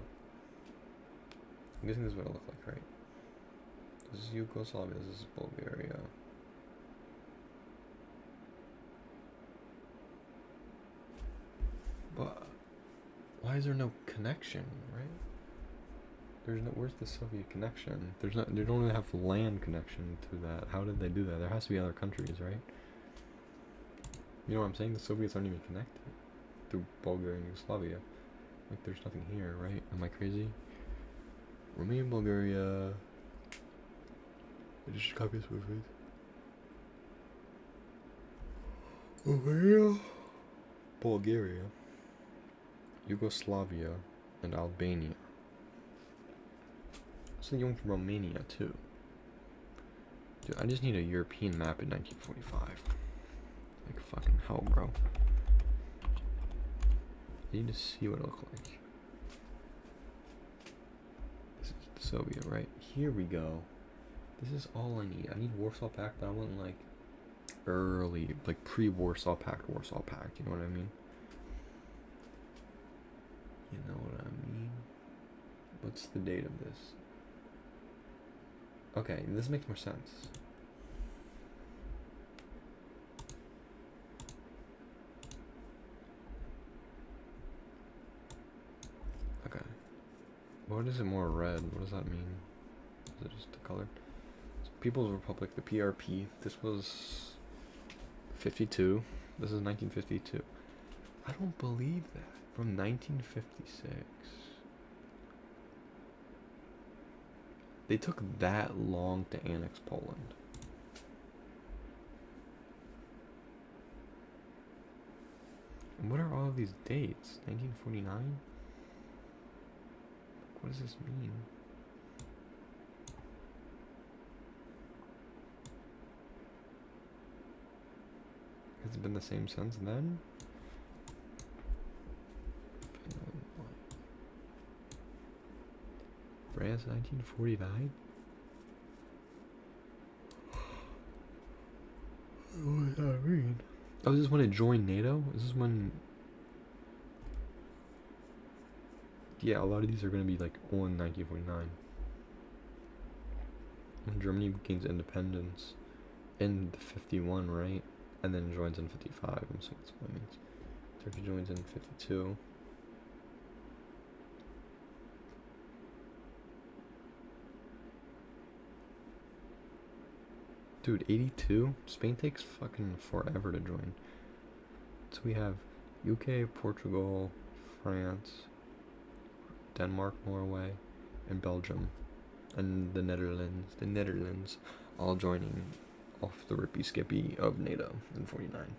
I'm guessing this is what it looked like, right? This is Yugoslavia. This is Bulgaria. But why is there no connection, right? There's no. Where's the Soviet connection? There's not. They don't even have land connection to that. How did they do that? There has to be other countries, right? You know what I'm saying? The Soviets aren't even connected through Bulgaria and Yugoslavia. Like, there's nothing here, right? Am I crazy? Romania, Bulgaria. I just copy this movie. Romania, Bulgaria, Yugoslavia, and Albania. So you went from Romania too. Dude, I just need a European map in 1945. Like fucking hell, bro. I need to see what it looked like. This is the Soviet, right? Here we go. This is all I need. I need Warsaw Pact, but I want like early, like pre-Warsaw Pact, Warsaw Pact. You know what I mean? You know what I mean? What's the date of this? Okay, this makes more sense. Okay. What is it more red? What does that mean? Is it just the color? It's People's Republic, the PRP. This was 52. This is 1952. I don't believe that. From 1956. They took that long to annex Poland. And what are all of these dates? 1949? What does this mean? it's been the same since then? France 1949? What does that mean? Oh, is this when it joined NATO? Is this when... Yeah, a lot of these are going to be like on 1949. When Germany gains independence in 51, right? And then joins in 55. I'm assuming that's what it means. Turkey joins in 52. Dude, 82? Spain takes fucking forever to join. So we have UK, Portugal, France, Denmark, Norway, and Belgium. And the Netherlands all joining off the rippy skippy of NATO in 49.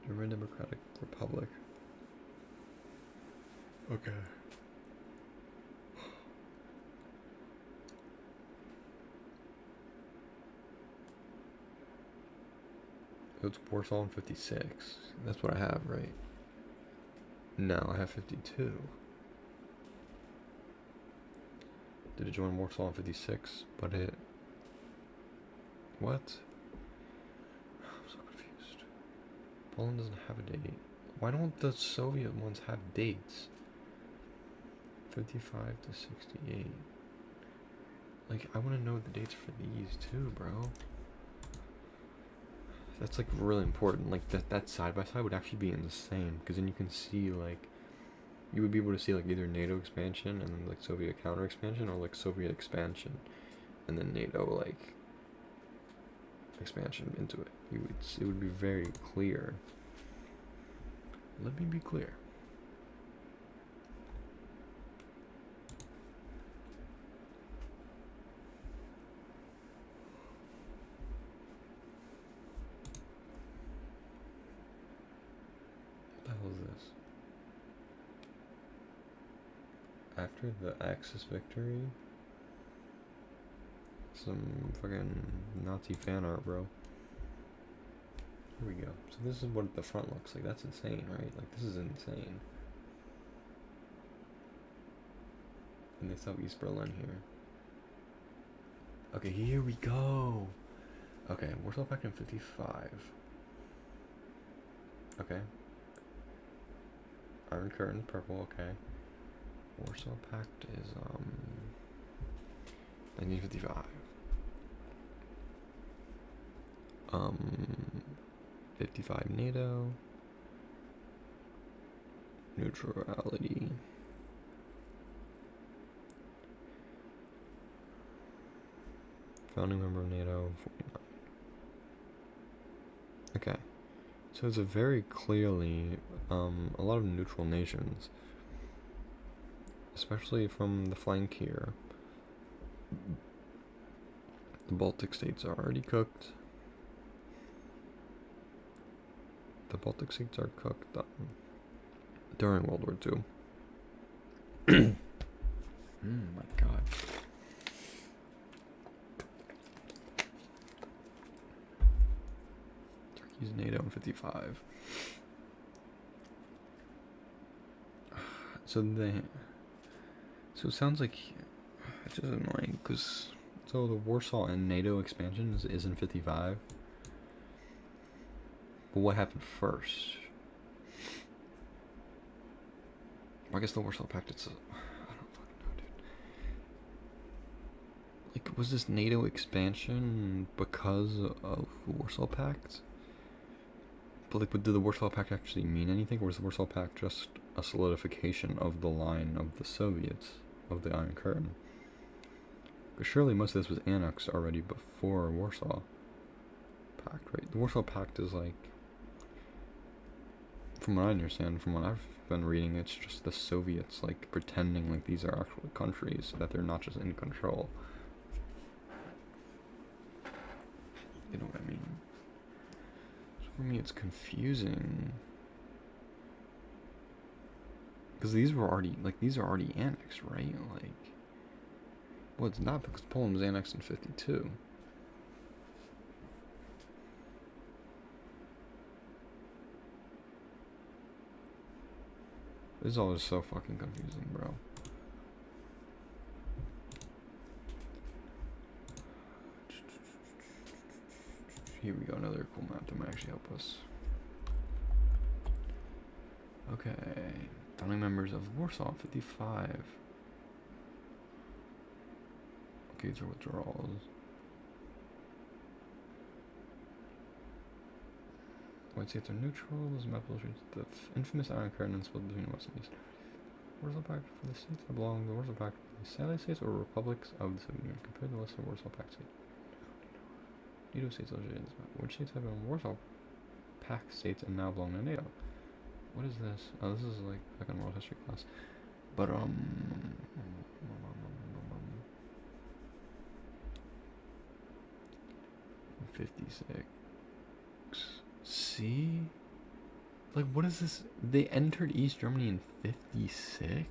German Democratic Republic. Okay. It's Warsaw in 56. That's what I have, right? No, I have 52. Did it join Warsaw in 56? But it... What? I'm so confused. Poland doesn't have a date. Why don't the Soviet ones have dates? 55 to 68. Like, I want to know the dates for these too, bro. That's like really important. Like that side by side would actually be insane, because then you can see like, you would be able to see like either NATO expansion and then like Soviet counter expansion, or like Soviet expansion and then NATO like expansion into it. It would be very clear. Let me be clear. What the hell is this? After the Axis victory? Some fucking Nazi fan art, bro. Here we go. So this is what the front looks like. That's insane, right? Like, this is insane. And they have East Berlin here. Okay, here we go. Okay, Warsaw Pact in 55. Okay. Iron Curtain, purple, okay. Warsaw Pact is, 1955. 55 NATO. Neutrality. Founding member of NATO, 49. Okay. So it's a very clearly, a lot of neutral nations. Especially from the flank here. The Baltic states are already cooked. The Baltic states are cooked during World War II. My god. Turkey's NATO in 55. So it sounds like it's just annoying, because so the Warsaw and NATO expansion is in 55. But what happened first? I guess the Warsaw Pact, I don't fucking know, dude. Like, was this NATO expansion because of the Warsaw Pact? But like, did the Warsaw Pact actually mean anything, or was the Warsaw Pact just a solidification of the line of the Soviets, of the Iron Curtain? Because surely most of this was annexed already before Warsaw Pact, right? The Warsaw Pact is like, from what I understand, from what I've been reading, it's just the Soviets like pretending like these are actual countries, so that they're not just in control. You know what I mean? So for me, it's confusing, because these are already annexed, right? Like, Well, it's not because Poland was annexed in 52. This is all just so fucking confusing, bro. Here we go, another cool map that might actually help us. Okay, founding members of Warsaw, 55. Okay, these are withdrawals. White states are neutral. This map illustrates the infamous Iron Curtain split between West and East. Warsaw Pact for the states that belong to the Warsaw Pact for the satellite states or republics of the Soviet Union compared to the rest of the Warsaw Pact states. NATO states illustrated in this map. Which states have been Warsaw Pact states and now belong to NATO? What is this? Oh, this is like fucking world history class. But 56. See? Like, what is this? They entered East Germany in 56?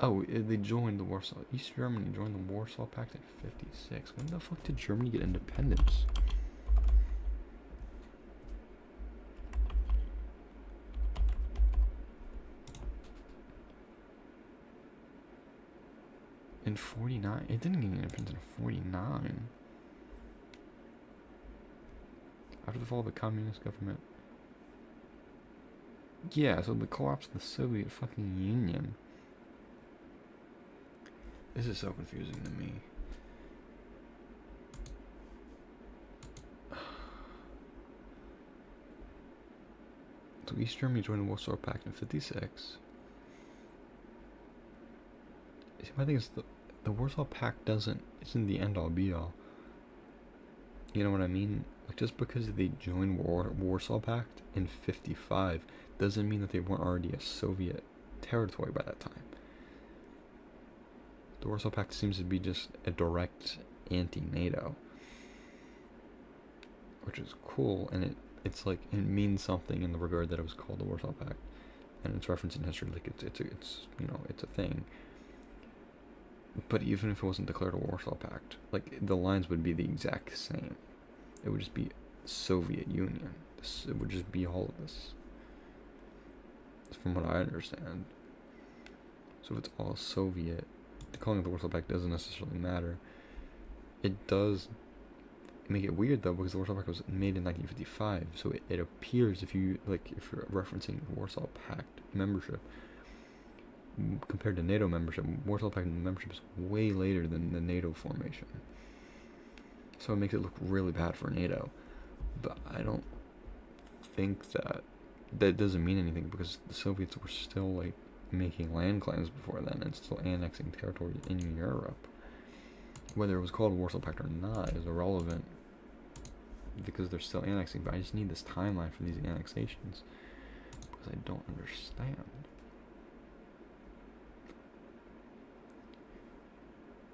Oh, they joined the Warsaw. East Germany joined the Warsaw Pact in 56. When the fuck did Germany get independence? In 49? It didn't get independence in 49. After the fall of the communist government. Yeah, so the collapse of the Soviet fucking Union. This is so confusing to me. So East Germany joined the Warsaw Pact in 56. See, my thing is the Warsaw Pact isn't the end all be all. You know what I mean? Like, just because they joined Warsaw Pact in 55 doesn't mean that they weren't already a Soviet territory by that time. The Warsaw Pact seems to be just a direct anti-NATO, which is cool, and it's like, it means something in the regard that it was called the Warsaw Pact, and it's referenced in history, like it's you know, it's a thing. But even if it wasn't declared a Warsaw Pact, like, the lines would be the exact same. It would just be Soviet Union. It would just be all of this, from what I understand. So if it's all Soviet, calling it the Warsaw Pact doesn't necessarily matter. It does make it weird though, because the Warsaw Pact was made in 1955, so it appears, if you're referencing Warsaw Pact membership compared to NATO membership, Warsaw Pact membership is way later than the NATO formation. So it makes it look really bad for NATO. But I don't think that doesn't mean anything, because the Soviets were still like making land claims before then and still annexing territory in Europe. Whether it was called Warsaw Pact or not is irrelevant, because they're still annexing. But I just need this timeline for these annexations, because I don't understand.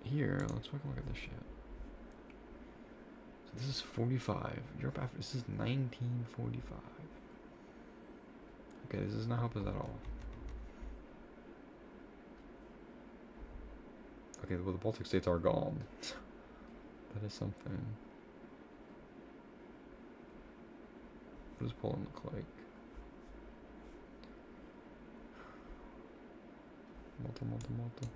Here, let's take a look at this shit. So this is 45. Europe after this is 1945. Okay, this does not help us at all. Okay, well, the Baltic states are gone. That is something. What does Poland look like? Malta.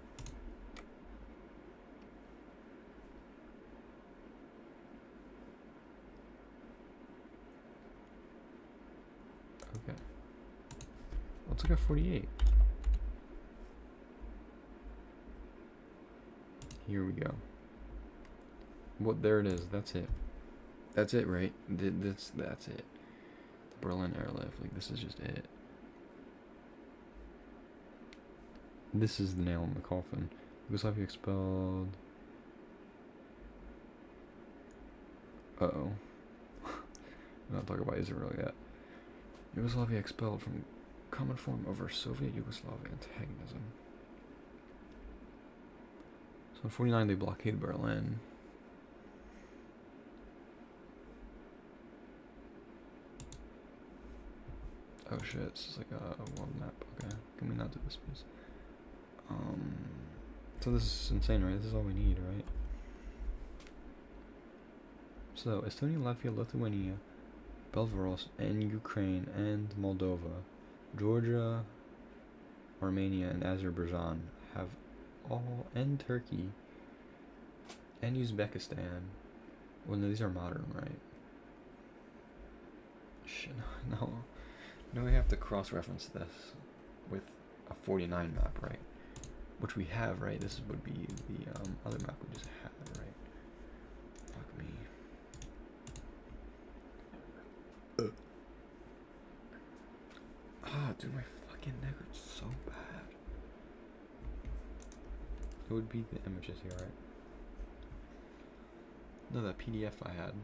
Okay. Let's look at 48. Here we go. Well, there it is. That's it. That's it, right? That's it. The Berlin airlift. Like, this is just it. This is the nail in the coffin. Yugoslavia expelled. Uh-oh. I'm not talking about Israel yet. Yugoslavia expelled from common form over Soviet Yugoslavia antagonism. So in 49 they blockaded Berlin. Oh shit, this is like a world map. Okay, can we not do this, please? So this is insane, right? This is all we need, right? So, Estonia, Latvia, Lithuania, Belarus, and Ukraine, and Moldova, Georgia, Armenia, and Azerbaijan have all, and Turkey, and Uzbekistan. Well, no, these are modern, right? Shit, no. No, we have to cross-reference this with a 49 map, right? Which we have, right? This would be the other map we just had, right? Fuck me. Ah, dude, my fucking neck hurts so bad. It would be the images here, right? No, that PDF I had.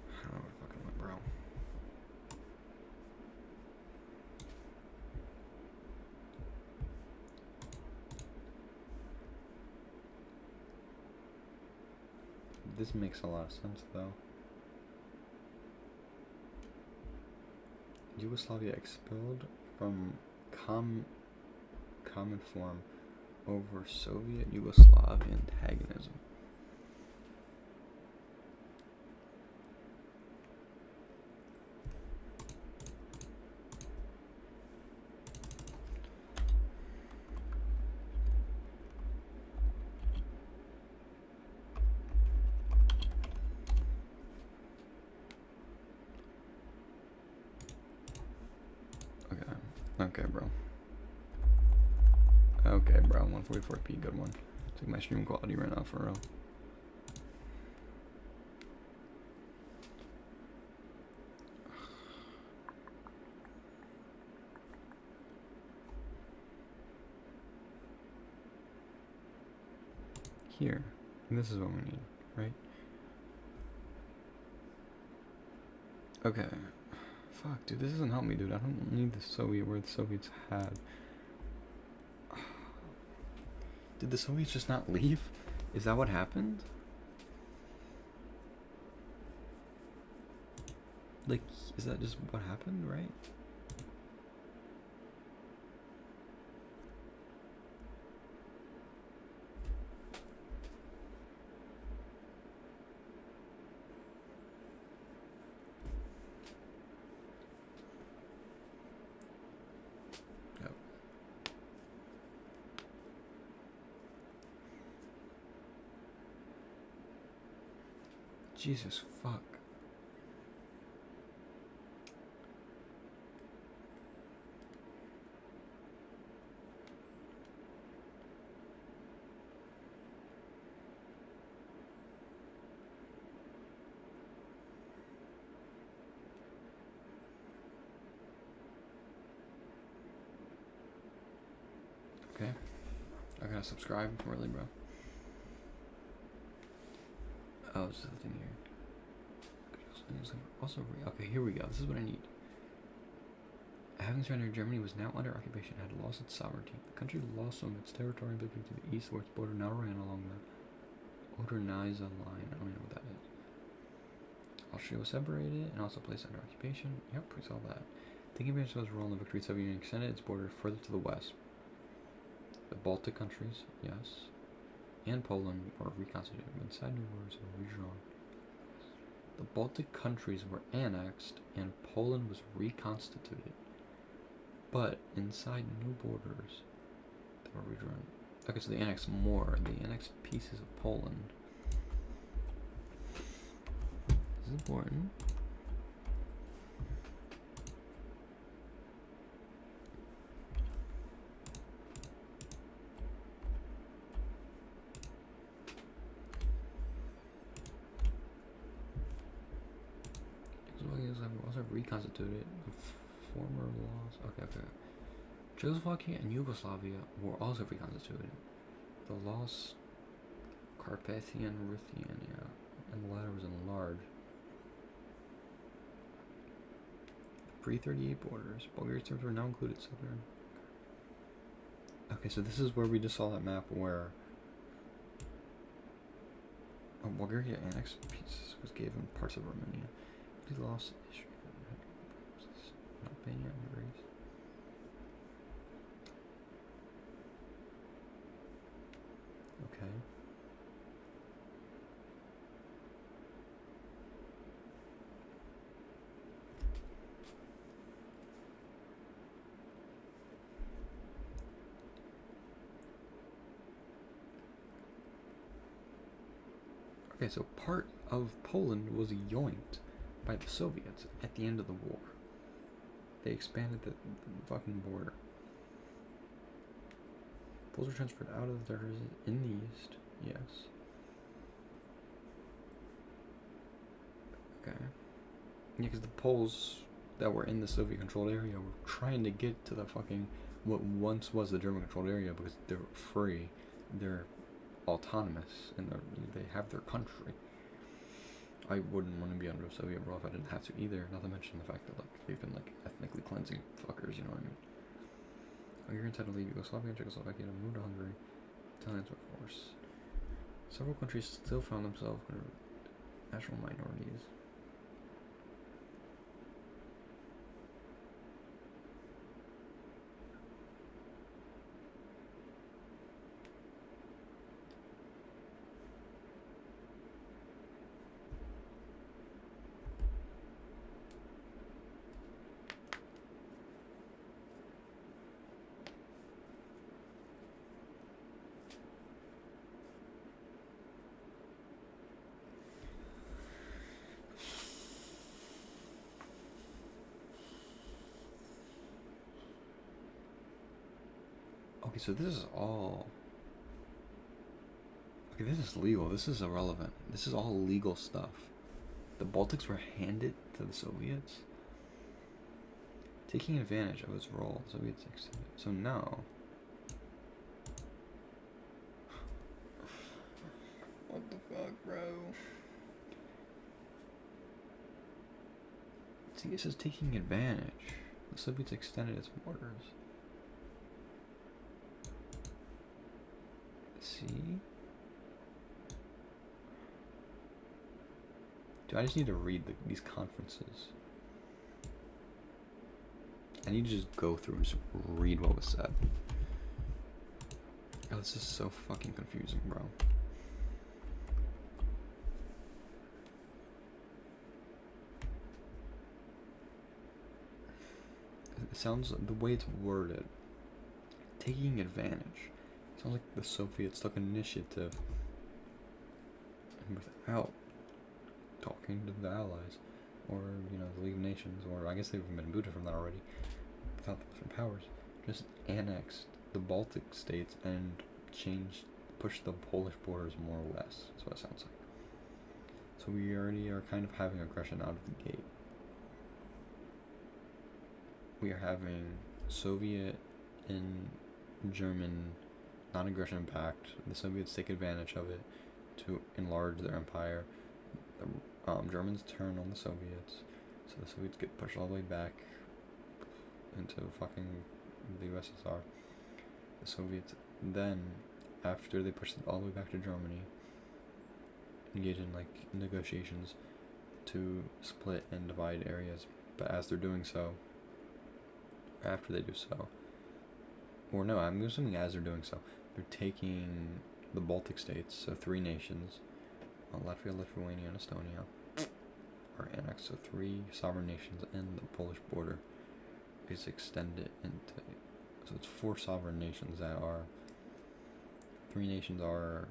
I don't know where it fucking went, bro. This makes a lot of sense, though. Yugoslavia expelled from common form over Soviet Yugoslav antagonism. Okay, bro. Okay, bro. 144p, good one. It's like my stream quality right now, for real. Here. And this is what we need, right? Okay. Fuck, dude, this doesn't help me, dude. I don't need the Soviet where the Soviets had. Did the Soviets just not leave? Is that what happened? Like, is that just what happened, right? Jesus fuck. Okay. I gotta subscribe, really, bro. Oh, this is the thing here. Also, okay, here we go. This is what I need. Having surrendered, Germany was now under occupation and had lost its sovereignty. The country lost some of its territory and victory to the east, where its border now ran along the Oder-Neisse line. I don't even know what that is. Austria was separated and also placed under occupation. Yep, we saw that. Taking advantage of its role in the victory, the Soviet Union extended its border further to the west. The Baltic countries, yes, and Poland were reconstituted, but inside new borders were redrawn. The Baltic countries were annexed and Poland was reconstituted, but inside new borders they were redrawn. Okay, so they annexed more. They annexed pieces of Poland. This is important. Also reconstituted the former laws. Okay. Czechoslovakia and Yugoslavia were also reconstituted. The lost Carpathian Ruthenia, and the latter was enlarged. Pre-38 borders. Bulgaria's territory now included southern. Okay, so this is where we just saw that map where Bulgaria annexed pieces was given parts of Romania. He lost Albania and Greece. Okay. Okay, so part of Poland was yoinked by the Soviets at the end of the war. They expanded the fucking border. Poles were transferred out of the territories in the east. Yes. Okay. Yeah, because the Poles that were in the Soviet-controlled area were trying to get to the fucking what once was the German-controlled area because they're free, they're autonomous, and they have their country. I wouldn't want to be under a Soviet rule if I didn't have to either. Not to mention the fact that like they've been like ethnically cleansing fuckers. You know what I mean? Hungarian tried to leave Yugoslavia and Czechoslovakia to move to Hungary. Italians were forced. Several countries still found themselves under national minorities. Okay, so this is all... Okay, this is legal. This is irrelevant. This is all legal stuff. The Baltics were handed to the Soviets, taking advantage of its role. The Soviets extended. So now... What the fuck, bro? See, it says taking advantage. The Soviets extended its borders. See? Dude, I just need to read these conferences. I need to just go through and just read what was said. Oh, this is so fucking confusing, bro. It sounds, the way it's worded, taking advantage. Sounds like the Soviets took initiative and without talking to the Allies, or, you know, the League of Nations, or I guess they've been booted from that already, without the Western powers, just annexed the Baltic states and pushed the Polish borders more or less. That's what it sounds like. So we already are kind of having aggression out of the gate. We are having Soviet and German non-aggression pact. The Soviets take advantage of it to enlarge their empire. The Germans turn on the Soviets, so the Soviets get pushed all the way back into fucking the USSR. The Soviets then, after they push it all the way back to Germany, engage in like negotiations to split and divide areas. But as they're doing so, after they do so, or no, I'm assuming as they're doing so, they're taking the Baltic states, so 3 nations, Latvia, Lithuania, and Estonia, are annexed, so 3 sovereign nations, and the Polish border is extended into, so it's 4 sovereign nations that are, 3 nations are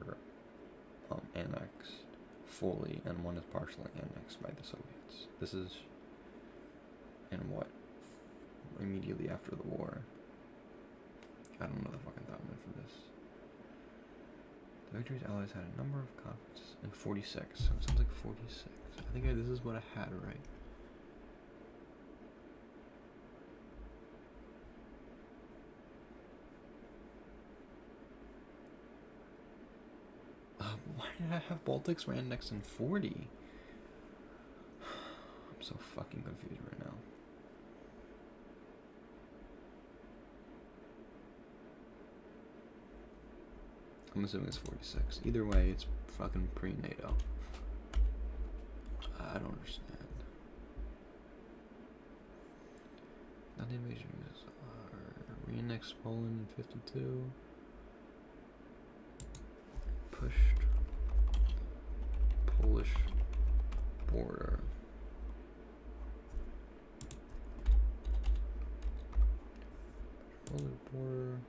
annexed fully, and 1 is partially annexed by the Soviets. This is in what? Immediately after the war. I don't know the fucking timeline for this. The victories allies had a number of conferences in 46, so it sounds like 46. I think this is what I had right. Why did I have Baltics were annexed in 40? I'm so fucking confused right now. I'm assuming it's 46. Either way, it's fucking pre-NATO. I don't understand. Not the invasion USSR. Re-annexed Poland in 52. Pushed Polish border. Polish border.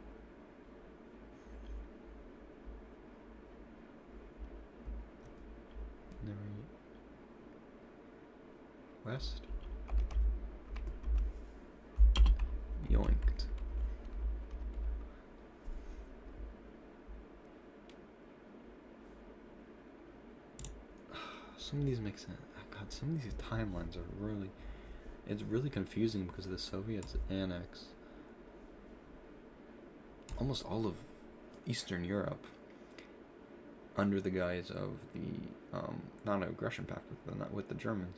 West. Yoinked. Some of these make sense. God, some of these timelines are really... It's really confusing because the Soviets annexed almost all of Eastern Europe under the guise of the non-aggression pact with the Germans,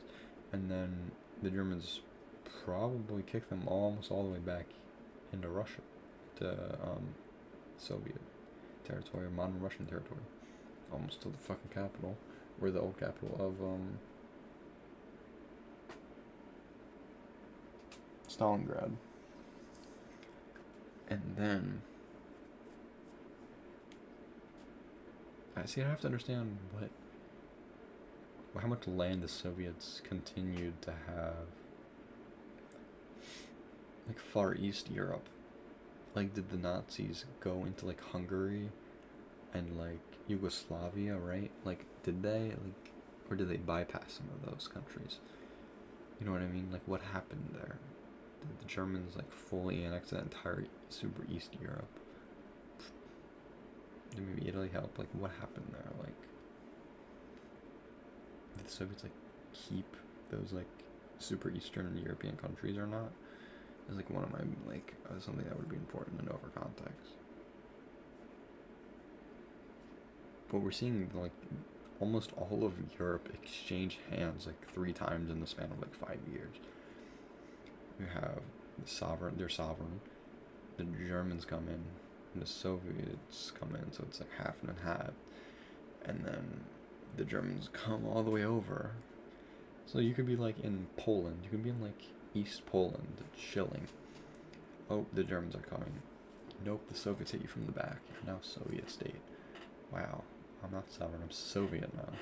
and then the Germans probably kicked them almost all the way back into Russia, to Soviet territory, modern Russian territory, almost to the fucking capital, or the old capital of Stalingrad. And then I have to understand how much land the Soviets continued to have, like Far East Europe. Like, did the Nazis go into like Hungary and like Yugoslavia, right? Like, did they, like, or did they bypass some of those countries? You know what I mean? Like, what happened there? Did the Germans like fully annex that entire super East Europe? Did maybe Italy help? Like, what happened there? Like, did the Soviets like keep those like super Eastern European countries or not? Is like one of my like something that would be important to know for context. But we're seeing like almost all of Europe exchange hands like 3 times in the span of like 5 years. You have they're sovereign. The Germans come in, and the Soviets come in, so it's like half and half. And then the Germans come all the way over. So you could be like in Poland, you could be in like East Poland, chilling. Oh, the Germans are coming. Nope, the Soviets hit you from the back. You're now Soviet state. Wow, I'm not sovereign, I'm Soviet now.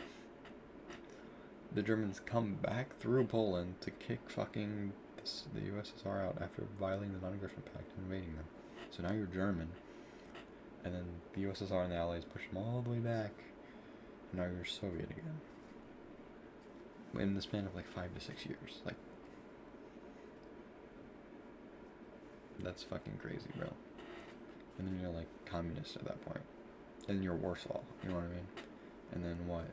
The Germans come back through Poland to kick fucking the USSR out after violating the non-aggression pact and invading them. So now you're German, and then the USSR and the Allies push them all the way back, and now you're Soviet again. In the span of like 5 to 6 years, like, that's fucking crazy, bro. And then you're like communist at that point, and then you're Warsaw, you know what I mean? And then what?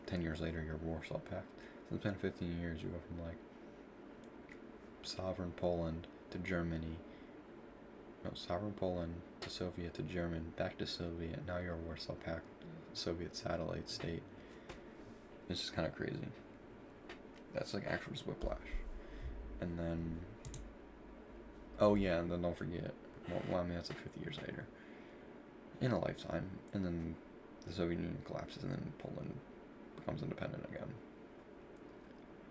10 years later, you're Warsaw Pact. So in the span of 15 years, you go from like sovereign Poland to Germany. No, sovereign Poland to Soviet to German, back to Soviet. Now you're a Warsaw Pact, Soviet satellite state. It's just kind of crazy. That's like actual just whiplash. And then, oh yeah, and then don't forget, well, I mean, that's like 50 years later, in a lifetime. And then the Soviet Union collapses, and then Poland becomes independent again.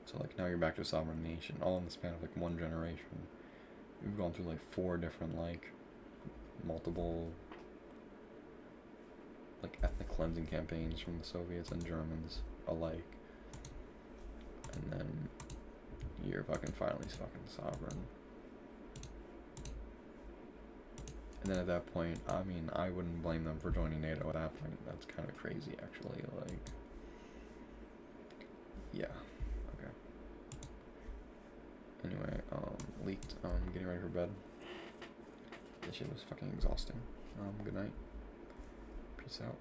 So like now you're back to a sovereign nation, all in the span of like 1 generation. We've gone through like 4 different like multiple like ethnic cleansing campaigns from the Soviets and Germans alike. And then you're fucking finally fucking sovereign. And then at that point, I mean, I wouldn't blame them for joining NATO at that point. That's kind of crazy, actually. Like, yeah. Okay. Anyway, leaked. Getting ready for bed. This shit was fucking exhausting. Good night. Peace out.